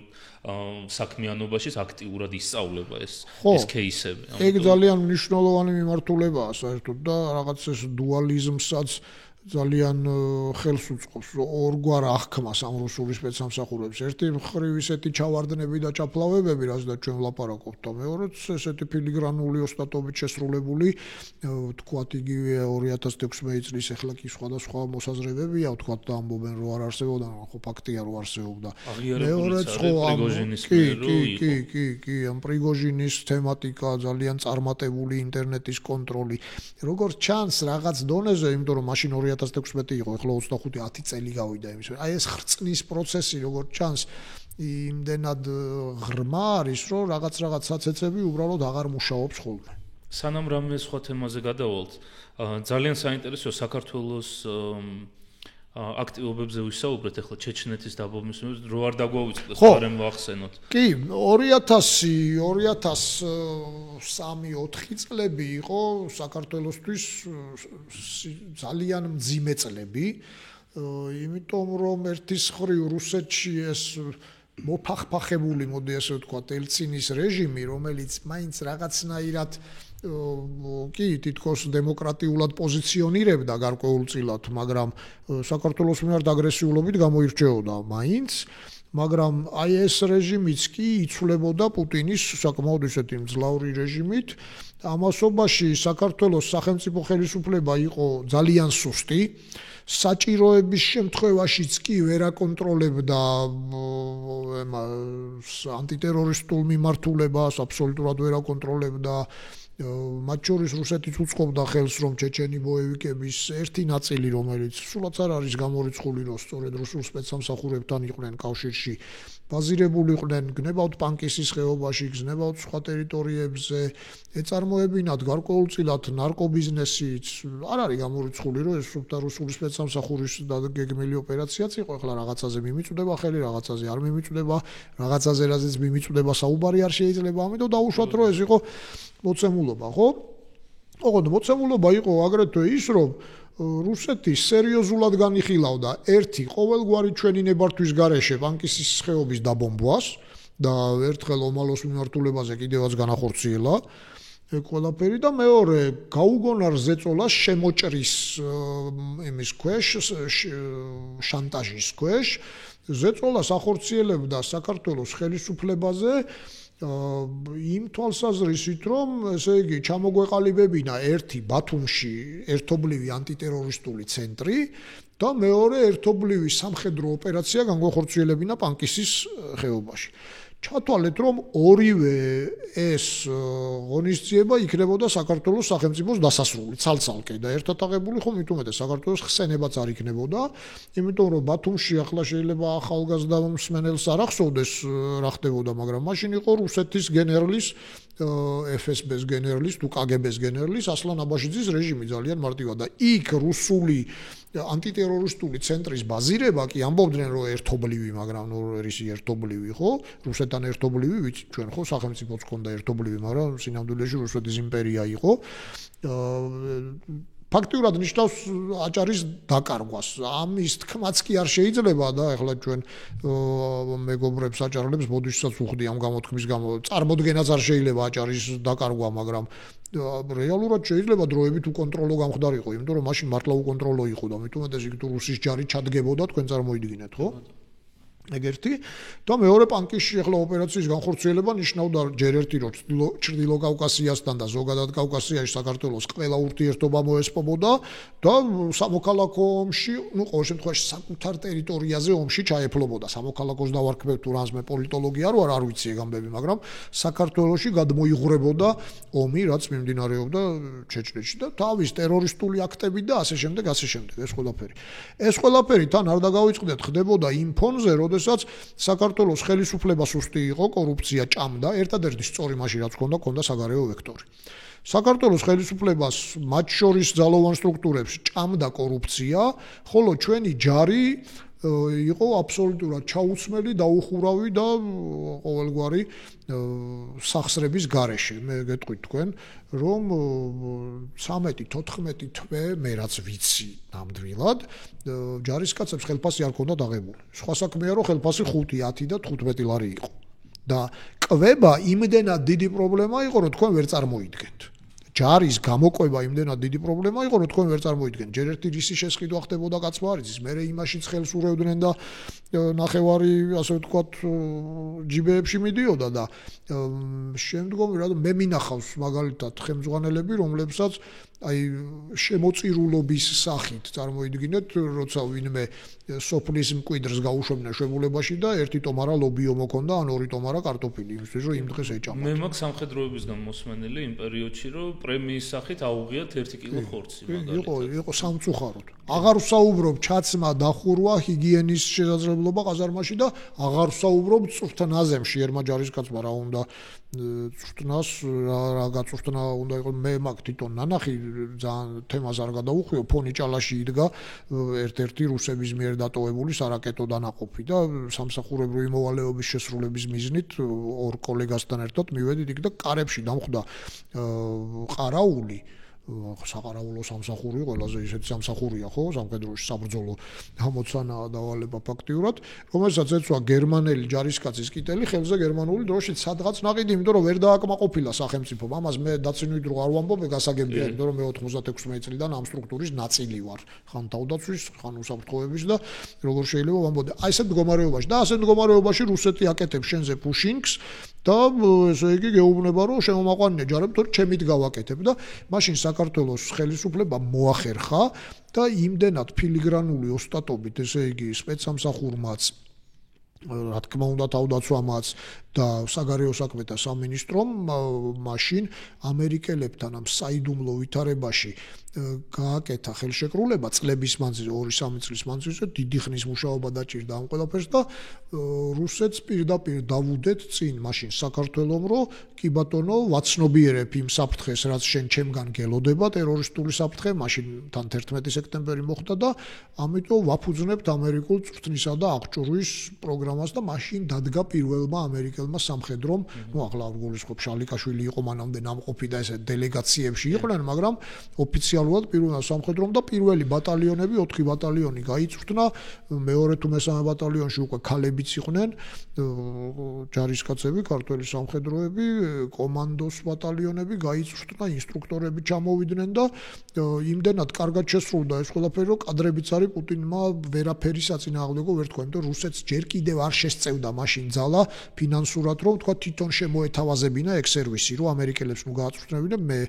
საქმიანობაში აქტიურად ისწავლება ეს кейსები. ეგ ძალიან მნიშვნელოვანი მიმართულებაა საერთოდ და რაღაც ეს დუალიზმსაც ძალიან ხელს უწყობს ორგვარ აღქმას ამ რუსული სპეცსამსახურებს. ერთი მხრივ ისეთი ჩავარდნები და ჩაფლავებები, რაზეც ჩვენ ვლაპარაკობთ, და მეორეც ესეთი ფილიგრანული ოსტატობით შესრულებული, თქვათ იგივე 2016 წლის ახლა კი სხვადასხვა მოსაზრებებია, თქვათ და ამბობენ რომ არ არსებობდა, ხო ფაქტია რომ არსებობდა. მეორეც ხო პრიგოჟინის მიერ კი, ამ პრიგოჟინის თემატიკა ძალიან წარმატებული ინტერნეტის კონტროლი. როგორც ჩანს რაღაც დონეზე, იმიტომ რომ მაშინ 2016 იყო, ახლა 25-10 წელი გავიდა იმის. აი ეს ხრწნის პროცესი როგორც ჩანს იმდენად ღრმა არის, რომ რაღაც საცეცები უბრალოდ აღარ მუშაობს ხოლმე. სანამ რამე სხვა თემაზე გადავალთ, ძალიან საინტერესოა საქართველოს აქტივობებზე ვისაუბრეთ, ახლა ჩეჩნეთის დაბომბვის რო არ დაგვავიწყდეს, არემ ვახსენოთ. კი, 2003-4 წლები იყო საქართველოსთვის ძალიან მძიმე წლები, იმიტომ რომ ერთის მხრივ რუსეთში ეს მოფახფახებული, მოდი ასე ვთქვათ, ელცინის რეჟიმი, რომელიც მაინც რაღაცნაირად კი თითქოს დემოკრატიულად პოზიციონირებდა გარკვეულწილად, მაგრამ საქართველოს მიმართ აგრესიულობით გამოირჩეოდა მაინც, მაგრამ აი ეს რეჟიმიც კი იცვლებოდა პუტინის საკმაოდ ისეთი მძლავრი რეჟიმით. ამასობაში საქართველოს სახელმწიფო ხელისუფლება იყო ძალიან სუსტი. საჭიროების შემთხვევაშიც კი ვერ აკონტროლებდა ანტიტერორისტულ მიმართულებას, აბსოლუტურად ვერ აკონტროლებდა. მათ შორის რუსეთიც უწყობდა ხელს, რომ ჩეჩენი ბოევიკების ერთი ნაწილი, რომელიც სულაც არ არის გამორიცხული, რომ სწორედ რუსულ სპეცსამსახურებთან იყვნენ კავშირში, ბაზირებულიყვნენ გნებავთ პანკისის ხეობაში, გნებავთ სხვა ტერიტორიებზე, ეწარმოებინათ გარკვეულწილად ნარკობიზნესიც. არ არის გამორიცხული, რომ ეს რუსული სპეცსამსახურის გეგმილი ოპერაციაც იყო, ახლა რაღაცაზე მიმიწვდება ხელი, რაღაცაზე არ მიმიწვდება, რაღაცაზე რაზეც მიმიწვდება საუბარი არ შეიძლება, ამიტომ დაუშვათ, რომ ეს იყო მოცემულობა, ხო? ოღონდ მოცემულობა იყო აგრეთვე ის, რომ რუსეთი სერიოზულად განიხილავდა ერთი ყოველგვარი ჩვენი ნებართვის გარეშე პანკისის ხეობის დაბომბვას და ერთხელ ომალოს მიმართულებაზე კიდევაც განახორციელა ეგ ყველაფერი და მეორე გაუგონარ ზეწოლას შემოჭრის იმის ქვეშ შანტაჟის ქვეშ ზეწოლას ახორციელებდა საქართველოს ხელისუფლებაზე იმ თვალსაზრისით, რომ ესე იგი ჩამოგვეყალიბებინა ერთი ბათუმში ერთობლივი ანტიტერორისტული ცენტრი და მეორე ერთობლივი სამხედრო ოპერაცია განგვახორციელებინა პანკისის ხეობაში. ჩათვალეთ, რომ ორივე ეს ღონისძიება იქნებოდა საქართველოს სახელმწიფოს დასასრული, ცალ-ცალკე და ერთად აღებული ხომ მით უმეტეს საქართველოს ხსენებაც არ იქნებოდა, იმიტომ რომ ბათუმში ახლა შეიძლება ახალგაზრდა მსმენელს არ ახსოვდეს რა ხდებოდა, მაგრამ მაშინ იყო რუსეთის გენერლის FSB-ს გენერლის თუ KGB-ს გენერლის ასლან აბაშიძის რეჟიმი ძალიან მარტივად და იქ რუსული ანტიტერორისტული ცენტრის ბაზირება კი ამბობდნენ რომ ერთობლივი, მაგრამ ნორვეგი ერთობლივი ხო? რუსეთთან ერთობლივი, ვიცი ჩვენ ხო სახელმწიფოც ჰქონდა ერთობლივი, მაგრამ სინამდვილეში რუსეთის იმპერია იყო. ფაქტიურად ნიშნავს აჭარის დაკარგვას. ამის თქმაც კი არ შეიძლება და ახლა ჩვენ მეგობრებს აჭარლებს ბოდიშსაც უხდი ამ გამოთქმის გამო. წარმოდგენაც არ შეიძლება აჭარის დაკარგვა, მაგრამ რეალურად შეიძლება დროებით უკონტროლო გამხდარიყო, იმიტომ რომ მაშინ მართლა უკონტროლო იყო და მით უმეტეს იქ თუ რუსის ჯარი ჩადგებოდა, თქვენ წარმოიდგინეთ, ხო? ეგერთი და მეორე პანკისში ახლა ოპერაციის განხორციელება ნიშნავდა ჯერ ერთი რომ ჩრდილო კავკასიასთან და ზოგადად კავკასიაში საქართველოს ყველა ურთიერთობა მოესპობოდა და სამოქალაქო ომში, ყოველ შემთხვევაში საკუთარ ტერიტორიაზე ომში ჩაეფლობოდა. სამოქალაქოს დავარქმევ თუ რამე პოლიტოლოგია არ ვიცი ეგ ამბები, მაგრამ საქართველოში გადმოიღვრებოდა ომი, რაც მიმდინარეობდა ჩეჩნეთში და თავის ტერორისტული აქტები და ასე შემდეგ ეს ყველაფერი თან არ დაგავიწყდეთ, ხდებოდა იმ ფონზე, როდესაც საქართველოს ხელისუფლება სუსტი იყო, კორუფცია ჭამდა, ერთადერთი სწორი მაშინ რაც ჰქონდა საგარეო ვექტორი. საქართველოს ხელისუფლებას მათ შორის ძალოვან სტრუქტურებს ჭამდა კორუფცია, ხოლო ჩვენი ჯარი იყო აბსოლუტურად ჩაუცმელი, დაუხურავი და ყოველგვარი სახსრების გარეშე. მე გეტყვით თქვენ, რომ 13-14 თვე მე რაც ვიცი ნამდვილად, ჯარისკაცებს ხელფასი არ ქონდათ აღებული. სხვა საქმეა, რომ ხელფასი 5, 10 და 15 ლარი იყო. და კვება იმდენად დიდი პრობლემა იყო, რომ თქვენ ვერ წარმოიდგენთ. ჯარის გამოყვება იმდენად დიდი პრობლემა იყო, რომ თქვენ ვერ წარმოიდგენთ. ჯერ ერთი რისი შესყიდვა ხდებოდა კაცმა არ იცის, მერე იმაშიც ხელს ურევდნენ და ნახევარი, ასე ვთქვათ, ჯიბეებში მიდიოდა და შემდგომ მე მინახავს მაგალითად ხელმძღვანელები, რომლებსაც აი შემოწირულობის სახით წარმოიდგინეთ, როცა ვინმე სოფლის მკვიდრს გაუშვებდნენ შვებულებაში და ერთი ტომარა ლობიო მოქონდა, ან ორი ტომარა კარტოფილი, იმისთვის რომ იმ დღეს ეჭამა. მე მაქვს სამხედროებისგან მოსმენელი იმ პერიოდში, რომ პრემიის სახით აუღიათ 1 კილო ხორცი მაგალითად. იყო სამწუხაროდ. აღარ ვსაუბრობ ჩაცმა, დახურვა, ჰიგიენის შესაძლებლობა ყაზარმაში და აღარ ვსაუბრობ წვრთნაზე, მშიერმა ჯარისკაცმა რა უნდა წვრთნას, რა გაწვრთნა უნდა იყოს. მე მაგ თვითონ ნანახი ძალიან თემას არ გადაუხვიო, ფონი ჭალაში იდგა ერთ-ერთი რუსების მიერ დატოვებული სარაკეტო დანაყოფი და სამსახურებრივი მოვალეობის შესრულების მიზნით ორ კოლეგასთან ერთად მივედით იქ და კარებში დამხვდა ყარაული, საყარაულო სამსახური, ყველაზე ისეთი სამსახურია, ხო, სამხედროში საბრძოლო ამოცანა დავალება ფაქტიურად, რომელსაც ეცვა გერმანელი ჯარისკაცის კიტელი ხელზე გერმანული დროშით სადღაც ნაყიდი, იმიტომ რომ ვერ დააკმაყოფილა სახელმწიფომ. ამას მე დაცინვით რო არ ვამბობ, გასაგებია, იმიტომ რომ მე 96 წლიდან ამ სტრუქტურის ნაწილი ვარ. ხან თავდაცვის, ხან უსაფრთხოების და როგორ შეიძლება ვამბობ. აი ესეთ მდგომარეობაში და ასეთ მდგომარეობაში რუსეთი აკეთებს შენზე პუშინგს და ესე იგი გეუბნება რომ შემომაყვანინე ჯარებს, თორე ჩემით გავაკეთებ და მაშინ საქართველოს ხელისუფლება მოახერხა და იმდენად ფილიგრანული ოსტატობით, ესე იგი სპეცსამსახურმაც, რა თქმა უნდა თავდაცვამაც და საგარეო საქმეთა სამინისტრომ მაშინ ამერიკელებთან ამ საიდუმლო ვითარებაში გააკეთა ხელშეკრულება წლების მანძილზე, 2-3 წლის მანძილზე, დიდი ხნის მუშაობა დაჭირდა ამ ყველაფერს და რუსეთს პირდაპირ დავუდეთ წინ მაშინ საქართველომ, რომ კი ბატონო, ვაცნობიერებ იმ საფრთხეს, რაც შენ ჩემგან გელოდება, ტერორისტული საფრთხე, მაშინ თან 11 სექტემბერი მოხდა და ამიტომ ვაფუძნებთ ამერიკულ წვრთნისა და აღჭურვის პროგრამას და მაშინ დადგა პირველმა ამერიკელმა სამხედრომ, ნუ ახლა არ გულისხმობ, შალიკაშვილი იყო მანამდე ნამყოფი და ესე დელეგაციებში იყვნენ, მაგრამ ოფიციალურად პირველმა სამხედრომ და პირველი ბატალიონები, 4 ბატალიონი გაიწვრთნა, მეორე თუ მესამე ბატალიონში უკვე ქალებიც იყვნენ, ჯარისკაცები, ქართველი სამხედროები, კომანდოს ბატალიონები გაიწვრთნა, ინსტრუქტორები ჩამოვიდნენ და იმდენად კარგად შესრულდა ეს ყველაფერი, რომ კადრებიც არის პუტინმა ვერაფერი საწინააღმდეგო ვერ თქვა, იმიტომ რუსეთს ჯერ კიდევ არ შესწევდა მაშინ ძალა ფინანსურად, რომ თქვა თვითონ შემოეთავაზებინა ეგ სერვისი, რომ ამერიკელებს ნუ გააწვრთნებინა, მე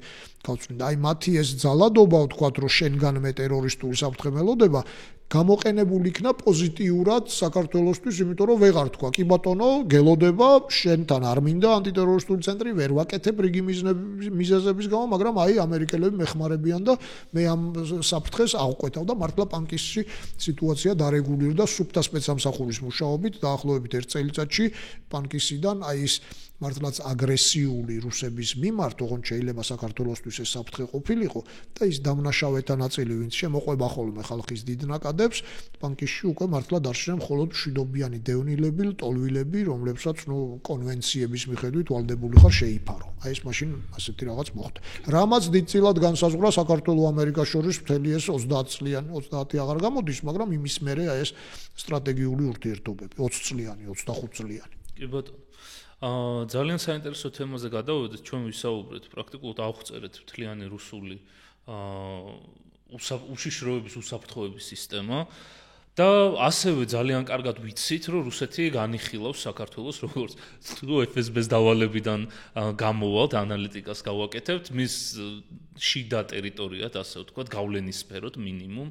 გავწვდით. აი მათი ეს ძალადობა, თქვა, რომ შენგან მე ტერორისტული საფრთხე მელოდება, გამოყენებული იქნა პოზიტიურად საქართველოსთვის, იმიტომ რომ ვეღარ თქვა, კი ბატონო, გელოდება, შენთან არ მინდა ანტიტერორისტული ცენტრი, ვერ ვაკეთებ რიგი მიზეზების გამო, მაგრამ აი ამერიკელები მეხმარებიან და მე ამ საფრთხეს აღკვეთავ და მართლა პანკისში სიტუაცია დარეგულირდა სუფთა სპეცსამსახურის მუშაობით, დაახლოებით 1 წელიწადში პანკისიდან აი ის მართლაც აგრესიული რუსების მიმართ, ოღონდ შეიძლება საქართველოსთვის ეს საფრთხე ყოფილიყო და ის დამნაშავეთა ნაწილი, ვინც შემოყვება ხოლმე ხალხის დიდ ნაკადებს, პანკისში უკვე მართლა დარჩნენ მხოლოდ მშვიდობიანი დევნილები, ლტოლვილები, რომლებსაც ნუ კონვენციების მიხედვით ვალდებული ხარ შეიფარო. აი ეს მაშინ ასეთი რაღაც მოხდა. რამაც დიდწილად განსაზღვრა საქართველოს ამერიკას შორის მთელი ეს 30 წლიანი, 30 აღარ გამოდის, მაგრამ იმის მერე აი ეს სტრატეგიული ურთიერთობები, 20 წლიანი, 25 წლიანი. კი ბატონო. ძალიან საინტერესო თემაზე გადავედით, ჩვენ ვისაუბრეთ, პრაქტიკულად ავხწერეთ მთლიანი რუსული უშიშროების უსაფრთხოების სისტემა და ასევე ძალიან კარგად ვიცით, რომ რუსეთი განიხილავს საქართველოს, როგორც თუ FSB-ს დავალებიდან გამოვალთ, ანალიტიკას გავაკეთებთ, მის შიდა ტერიტორიად, ასე ვთქვათ, გავლენის სფეროთ მინიმუმ.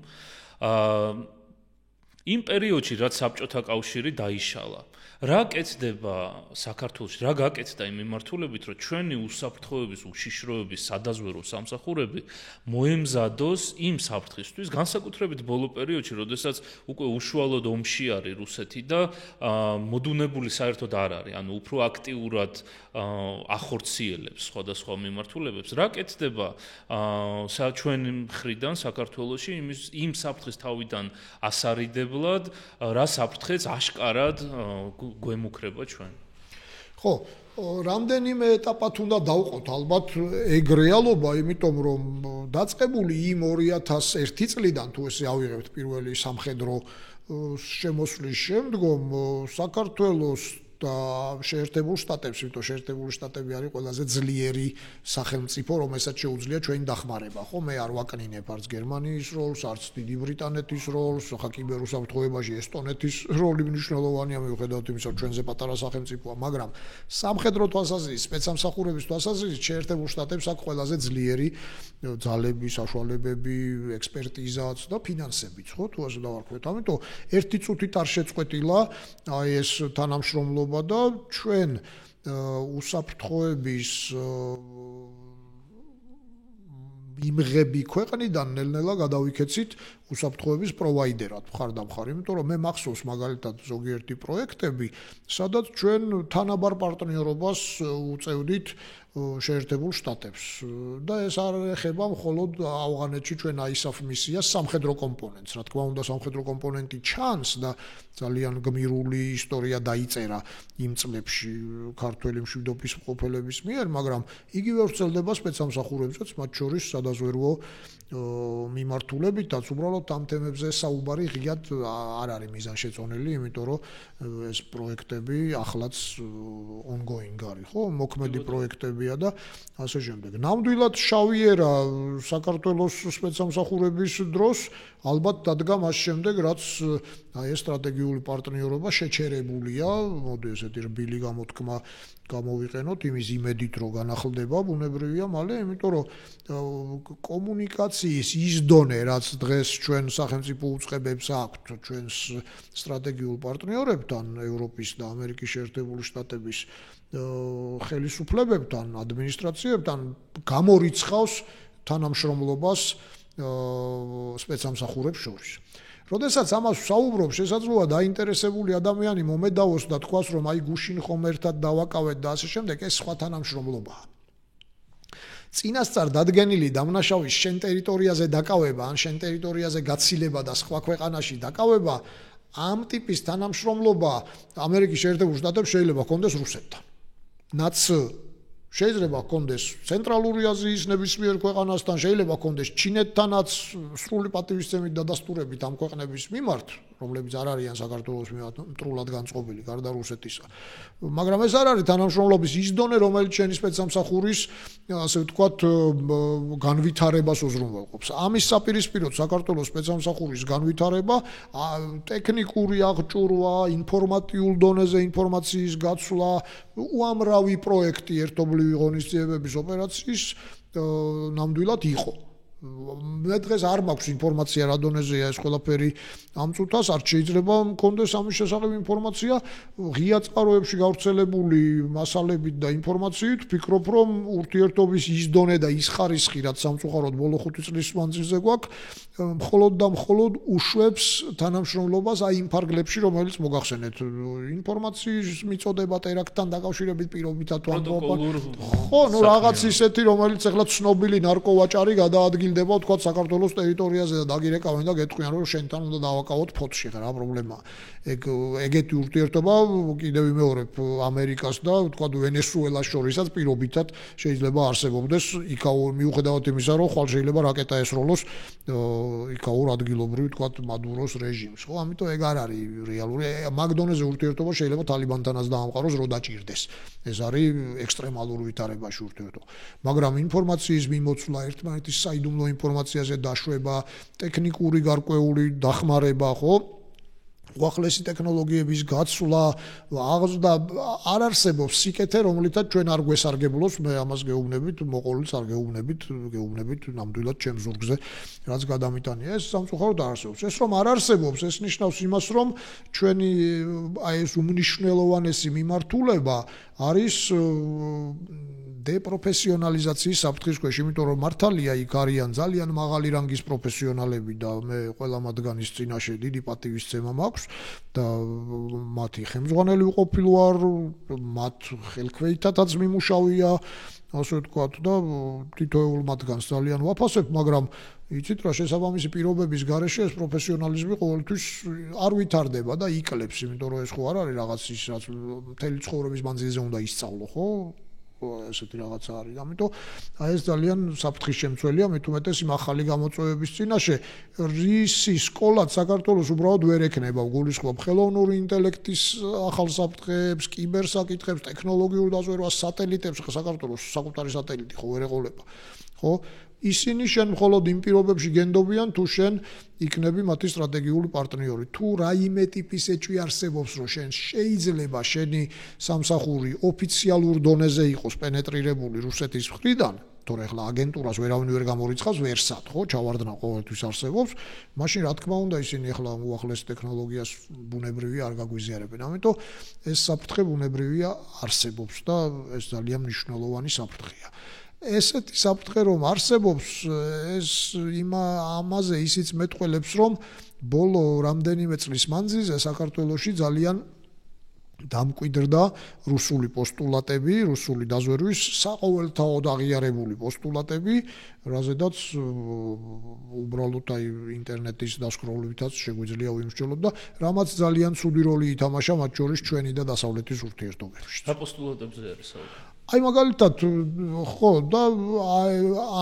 იმ პერიოდში, რაც საბჭოთა კავშირი დაიშალა, რა კეთდება საქართველოში, რა გაკეთდა იმ მიმართულებით, რომ ჩვენი უსაფრთხოების, უშიშროების სადაზვერო სამსახურები მოემზადოს იმ საფრთხისთვის, განსაკუთრებით ბოლო პერიოდში, როდესაც უკვე უშუალოდ ომში არის რუსეთი და მოდუნებული საერთოდ არ არის, ანუ უფრო აქტიურად ახორციელებს სხვადასხვა მიმართულებებს. რა კეთდება ჩვენი მხრიდან საქართველოში იმ საფრთხის თავიდან ასარიდებლად, რა საფრთხეც აშკარად გვემუქრება ჩვენ. ხო, რამდენიმე ეტაპად უნდა დავყოთ, ალბათ ეგ რეალობა, იმიტომ რომ დაწყებული იმ 2001 წლიდან თუ ესე ავიღებთ პირველი სამხედრო შემოსვლის შემდგომ საქართველოს და შეერთებულ შტატებს, იმიტომ შეერთებული შტატები არის ყველაზე ძლიერი სახელმწიფო, რომელსაც შეუძლია ჩვენი დახმარება, ხო? მე არ ვაკნინებ არც გერმანიის როლს, არც დიდი ბრიტანეთის როლს, ხა კიბერუსაფრთხოებაში ესტონეთის როლი მნიშვნელოვანია, მიუხედავად იმისა, რომ ჩვენზე პატარა სახელმწიფოა, მაგრამ სამხედრო თვალსაზრისით, სპეცსამსახურების თვალსაზრისით შეერთებულ შტატებს აქვს ყველაზე ძლიერი ძალები, საშუალებები, ექსპერტიზაც და ფინანსებიც, ხო? თუ ასე დავარქვეთ. ამიტომ ერთი წუთით არ შეწყვეტილა აი ეს თანამშრომლობა და ჩვენ უსაფრთხოების იმღები ქვეყნიდან ნელ-ნელა გადავიქეცით უსაფრთხოების პროვაიდერად მხარდამხარ, იმიტომ რომ მე მახსოვს მაგალითად ზოგიერთი პროექტები, სადაც ჩვენ თანაბარ პარტნიორობას უწევდით შეერთებულ შტატებს და ეს არ ეხება მხოლოდ ავღანეთში ჩვენ ISAF მისიას სამხედრო კომპონენტს. რა თქმა უნდა, სამხედრო კომპონენტი ჩანს და ძალიან გმირული ისტორია დაიწერა იმ წლებში ქართველი მშვიდობის მყოფელების მიერ, მაგრამ იგივე ვრცელდება სპეცსამსახურებზეც, მათ შორის სადაზვერვო მიმართულებითაც უბრალოდ ამ თემებზე საუბარი ღიად არ არის მიზანშეწონილი, იმიტომ რომ ეს პროექტები ახლაც ongoing არის, ხო, მოქმედი პროექტებია და ასე შემდეგ. ნამდვილად შავიერა საქართველოს სპეცსამსახურების დროს ალბათ დადგა მას შემდეგ, რაც აი ეს სტრატეგიული პარტნიორობა შეჩერებულია, მოდი ესეთი რბილი გამოთქმა გამოვიყენოთ იმის იმედით, რომ განახლდება ბუნებრივია მალე, იმიტომ რომ კომუნიკაციის ის დონე, რაც დღეს ჩვენ სახელმწიფო უწყებებს აქვთ ჩვენს სტრატეგიულ პარტნიორებთან, ევროპის და ამერიკის შეერთებული შტატების ხელისუფლებებთან, ადმინისტრაციებთან გამორიცხავს თანამშრომლობას სპეცსამსახურებს შორის. როდესაც ამას ვსაუბრობ, შესაძლოა დაინტერესებული ადამიანი მომედავოს და თქვას, რომ აი გუშინ ხომ ერთად დავაკავეთ და ასე შემდეგ, ეს სხვა თანამშრომლობაა. წინასწარ დადგენილი დამნაშავის შენ ტერიტორიაზე დაკავება, ან შენ ტერიტორიაზე გაცილება და სხვა ქვეყანაში დაკავება, ამ ტიპის თანამშრომლობა ამერიკის შეერთებულ შტატებს შეიძლება ჰქონდეს რუსეთთან. ნაც შეიძლება ჰქონდეს ცენტრალური აზიის ნებისმიერ ქვეყანასთან, შეიძლება ჰქონდეს ჩინეთთანაც სრული პატივისცემით და დასტურებით ამ ქვეყნების მიმართ, რომლებიც არ არიან საქართველოს მიმართ მტრულად განწყობილი გარდა რუსეთისა. მაგრამ ეს არ არის თანამშრომლობის ის დონე, რომელიც ჩვენი სპეცსამსახურის, ასე ვთქვათ, განვითარებას უზრუნველყოფს. ამის საპირისპიროდ საქართველოს სპეცსამსახურის განვითარება, ტექნიკური აღჭურვა, ინფორმატიულ დონეზე ინფორმაციის გაცვლა, უამრავი პროექტი ერთობლივი ღონისძიებების ოპერაციის ნამდვილად იყო. მე დღეს არ მაქვს ინფორმაცია რა დონეზეა ეს ყველაფერი ამ წუთას, არ შეიძლება მქონდეს ამის შესახებ ინფორმაცია, ღია წყაროებში გავრცელებული მასალებით და ინფორმაციით ვფიქრობ, რომ ურთიერთობის ის დონე და ის ხარისხი, რაც სამწუხაროდ ბოლო 5 წლის მანძილზე გვაქვს, მხოლოდ და მხოლოდ უშვებს თანამშრომლობას აი იმ ფარგლებში, რომელიც მოგახსენეთ, ინფორმაციის მიწოდება ტერაქტთან დაკავშირებით პირობითად ხო, ნუ რაღაც ისეთი, რომელიც ახლა ცნობილი ნარკოვაჭარი გადაადგილდება, თქვა საქართველოს ტერიტორიაზე და დაგირეკავენ და გეტყვიან, რომ შენთან უნდა დავაკავოთ ფოთში, რა პრობლემაა. ეგეთი ურთიერთობა კიდევ ვიმეორებ ამერიკას და თქვა ვენესუელას შორისაც პირობითად შეიძლება არსებობდეს, მიუხედავად იმისა, რომ ხვალ შეიძლება რაკეტა ესროლოს იქაურ ადგილობრივ თქვა მადუროს რეჟიმს, ხო? ამიტომ ეგ არ არის რეალური. მაგდონეზე ურთიერთობა შეიძლება ტალიბანთანაც დაამყაროს, რო დაჭირდეს. ეს არის ექსტრემალურ ვითარებაში ურთიერთობა. მაგრამ ინფორმაციის მიმოცვლა, ერთმანეთის საიდუმლო ინფორმაციაზე დაშვება, ტექნიკური გარკვეული დახმარება, ხო? უახლესი ტექნოლოგიების გაცვლა, აღზრდა არ არსებობს სიკეთე, რომლითაც ჩვენ არ გვესარგებლოს, მე ამას გეუბნებით, მოყოლის არ გეუბნებით ნამდვილად ჩემ ზურგზე, რაც გადამიტანია, ეს სამწუხაროდ არ არსებობს. ეს რომ არ არსებობს, ეს ნიშნავს იმას, რომ ჩვენი აი ეს უმნიშვნელოვანესი მიმართულება არის დეპროფესიონალიზაციის საფრთხის ქვეშ, იმიტომ რომ მართალია იქ არიან ძალიან მაღალი რანგის პროფესიონალები და მე ყველა მათგანის წინაშე დიდი პატივისცემა მაქვს და მათი ხელმძღვანელი ვყოფილ ვარ, მათ ხელქვეითათაც მიმუშავია, ასე ვთქვათ და თითოეულ მათგანს ძალიან ვაფასებ, მაგრამ იცით რა შესაბამისი პირობების გარეშე ეს პროფესიონალიზმი ყოველთვის არ ვითარდება და იკლებს, იმიტომ რომ ეს ხო არ არის რაღაც ის რაც მთელი ცხოვრების მანძილზე უნდა ისწავლო, ხო? ესეთი რაღაცა არის. ამიტომ აი ეს ძალიან საფრთხის შემცველია, მით უმეტეს იმ ახალი გამოწვევების წინაშე, რისი სკოლაც საქართველოს უბრალოდ ვერ ექნება, გულისხმობ ხელოვნური ინტელექტის ახალ საფრთხეებს, კიბერსაკითხებს, ტექნოლოგიურ დაზვერვას, სატელიტებს, საქართველოს საკუთარი სატელიტი ხო ვერ ეყოლება. ხო? ისინი შენ მხოლოდ იმ პირობებში გენდობიან, თუ შენ იქნები მათი სტრატეგიული პარტნიორი. თუ რაიმე ტიპის ეჭვი არსებობს, რომ შენ შეიძლება შენი სამსახური ოფიციალურ დონეზე იყოს პენეტრირებული რუსეთის მხრიდან, თორე ახლა აგენტურას ვერავინ ვერ გამორიცხავს ვერსად, ხო, ჩავარდნა ყოველთვის არსებობს, მაშინ რა თქმა უნდა ისინი ახლა უახლეს ტექნოლოგიას ბუნებრივი არ გაგვიზიარებენ. ამიტომ ეს საფრთხე ბუნებრივია არსებობს და ეს ძალიან მნიშვნელოვანი საფრთხეა. ესეთი საფრთხე რომ არსებობს, ეს ამაზე ისიც მეტყველებს, რომ ბოლო რამდენიმე წლის მანძილზე საქართველოში ძალიან დამკვიდრდა რუსული პოსტულატები, რუსული დაზვერვის საყოველთაოდ აღიარებული პოსტულატები, რაზედაც უბრალოდ აი ინტერნეტის დასკროლვითაც შეგვიძლია ვიმსჯელოთ და რამაც ძალიან ცუდი როლი ითამაშა მათ შორის ჩვენი და დასავლეთის ურთიერთობებში. რა პოსტულატებზე არის საუბარი? აი მაგალითად ხო და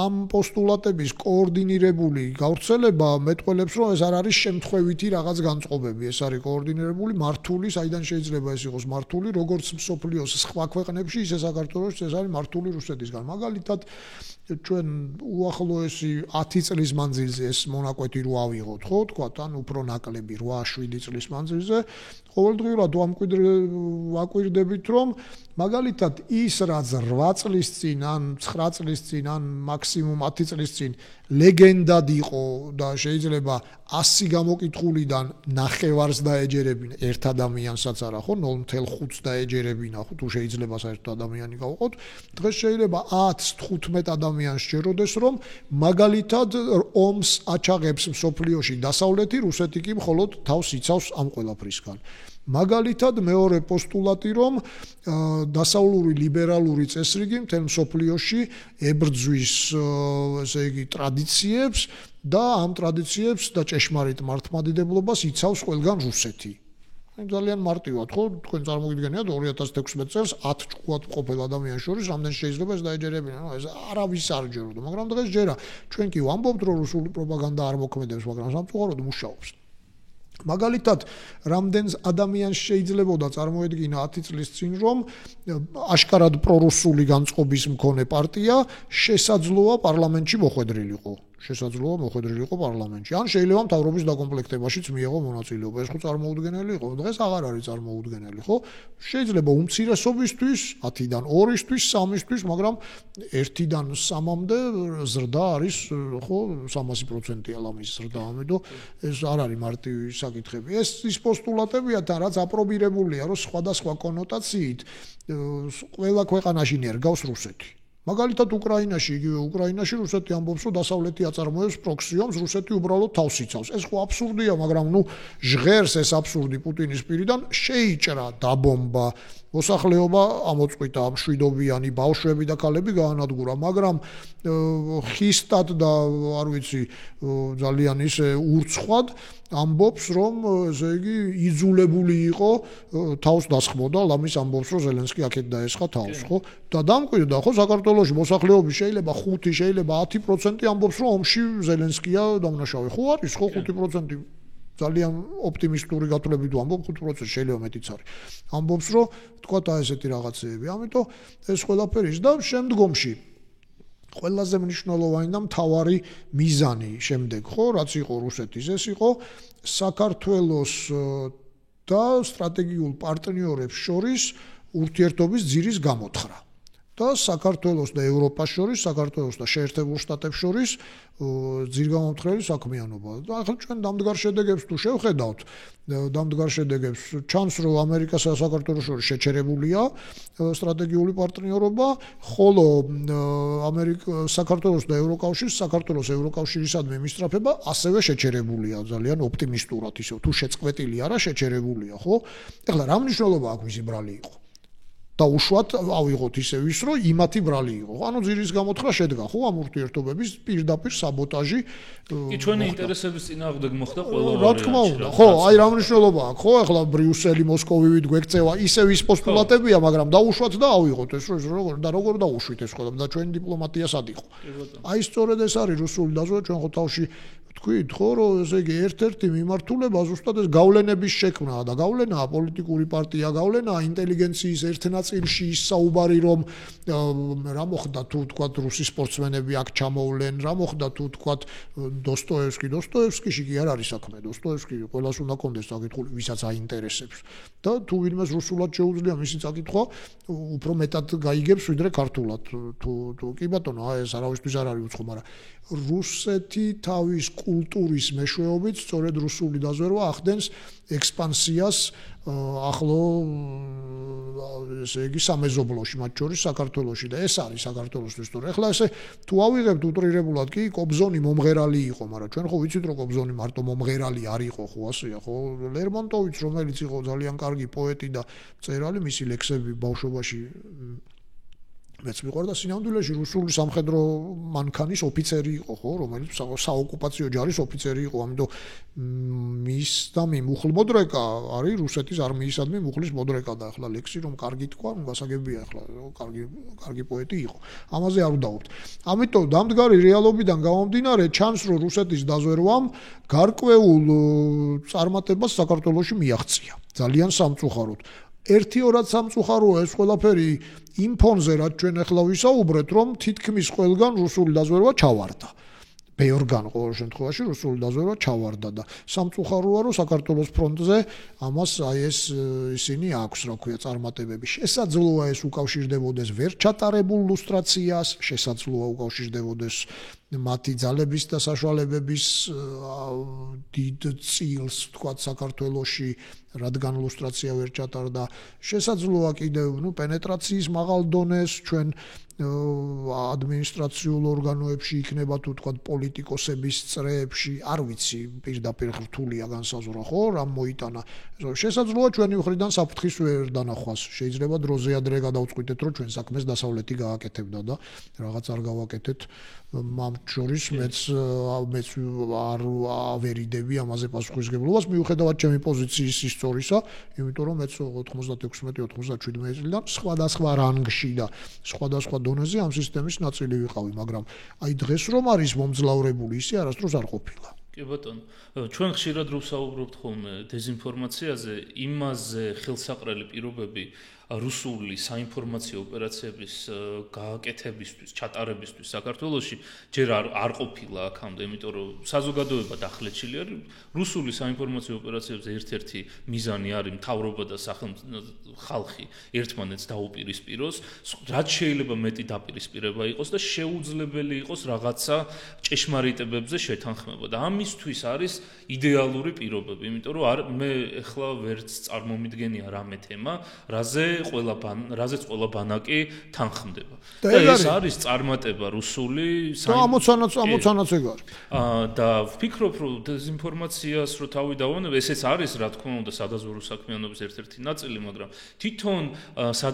ამ პოსტულატების კოორდინირებული გავრცელება მეტყველებს, რომ ეს არ არის შემთხვევითი რაღაც განწყობები, ეს არის კოორდინირებული მართული, საიდან შეიძლება ეს იყოს მართული, როგორც მსოფლიოს სხვა ქვეყნებში, ისე საქართველოში ეს არის მართული რუსეთისგან. მაგალითად ჩვენ უახლოესი 10 წლის მანძილზე ეს მონაკვეთი რო ავიღოთ, ხო, თქვათ, ან უფრო ნაკლები 8-7 წლის მანძილზე, ყოველდღიურად ვაკვირდებით, რომ მაგალითად ის რაც 8 წლის წინ ან 9 წლის წინ ან მაქსიმუმ 10 წლის წინ ლეგენდად იყო და შეიძლება 100 გამოკითხულიდან 9-ვარს დაეჯერებინა ერთ ადამიანსაც არა ხო 0.5-ს დაეჯერებინა ხო თუ შეიძლება საერთოდ ადამიანი გავყოთ დღეს შეიძლება 10-15 ადამიანს შეეროდეს რომ მაგალითად ომს აჩაღებს მსოფლიოში დასავლეთი რუსეთი კი მხოლოდ თავს იცავს ამ ყველაფრისგან მაგალითად მეორე პოსტულატი რომ დასავლური ლიბერალური წესრიგი მთელ მსოფლიოში ებრძვის ესე იგი ტრადიციებს და ამ ტრადიციებს და ჭეშმარიტ მართლმადიდებლობას იცავს ყველგან რუსეთი. ძალიან მარტივად ხო თქვენ წარმოგიდგენიათ 2016 წელს 10 ჭკუად მყოფელ ადამიანს შორის რამდენი შეიძლება ეს დაეჯერებინა, ეს არავის არ ჯეროდა, მაგრამ დღეს ჯერა ჩვენ კი ვამბობთ რომ რუსული პროპაგანდა არ მოქმედებს, მაგრამ სამწუხაროდ მუშაობს. მაგალითად, რამდენს ადამიანს შეიძლებოდა წარმოედგინა 10 წლის წინ რომ აშკარად პრორუსული განწყობის მქონე პარტია შესაძლოა პარლამენტში მოხვედრილიყო. შესაძლოა მოხვედრილიყო პარლამენტში. ან შეიძლება მთავრობის დაკომპლექტებაშიც მიიღო მონაწილეობა. ეს ხო წარმოუდგენელი იყო. დღეს აღარ არის წარმოუდგენელი, ხო? შეიძლება უმცირესობისთვის 10-დან 2-ისთვის, 3-ისთვის, მაგრამ 1-დან 3-მდე ზრდა არის, ხო, 300%-ია ლამის ზრდა, ამიტომ ეს არ არის მარტივი საკითხები. ეს ის პოსტულატებია თან რაც აპრობირებულია, რომ სხვადასხვა კონოტაციით ყველა ქვეყანაში ნერგავს რუსეთი. მაგალითად უკრაინაში, იგივე უკრაინაში რუსეთი ამბობს, რომ დასავლეთი აწარმოებს პროქსი ომს, რუსეთი უბრალოდ თავს იცავს. ეს ხო აბსურდია, მაგრამ ნუ ჟღერს ეს აბსურდი პუტინის პირიდან, შეიჭრა, დაბომბა, მოსახლეობა ამოწყვიტა, მშვიდობიანი ბავშვები და ქალები გაანადგურა, მაგრამ ხისტად და არ ვიცი, ძალიან ისე ურცხვად ამბობს, რომ ესე იგი იძულებული იყო თავს დასხმოდა, ლამის ამბობს, რომ ზელენსკი აქეთ დაესხა თავს, ხო? და დამკვიდრდა, ხო, საქართველოში მოსახლეობის შეიძლება 5, შეიძლება 10% ამბობს, რომ ომში ზელენსკია დამნაშავე. ხო არის, ხო 5% ძალიან ოპტიმისტური გათვლებით ვამბობ 5% შეიძლება მეტიც არის. ამბობს, რომ თქვა და ესეთი რაღაცეები. ამიტომ ეს ყველაფერი და შემდგომში ყველაზე მნიშვნელოვანი და მთავარი მიზანი შემდეგ, ხო, რაც იყო რუსეთის, ეს იყო საქართველოს და სტრატეგიულ პარტნიორებს შორის ურთიერთობის ძირის გამოთხრა. და საქართველოს და ევროპას შორის, საქართველოს და შეერთებულ შტატებს შორის ძირგამომთხრელი საქმიანობა. და ახლა ჩვენ დამდგარ შედეგებს თუ შევხედავთ, ჩანს რომ ამერიკასა და საქართველოს შორის შეჩერებულია სტრატეგიული პარტნიორობა, ხოლო საქართველოს და საქართველოს ევროკავშირისადმი მისწრაფება ასევე შეჩერებულია, ძალიან ოპტიმისტურად ისე თუ შეწყვეტილი არა, შეჩერებულია, ხო? ეხლა რა მნიშვნელობა აქვს მისი ბრალი იყო? და უშუალოდ ავიღოთ ისე ვის რომ იმათი ბრალი იყო. ანუ ძირის გამოთხრა შედგა ხო ამ ურთიერთობების პირდაპირ საბოტაჟი. კი ჩვენი ინტერესების წინააღმდეგ მოხდა ყველა რა თქმა უნდა. ხო, აი რა მნიშვნელობა აქვს, ხო, ახლა ბრიუსელი, მოსკოვივით გვექცევა, ისევ ის პოსტულატებია, მაგრამ დაუშვათ და ავიღოთ ეს როგორ დაუშვით ეს ყველა და ჩვენი დიპლომატია სად იყო. აი სწორედ ეს არის რუსული დაზვერვა ჩვენ ხო თავში თქვით ხო რომ ესე იგი ერთ-ერთი მიმართულება ზუსტად ეს გავლენების შექმნაა და გავლენაა პოლიტიკური პარტია გავლენაა ინტელიგენციის ერთ ნაწილში ის საუბარი რომ რა მოხდა თუ თქვათ რუსი სპორტსმენები აქ ჩამოვლენ რა მოხდა თუ თქვათ დოსტოევსკიში კი არ არის საქმე დოსტოევსკი ყველას უნდა კონდეს საკითხული ვისაც აინტერესებს და თუ ვინმეს რუსულად შეუძლია მისი საკითხვა უფრო მეტად გაიგებს ვიდრე ქართულად თუ კი ბატონო ეს არავისთვის არ არის უცხო მაგრამ რუსეთი თავის კულტურის მეშვეობით სწორედ რუსული დაზვერვა ახდენს ექსპანსიას ახლო ესე იგი სამეზობლოში მათ შორის საქართველოში და ეს არის საქართველოსთვის თორე ახლა ესე თუ ავიღებთ უტრირებულად კი კობზონი მომღერალი იყო მაგრამ ჩვენ ხო ვიცით რომ კობზონი მარტო მომღერალი არ იყო ხო ასეა ხო ლერმონტოვიც რომელიც იყო ძალიან კარგი პოეტი და მწერალი მისი ლექსები ბავშვობაში მეც მიყვარდა სინამდვილეში რუსული სამხედრო მანქანის ოფიცერი იყო ხო რომელიც საოკუპაციო ჯარის ოფიცერი იყო ამიტომ მის და მუხლ მოდრეკა არის რუსეთის არმიისადმი მუხლის მოდრეკა და ახლა ლექსი რომ კარგი თქვა გასაგებია ახლა კარგი პოეტი იყო ამაზე არ ვდაობთ ამიტომ დამდგარი რეალობიდან გამომდინარე ჩანს რომ რუსეთის დაზვერვამ გარკვეულ წარმატებას საქართველოში მიაღწია ძალიან სამწუხაროდ ერთი-ორად სამწუხაროა ეს ყველაფერი იმ ფონზე რაც ჩვენ ახლა ვისაუბრეთ რომ თითქმის ყველგან რუსული დაზვერვა ჩავარდა ბევრგან ყოველ შემთხვევაში რუსული დაზვერვა ჩავარდა და სამწუხაროა რომ საქართველოს ფრონტზე ამას აი ეს ისინი აქვს რა ქვია წარმატებები შესაძლოა ეს უკავშირდებოდეს ვერ ჩატარებულ ლუსტრაციას შესაძლოა უკავშირდებოდეს მათი ძალების და საშუალებების დიდ წილს თქვა საქართველოში რადგან ლუსტრაცია ვერ ჩატარდა შესაძლოა კიდევ პენეტრაციის მაღალ დონეს ჩვენ ადმინისტრაციულ ორგანოებში იქნება თუ თქვა პოლიტიკოსების წრეებში არ ვიცი პირდაპირ რთულია განსაზღვრა ხო რა მოიტანა შესაძლოა ჩვენი მხრიდან საფრთხის ვერ დანახვას შეიძლება დროზე ადრე გადავწყვიტეთ რომ ჩვენ საქმეს დასავლეთი გააკეთებდა და რაღაც არ გავაკეთეთ მამ შორის მეც არ ავერიდები ამაზე პასუხისგებლობას მიუხედავად ჩემი პოზიციის ისტორისა იმიტომ რომ მეც 96-97 წლიდან სხვადასხვა რანგში და სხვადასხვა დონეზე ამ სისტემის ნაწილი ვიყავი მაგრამ აი დღეს რომ არის მომძლავრებული ისე არასდროს არ ყოფილა კი ბატონო ჩვენ ხშირად ვსაუბრობთ ხოლმე დეზინფორმაციაზე იმაზე ხელსაყრელი პირობები რუსული საინფორმაციო ოპერაციების გააკეთებისთვის, ჩატარებისთვის საქართველოში ჯერ არ ყოფილა აქამდე, იმიტომ რომ საზოგადოება დახლეჩილი არის. რუსული საინფორმაციო ოპერაციების ერთ-ერთი მიზანი არის მთავრობა და ხალხი ერთმანეთს დაუპირისპიროს, რაც შეიძლება მეტი დაპირისპირება იყოს და შეუძლებელი იყოს რაღაცა ჭეშმარიტებებზე შეთანხმება და ამისთვის არის იდეალური პირობები, იმიტომ რომ მე ეხლა ვერც წარმომიდგენია რამე თემა, რაზეც ყველა ბანაკი თანხმდება. და ეს არის წარმატება რუსული ამოცანაც ეგ არის. და ვფიქრობ, რომ დეზინფორმაციას რო თავი დავანებ, ესეც არის რა თქმა უნდა სადაზვერვო საქმიანობის ერთ-ერთი ნაწილი, მაგრამ თვითონ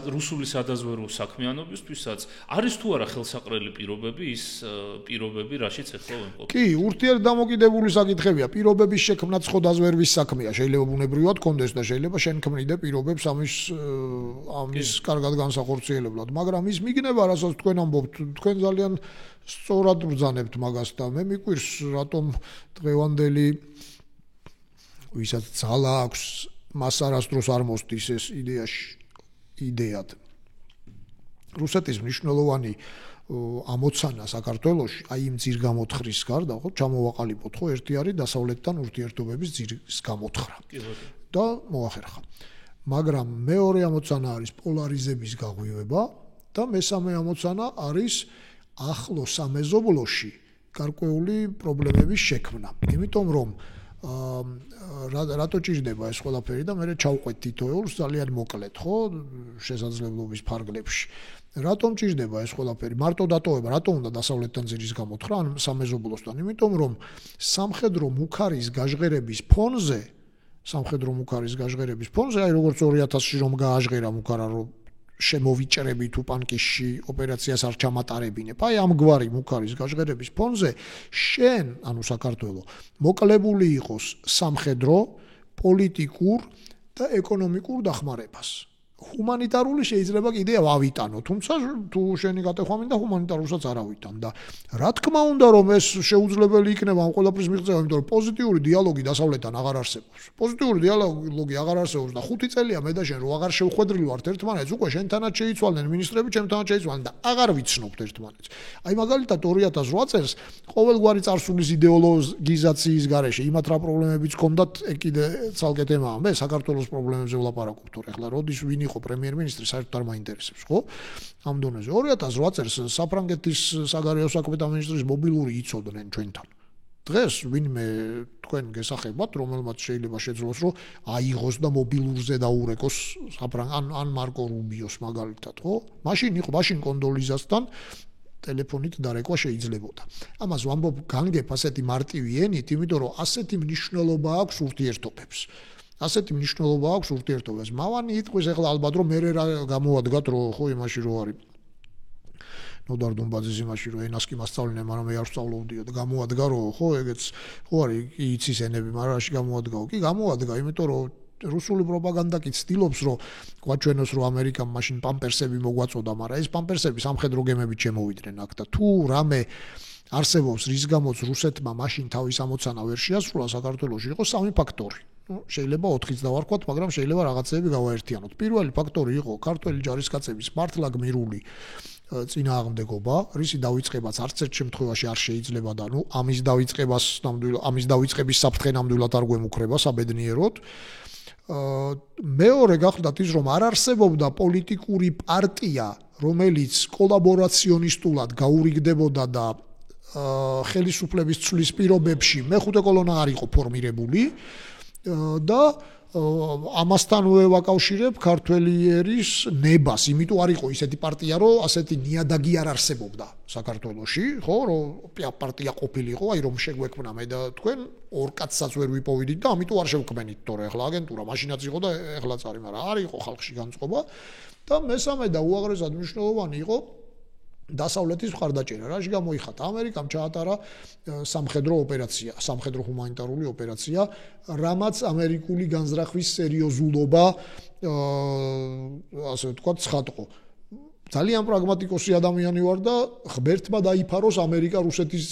რუსული სადაზვერვო საქმიანობისთვისაც არის თუ არა ხელსაყრელი პირობები, ის პირობები, რაშიც ეხლა ვიმყოფ. კი, ურთიერთდამოკიდებული საკითხებია. პირობების შექმნაც ხო დაზვერვის საქმეა. შეიძლება ბუნებრივად კონდეს და შეიძლება შენ ქმნიდე პირობებს ამის კარგად განსახორციელებლად, მაგრამ ის მიგნება, რასაც თქვენ ამბობთ, თქვენ ძალიან სწორად ბრძანებთ მაგას და მე მიკვირს, რატომ დღევანდელი ვისაც ძალა აქვს, მას არასდროს არ მოსდის ეს იდეად. რუსეთის მნიშვნელოვანი ამოცანა საქართველოში, აი იმ ძირგამოთხვრის გარდა, ხო, ჩამოვაყალიბოთ, ხო, ერთი არის დასავლეთთან ურთიერთობების ძირის გამოთხრა. და მოახერხა. მაგრამ მეორე ამოცანა არის პოლარიზების გაღვივება და მესამე ამოცანა არის ახლო სამეზობლოში გარკვეული პრობლემების შექმნა. იმიტომ რომ რატო ჭირდება ეს ყველაფერი და მე ჩავყვეთ თითოეულს ძალიან მოკლედ, ხო, შესაძლებლობის ფარგლებში. რატომ ჭირდება ეს ყველაფერი? მარტო დატოვება, რატომ უნდა დასავლეთთან ძირის გამოთხრა ან სამეზობლოსთან? იმიტომ რომ სამხედრო მუქარის გაჟღერების ფონზე, აი როგორც 2000-ში რომ გააჟღერა მუქარა, რომ შემოვიჭრებით უპანკისში ოპერაციას არ ჩამატარებინებ. აი ამგვარი მუქარის გაჟღერების ფონზე შენ, ანუ საქართველო, მოკლებული იყოს სამხედრო, პოლიტიკურ და ეკონომიკურ დახმარებას. ჰუმანიტარული შეიძლება კიდე ავიტანო, თუმცა თუ შენი გატეხვა მინდა ჰუმანიტარულსაც არ ავიტან და რა თქმა უნდა რომ ეს შეუძლებელი იქნება ამ ყველაფრის მიღწევა, იმიტომ რომ პოზიტიური დიალოგი დასავლეთთან აღარ არსებობს. პოზიტიური დიალოგი აღარ არსებობს და 5 წელია მე და შენ რო აღარ შევხვედრილი ვართ ერთმანეთს, უკვე შენთანაც შეიცვალნენ მინისტრები, ჩემთანაც შეიცვალნენ და აღარ ვიცნობთ ერთმანეთს. აი მაგალითად 2008 წელს ყოველგვარი წარსულის იდეოლოგიზაციის გარეშე იმათ რა პრობლემებიც ჰქონდათ, კიდე ცალკე თემაა. მე საქართველოს პრობლემებზე ვლაპარაკობ თორე ახლა როდის ვინ იყო პრემიერ-მინისტრი, საერთოდ არ მაინტერესებს, ხო? ამ დონეზე 2008 წელს საფრანგეთის საგარეო საქმეთა მინისტრის მობილური იცოდნენ ჩვენთან. დღეს ვინმე თქვენ გესახებათ, რომელმაც შეიძლება შეძლოს, რომ აიღოს და მობილურზე დაურეკოს ან მარკო რუბიოს მაგალითად, ხო? მაშინ კონდოლიზასთან ტელეფონით დარეკვა შეიძლებოდა. ამას ვამბობ განგებ ასეთი მარტივი ენით, იმიტომ რომ ასეთი მნიშვნელობა აქვს ურთიერთობებს. მავანი იტყვის ახლა ალბათ რომ მე რა გამოვადგათ რომ ხო იმაში რო არის ნოდარ დონბაძის იმაში რომ ენას კი მასწავლინე, მაგრამ მე არ ვსწავლობდიო და გამოვადგა რომ ხო ეგეც ხო არის იცის ენები, მაგრამ რაში გამოვადგაო? კი გამოვადგა, იმიტომ რომ რუსული პროპაგანდა კი ცდილობს რომ გვაჩვენოს რომ ამერიკამ მაშინ პამპერსები მოგვაწოდა, მაგრამ ეს პამპერსები სამხედრო გემებით შემოვიდნენ აქ და თუ რამე არსებობს რის გამოც რუსეთმა მაშინ თავის ამოცანა ვერ შეასრულა საქართველოში, იყო სამი ფაქტორი. შეიძლება 4-იც დავარქვათ, მაგრამ შეიძლება რაღაცეები გავაერთიანოთ. პირველი ფაქტორი იყო ქართველი ჯარისკაცების მართლა გმირული წინააღმდეგობა, რისი დავიწყებაც არც ერთ შემთხვევაში არ შეიძლება და ამის დავიწყების საფრთხე ნამდვილად არ გვემუქრება საბედნიეროდ. მეორე გახლდათ ის, რომ არ არსებობდა პოლიტიკური პარტია, რომელიც კოლაბორაციონისტულად გაურიგდებოდა და ხელისუფლების ცვლის პირობებში მეხუთე კოლონა არ იყო ფორმირებული და ამასთანვე ვაკავშირებ ქართველი ერის ნებას, იმიტომ არ იყო ისეთი პარტია, რომ ასეთი ნიადაგი არ არსებობდა საქართველოში, ხო, რომ პარტია ყოფილიყო, აი რომ შეგვექმნა მე და თქვენ ორ კაცსაც ვერ ვიპოვიდით და ამიტომ არ შევქმნით, თორე ახლა აგენტურა მაშინაც იყო და ეხლაც არის, მაგრამ არ იყო ხალხში განწყობა და მესამე და უაღრესად მნიშვნელოვანი იყო დასავლეთის მხარდაჭერა. რაში გამოიხატა? ამერიკამ ჩაატარა სამხედრო ოპერაცია, სამხედრო ჰუმანიტარული ოპერაცია, რამაც ამერიკული განზრახვის სერიოზულობა ასე ვთქვათ ცხადყო. ძალიან პრაგმატიკოსი ადამიანი ვარ და ღმერთმა დაიფაროს ამერიკა რუსეთის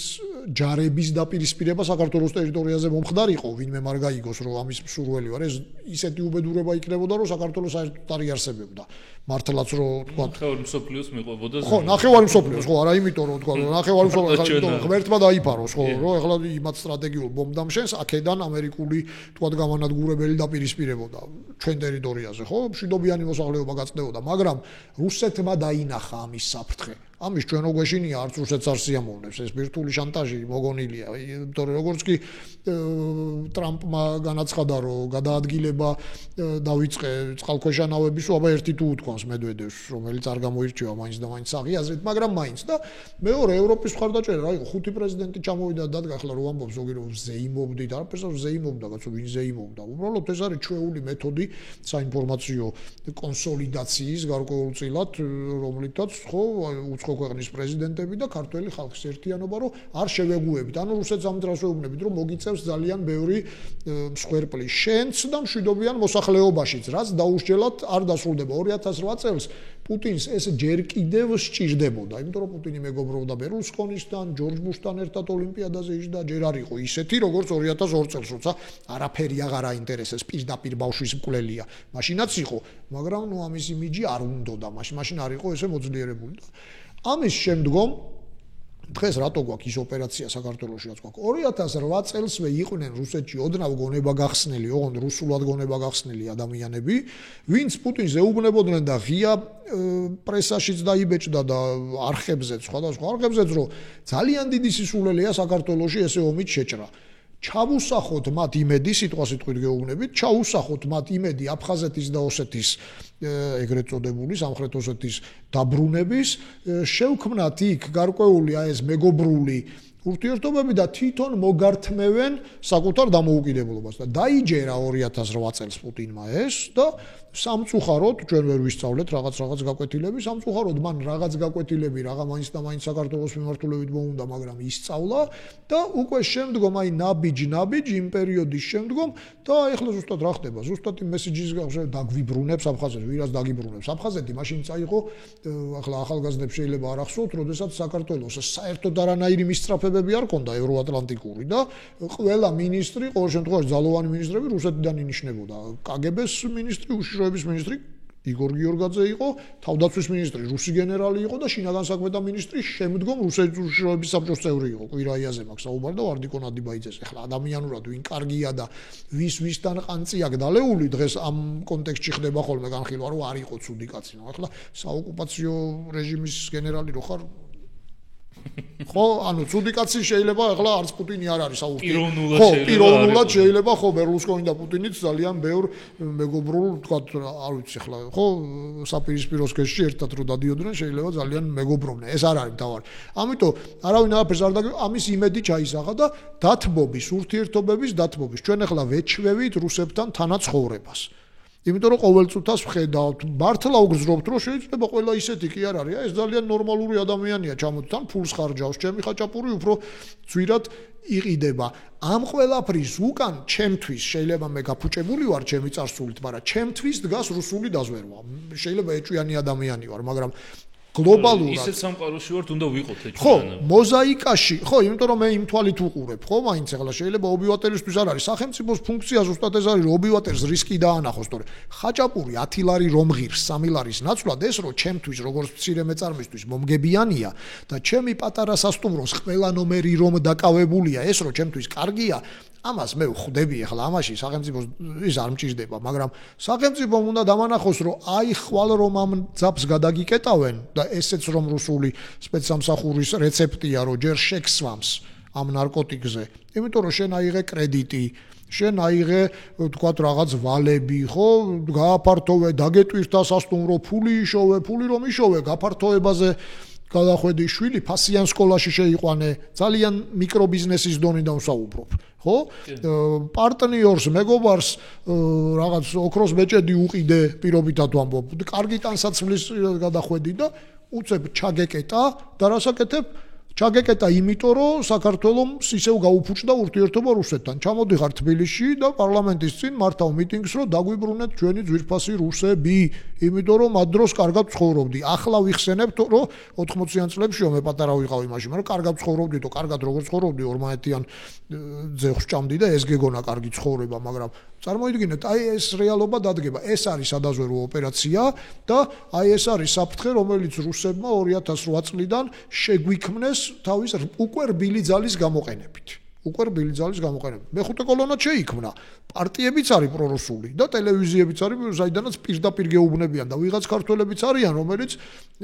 ჯარების დაპირისპირება საქართველოს ტერიტორიაზე მომხდარიყო, ვინმე არ გაიგოს რომ ამის მსურველი ვარ. ეს ისეთი უბედურება იქნებოდა, რომ საქართველოს საერთოდ არ იარსებებდა. მართლაც რომ თქვა ნახევარი მსოფლიოს მიყვებოდა. ხო, ნახევარი მსოფლიოს, ხო, არა იმიტომ რომ თქვა, ნახევარი მსოფლიოს, ღმერთმა დაიფაროს, ხო, რომ ეხლა იმათ სტრატეგიულ ბომბდამშენს აქედან ამერიკული თქვა გამანადგურებელი დაპირისპირებოდა ჩვენ ტერიტორიაზე, ხო, მშვიდობიანი მოსახლეობა გაწდებოდა, მაგრამ რუსეთმა დაინახა ამის საფრთხე. ამის ჩვენ რო გვეშინია, არც რუსეთს არ სიამოვნებს, ეს ბირთვული შანტაჟი მოგონილია, იმიტომ რომ როგორც კი ტრამპმა განაცხადა, რომ გადაადგილება დავიწყე წყალქვეშა ნავების, აბა ერთი თუ უთქვამს მედვედევს, რომელიც არ გამოირჩევა მაინც და მაინც აღიაზრეთ, მაგრამ მაინც და მეორე ევროპის მხარდაჭერა, რა იყო, 5 პრეზიდენტი ჩამოვიდა და დადგა, ახლა რო ამბობს ზოგი რომ ზეიმობდით, არაფერს არ ზეიმობდა, კაცო, ვინ ზეიმობდა? უბრალოდ ეს არის ჩვეული მეთოდი საინფორმაციო კონსოლიდაციის გარკვეულწილად, რომლითაც ხო უცხო ქვეყნის პრეზიდენტები და ქართველი ხალხის ერთიანობა რომ არ შევეგუებით. ანუ რუსეთს ამ დროს ვეუბნებით, რომ მოგიწევს ძალიან ბევრი მსხვერპლი შენც და მშვიდობიან მოსახლეობაშიც, რაც დაუსჯელად არ დასრულდება. 2008 წელს პუტინს ეს ჯერ კიდევ სჭირდებოდა, იმიტომ რომ პუტინი მეგობრობდა ბერლუსკონისთან, ჯორჯ ბუშთან ერთად ოლიმპიადაზე იჯდა, ჯერ არ იყო ისეთი, როგორც 2002 წელს, როცა არაფერი აღარ აინტერესებს, პირდაპირ ბავშვის მკვლელია. მაშინაც იყო, მაგრამ ნუ ამის იმიჯი არ უნდოდა, მაშინ არ იყო ესე მოძლიერებული და ამის შემდგომ დღეს რატო გვაქვს ის ოპერაცია საქართველოში რაც გვაქვს 2008 წელსვე იყვნენ რუსეთში ოდნავ გონება გახსნილი, ოღონდ რუსულად გონება გახსნილი ადამიანები, ვინც პუტინს ეუბნებოდნენ და ღია პრესაშიც დაიბეჭდა და არხებზეც, სხვადასხვა არხებზეც, რომ ძალიან დიდი სისულელეა საქართველოში ესე ომით შეჭრა. ჩავუსახოთ მათ იმედი, სიტყვასიტყვით გეუბნებით, ჩავუსახოთ მათ იმედი აფხაზეთის და ოსეთის ეგრეთ წოდებული სამხრეთ ოსეთის დაბრუნების, შევქმნათ იქ გარკვეული ეს მეგობრული ურთიერთობები და თვითონ მოგართმევენ საკუთარ დამოუკიდებლობას და დაიჯერა 2008 წელს პუტინმა ეს და სამწუხაროდ ჩვენ ვერ ვისწავლეთ რაღაც გაკვეთილები, სამწუხაროდ მან რაღაც გაკვეთილები რაღა მაინც და მაინც საქართველოს მიმართულებით მოუნდა, მაგრამ ისწავლა და უკვე შემდგომ აი ნაბიჯ იმ პერიოდის შემდგომ და ეხლა ზუსტად რა ხდება, ზუსტად იმ მესიჯის დაგვიბრუნებს აფხაზეთი, ვირას დაგიბრუნებს აფხაზეთი, მაშინ წაიღო ახლა ახალგაზრდებს შეიძლება არ ახსოვთ, როდესაც საქართველოს საერთოდ არანაირი მისწრაფებები არ ქონდა ევროატლანტიკური და ყველა მინისტრი, ყოველ შემთხვევაში ძალოვანი მინისტრები რუსეთიდან ინიშნებოდა. კგბ-ს მინისტრი უშიშროების მინისტრი იგორ გიორგაძე იყო, თავდაცვის მინისტრი რუსი გენერალი იყო და შინაგან საქმეთა მინისტრი შემდგომ რუსეთის უშიშროების საბჭოს წევრი იყო. კვირაიაზე მაქვს საუბარი და ვარდიკო ნადიბაიძეს. ეხლა ადამიანურად ვინ კარგია და ვისთან ყანწი აქვს დალეული დღეს ამ კონტექსტში ხდება ხოლმე განხილვა, რომ არ იყო ცუდი კაცი. ეხლა საოკუპაციო რეჟიმის გენერალი რო ხარ ხო, ანუ ცუდი კაცი შეიძლება ახლა არც პუტინი არ არის საურთიერთო. ხო, პიროვნულად შეიძლება ხო ბერლუსკონი და პუტინიც ძალიან ბევრ მეგობრულ, თქვა, არ ვიცი ახლა, ხო, საპირისპირო სქესში ერთად რო დადიოდნენ, შეიძლება ძალიან მეგობრობდნენ. ეს არ არის მთავარი. ამიტომ არავინ არაფერს არ დაგ ამის იმედი ჩაისახა და დათბობის, ურთიერთობების დათბობის. ჩვენ ახლა ვეჩვევით რუსებთან თანაცხოვრებას. იმიტომ რომ ყოველწუთას ვხედავთ, მართლა უგრძნობთ, რომ შეიძლება ყველა ისეთი კი არ არის. ეს ძალიან ნორმალური ადამიანია, ჩამოთთან ფულს ხარჯავს, ჩემი ხაჭაპური უფრო ძვირად იყიდება. ამ ყველაფრის უკან ჩემთვის შეიძლება მე გაფუჭებული ვარ ჩემი წარსულით, მაგრამ ჩემთვის დგას რუსული დაზვერვა. შეიძლება ეჭვიანი ადამიანი ვარ, მაგრამ გლობალურად ისეთ სამყაროში ვართ, უნდა ვიყოთ ეჭვიანი. ხო, მოზაიკაში, ხო, იმიტომ რომ მე იმ თვალით უყურებ, ხო, მაინც ახლა შეიძლება ობივატერისთვის არ არის სახელმწიფოს ფუნქცია ზუსტად ეს არის, რომ ობივატერს რისკი დაანახოს, თორე ხაჭაპური 10 ლარი რომ ღირს, 3 ლარის ნაცვლად ეს რო ჩემთვის როგორც მცირე მეწარმისთვის მომგებიანია და ჩემი პატარა სასტუმროს ყველა ნომერი რომ დაკავებულია, ეს რო ჩემთვის კარგია, ამას მე ვხვდები ახლა ამაში სახელმწიფოს ის არ მჭირდება, მაგრამ სახელმწიფომ უნდა დამანახოს, რომ აი ხვალ რომ ამ ძაბს გადაგიკეტავენ და ესეც რომ რუსული სპეცსამსახურის რეცეპტია, რომ ჯერ შექსვამს ამ ნარკოტიკზე. იმიტომ რომ შენ აიღე კრედიტი, შენ აიღე თქვათ რაღაც ვალები, ხო, გააფართოვე, დაგეტვირთა სასტუმრო, ფული იშოვე, ფული რომ იშოვე, გაფართოებაზე გადახვედი შვილი, ფასიან სკოლაში შეიყვანე, ძალიან მიკრობიზნესის დონიდან ვსაუბრობ, ხო? პარტნიორს, მეგობარს რაღაც ოქროს ბეჭედი უყიდე, პირობითად ვამბობ, კარგი ტანსაცმლის გადახვედი და უცებ ჩაგეკეტა და რასაკეთებ? ჩაგეკეტა იმიტომ, რომ საქართველოს ისევ გაუფუჭდა ურთიერთობა რუსეთთან. ჩამოდიხარ თბილისში და პარლამენტის წინ მართავ მიტინგს, რომ დაგვიბრუნეთ ჩვენი ძვირფასი რუსები, იმიტომ რომ ამ დროს კარგად ცხოვრობდი. ახლა ვიხსენებთ, რომ 80-იან წლებშიო მე პატარა ვიყავი მაშინ, მაგრამ კარგად ცხოვრობდი, თო კარგად როგორ ცხოვრობდი, ორმაეთიან ძეხს ჭამდი და ეს გეგონა კარგი ცხოვრება, მაგრამ წარმოიდგინეთ, აი ეს რეალობა დადგება. ეს არის სადაზვერვო ოპერაცია და აი ეს არის საფრთხე, რომელიც რუსებმა 2008 წლიდან შეგვიქმნეს თავის უკვე რბილი ძალის გამოყენებით. მეხუთე კოლონად შეიქმნა. პარტიებიც არის პრორუსული და ტელევიზიებიც არის, საიდანაც პირდაპირ გეუბნებიან და ვიღაც ქართველებიც არიან, რომელიც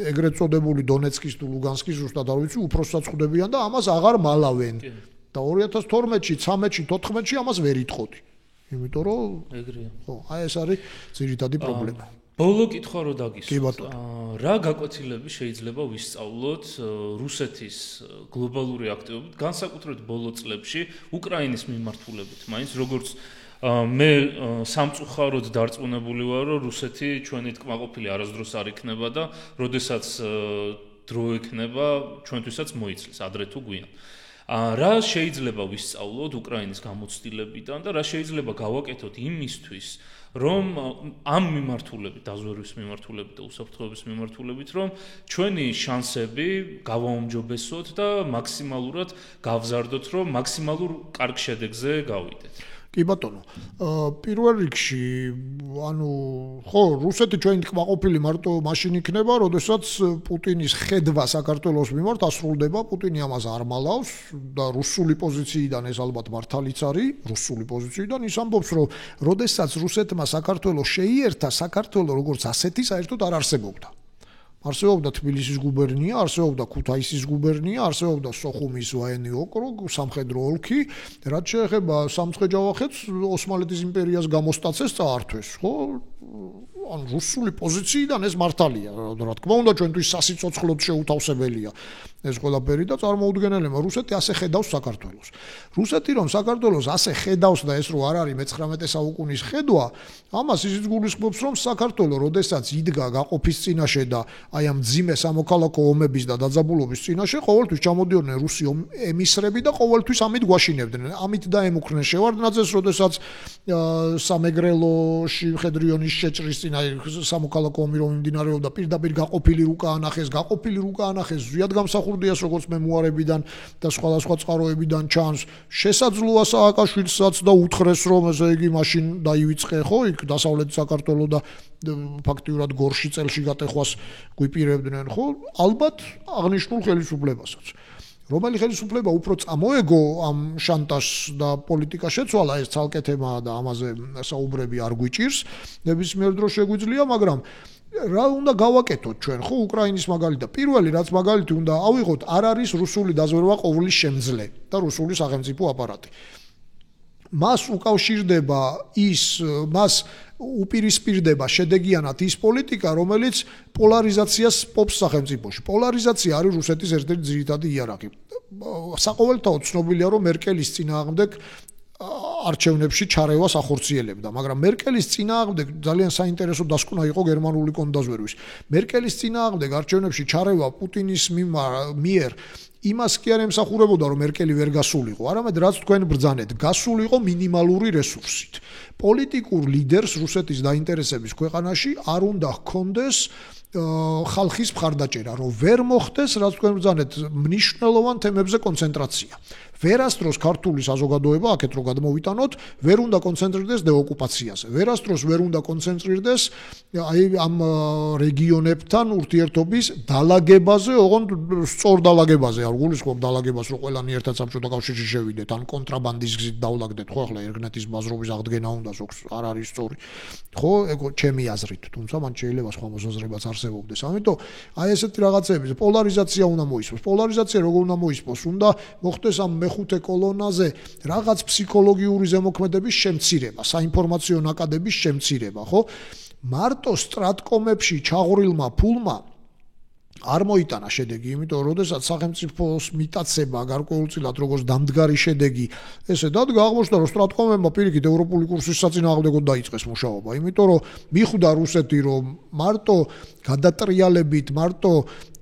ეგრეთ წოდებული დონეცკის თუ ლუგანსკის ზუსტად არ ვიცი, უფროსსაც ხვდებიან და ამას აღარ მალავენ. და 2012-ში, 13-ში, 14-ში ამას ვერ იტყოდი. იმიტომ რომ ეგრეა. ხო, აი ეს არის ძირითადი პრობლემა. ბოლო კითხვა რო დაგისვათ. რა გაკვეთილები შეიძლება ვისწავლოთ რუსეთის გლობალური აქტივობით, განსაკუთრებით ბოლო წლებში უკრაინის მიმართულებით, მაინც როგორც მე სამწუხაროდ დარწმუნებული ვარ, რომ რუსეთი ჩვენი კმაყოფილი არასდროს არ იქნება და როდესაც დრო ექნება, ჩვენთვისაც მოიცლის ადრე თუ გვიან. რა შეიძლება ვისწავლოთ უკრაინის გამოცდილებიდან და რა შეიძლება გავაკეთოთ იმისთვის, რომ ამ მიმართულებით, დაზვერვის მიმართულებით და უსაფრთხოების მიმართულებით, რომ ჩვენი შანსები გავაუმჯობესოთ და მაქსიმალურად გავზარდოთ, რომ მაქსიმალურ კარგ შედეგზე გავიდეთ. კი ბატონო, პირველ რიგში, ხო, რუსეთი ჩვენი კმაყოფილი მარტო მაშინ იქნება, როდესაც პუტინის ხედვა საქართველოს მიმართ ასრულდება, პუტინი ამას არ მალავს და რუსული პოზიციიდან ეს ალბათ მართალიც არის, რუსული პოზიციიდან ის ამბობს, რომ როდესაც რუსეთმა საქართველოს შეიერთა, საქართველოს როგორც ასეთი საერთოდ არ არსებობდა. არსებობდა თბილისის გუბერნია, არსებობდა ქუთაისის გუბერნია, არსებობდა სოხუმის ვაენი ოკრუგი, სამხედრო ოლქი, რაც შეეხება სამცხე-ჯავახეთს, ოსმალეთის იმპერიას გამოსტაცეს წაართვეს, ხო? ან რუსული პოზიციიდან ეს მართალია, რა თქმა უნდა, ჩვენთვის სასიცოცხლოდ შეუთავსებელია ეს ყველაფერი და წარმოუდგენელია, რუსეთი ასე ხედავს საქართველოს. რუსეთი რომ საქართველოს ასე ხედავს და ეს რო არ არის მე-19 საუკუნის ხედვა, ამას ისიც გულისხმობს, რომ საქართველო, როდესაც იდგა გაყოფის წინაშე და აი ამ ძიმე სამოქალაქო ომების და დაძაბულობის წინაშე, ყოველთვის ჩამოდიოდნენ რუსი ემისრები და ყოველთვის ამით გვაშინებდნენ. ამით დაემუქრნენ შევარდნაძეს, როდესაც სამეგრელოში მხედრიონის შეჭრის წინ აი სამოქალაქო ომი რომ მიმდინარეობდა, პირდაპირ გაყოფილი რუკა ანახეს, ზვიად გამსახურდიას როგორც მემუარებიდან და სხვადასხვა წყაროებიდან ჩანს. შესაძლოა სააკაშვილსაც და უთხრეს რომ ესე იგი მაშინ დაივიწყე, ხო, იქ დასავლეთ საქართველოს და ფაქტიურად გორში წელში გატეხვას გვიპირებდნენ, ხო? ალბათ აღნიშნულ ხელისუფლებასაც. რომელი ხელისუფლება უფრო წამოეგო ამ შანტაჟს და პოლიტიკა შეცვალა, ეს ცალკე თემაა და ამაზე საუბრები არ გვიჭირს. ნებისმიერ დროს შეგვიძლია, მაგრამ რა უნდა გავაკეთოთ ჩვენ, ხო, უკრაინის მაგალითად. პირველი რაც მაგალითი უნდა ავიღოთ, არ არის რუსული დაზვერვა ყოვლის შემძლე და რუსული სახელმწიფო აპარატი. მას უკავშირდება მას უპირისპირდება შედეგიანად ის პოლიტიკა, რომელიც პოლარიზაციას პოპს სახელმწიფოში. პოლარიზაცია არის რუსეთის ერთ-ერთი ძირითადი იარაღი. საყოველთაოდ ცნობილია, რომ მერკელის წინააღმდეგ არჩევნებში ჩარევას ახორციელებდა, მაგრამ მერკელის წინააღმდეგ ძალიან საინტერესო დასკვნა იყო გერმანული კონდაზვერვის. მერკელის წინააღმდეგ არჩევნებში ჩარევა პუტინის მიერ იმას კი არ ემსახურებოდა, რომ მერკელი ვერ გასულიყო, არამედ რაც თქვენ ბრძანეთ, გასულიყო მინიმალური რესურსით. პოლიტიკურ ლიდერს რუსეთის დაინტერესების ქვეყანაში არ უნდა ჰქონდეს ხალხის მხარდაჭერა, რომ ვერ მოხდეს, რაც თქვენ ბრძანეთ, მნიშვნელოვან თემებზე კონცენტრაცია. ვერასდროს ქართული საზოგადოება, აქეთ რო გადმოვიტანოთ, ვერ უნდა კონცენტრირდეს დეოკუპაციაზე. ვერასდროს ვერ უნდა კონცენტრირდეს აი ამ რეგიონებთან ურთიერთობის დალაგებაზე, ოღონდ სწორ დალაგებაზე, არ გულისხმობ დალაგებას, რომ ყველანი ერთად საბჭოთა კავშირში შევიდეთ, ან კონტრაბანდის გზით დავლაგდეთ, ხო, ახლა ერგნეთის ბაზრობის აღდგენა უნდა ზოგს არ არის სწორი. ხო, ეგ ჩემი აზრით, თუმცა მან შეიძლება სხვა მოსაზრებაც არსებობდეს. ამიტომ აი ესეთი რაღაცები, პოლარიზაცია უნდა მოისმოს. პოლარიზაცია როგორ უნდა მოისმოს? უნდა მოხდეს ამ მეხუთე კოლონაზე რაღაც ფსიქოლოგიური ზემოქმედების შემცირება, საინფორმაციო ნაკადების შემცირება, ხო? მარტო სტრატკომებში ჩაღვრილმა ფულმა არ მოიტანა შედეგი, იმიტომ რომ როდესაც სახელმწიფოს მიტაცება გარკვეულწილად როგორც დამდგარი შედეგი, ესე დადგა აღმოჩნდა, რომ სტრატკომებმა პირიქით ევროპული კურსის საწინააღმდეგოდ დაიწყეს მუშაობა, იმიტომ რომ მიხვდა რუსეთი, რომ მარტო გადატრიალებით, მარტო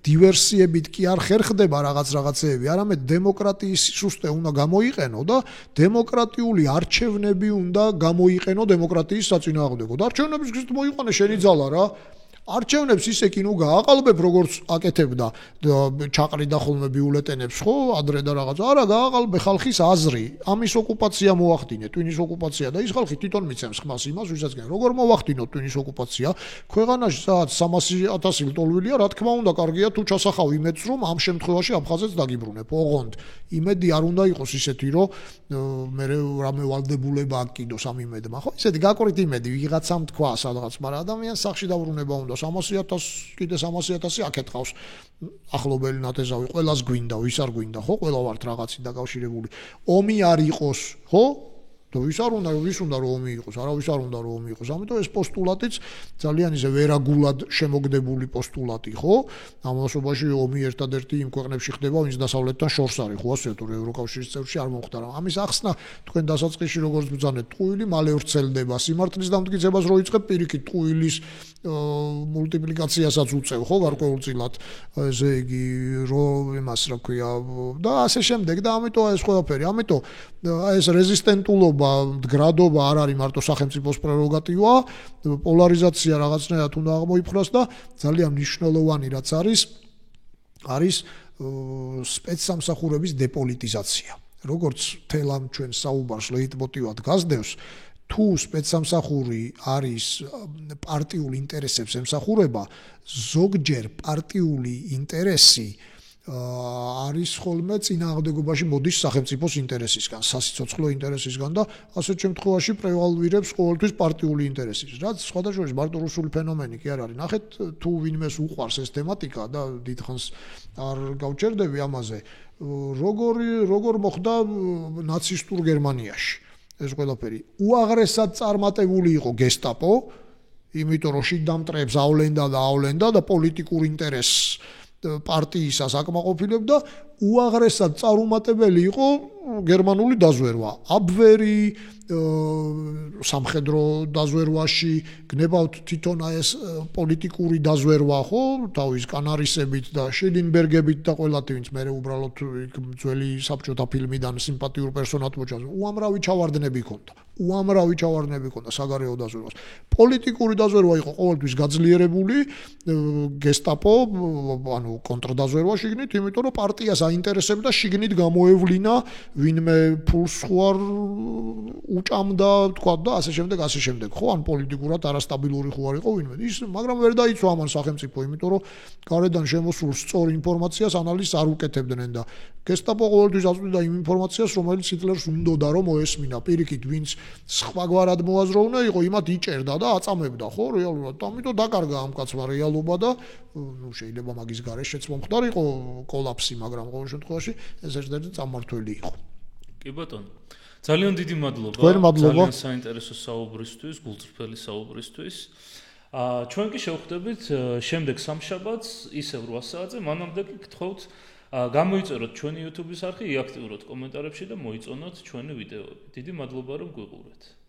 დივერსიებით კი არ ხერხდება რაღაცეები, არამედ დემოკრატიის სისუსტე უნდა გამოიყენო და დემოკრატიული არჩევნები უნდა გამოიყენო დემოკრატიის საწინააღმდეგოდ. არჩევნების გზით მოიყვანე შენი ძალა რა. არჩევნებს ისე კი ნუ გააყალბებ, როგორც აკეთებდა ჩაყრიდა ხოლმე ბიულეტენებს, ხო, ადრე და რაღაც. არა, გააყალბე ხალხის აზრი. ამის ოკუპაცია მოახდინე, ტვინის ოკუპაცია და ის ხალხი თვითონ მიცემს ხმას იმას, ვისაც გენ. როგორ მოახდინოთ ტვინის ოკუპაცია? ქვეყანაში სადაც 300,000 ლტოლვილია, რა თქმა უნდა, კარგია თუ ჩასახავ იმედს, რომ ამ შემთხვევაში აფხაზეთს დაგიბრუნებ. ოღონდ იმედი არ უნდა იყოს ისეთი, რომ მე რამე ვალდებულება აკიდოს ამ იმედმა, ხო? ისეთი გაკვრით იმედი ვიღაცამ თქვა სადღაც, მაგრამ ადამიანს სახში დაბრუნება უნდა 300,000 კიდე 300,000 აკეთყავს ახლობელი ნათესავი, ყველას გვინდა, ვის არ გვინდა, ხო? ყველა ვართ რაღაცით დაკავშირებული. ომი არ იყოს, ხო? ვის უნდა რომ ომი იყოს, არავის არ უნდა რომ ომი იყოს. ამიტომ ეს პოსტულატიც ძალიან ისე ვერაგულად შემოგდებული პოსტულატი, ხო? ამასობაში ომი ერთადერთი იმ ქვეყნებში ხდება, ვინც დასავლეთთან შორს არის, ხო, ასე თუ ევროკავშირის წევრში არ მომხდარა. ამის ახსნა თქვენ დასაწყისში როგორც ბრძანეთ, ტყუილი მალე ვრცელდება. სიმართლის დამტკიცებას რო იწყებ, პირიქით ტყუილის მულტიპლიკაციასაც უწევ, ხო, გარკვეულწილად, ესე იგი, რომ იმას რა ქვია და ასე შემდეგ და ამიტომ ეს ყველაფერი, ამიტომ ეს რეზისტენტულობა, მდგრადობა არ არის მარტო სახელმწიფოს პრეროგატივა, პოლარიზაცია რაღაცნაირად უნდა აღმოიფხვრას და ძალიან მნიშვნელოვანი რაც არის სპეცსამსახურების დეპოლიტიზაცია. როგორც თელ ამ ჩვენ საუბარს ლეიტმოტივად გასდევს, თუ სპეცსამსახური არის პარტიულ ინტერესებს ემსახურება, ზოგჯერ პარტიული ინტერესი არის ხოლმე წინააღმდეგობაში მოდის სახელმწიფოს ინტერესისგან, სასიცოცხლო ინტერესისგან და ასეთ შემთხვევაში პრევალვირებს ყოველთვის პარტიული ინტერესი. რაც სხვადასხვა მარტო რუსული ფენომენი კი არ არის. ნახეთ, თუ ვინმეს უყვარს ეს თემატიკა და დიდხანს არ გავჩერდები ამაზე, როგორ მოხდა ნაცისტურ გერმანიაში ეს ყველაფერი. უაღრესად წარმატებული იყო გესტაპო, იმიტომ რომ შიდა მტრებს ავლენდა და პოლიტიკურ ინტერესს პარტიისას აკმაყოფილებდა, უაღრესად წარუმატებელი იყო გერმანული დაზვერვა. აბვერი სამხედრო დაზვერვაში გნებავთ თვითონ ეს პოლიტიკური დაზვერვა, ხო, თავის კანარისებით და შილინბერგებით და ყველათი, ვინც მე უბრალოდ ძველი საბჭოთა ფილმიდან სიმპათიურ პერსონაჟს მოჩანს. უამრავი ჩავარდნები ჰქონდა საგარეო დაზვერვას. პოლიტიკური დაზვერვა იყო ყოველთვის გაძლიერებული, გესტაპო, ანუ კონტრდაზვერვა შიგნით, იმიტომ რომ პარტიას აინტერესებდა შიგნით გამოევლინა ვინმე ფულს ხوار უჭამდა, თქვა და ასე შემდეგ, ხო, ან პოლიტიკურად არასტაბილური ხوار იყო ვინმე. ის მაგრამ ვერ დაიცვა ამან სახელმწიფო, იმიტომ რომ გარედან შემოსულ სწორ ინფორმაციას ანალიზს არ უკეთებდნენ და გესტაპო ყოველთვის აწვდიდა იმ ინფორმაციას, რომელიც ჰიტლერს უნდოდა რომ მოესმინა. პირიქით, ვინც სხვაგვარად მოაზროვნა იყო, იმათ იჭერდა და აწამებდა, ხო, რეალურად. ამიტომ დაკარგა ამ კაცმა რეალობა და შეიძლება მაგის გარეშეც მომხდარიყო კოლაფსი, მაგრამ ყოველ შემთხვევაში ეს ერთ-ერთი წარმმართველი იყო. კი ბატონო. ძალიან დიდი მადლობა. ძალიან საინტერესო საუბრისთვის, გულწრფელი საუბრისთვის. ჩვენ კი შევხვდებით შემდეგ სამშაბათს ისევ 8 საათზე, მანამდე კი გთხოვთ გამოიწეროთ ჩვენი YouTube-ის არხი, აქტიუროთ კომენტარებში და მოიწონოთ ჩვენი ვიდეოები. დიდი მადლობა რომ გვიყურეთ.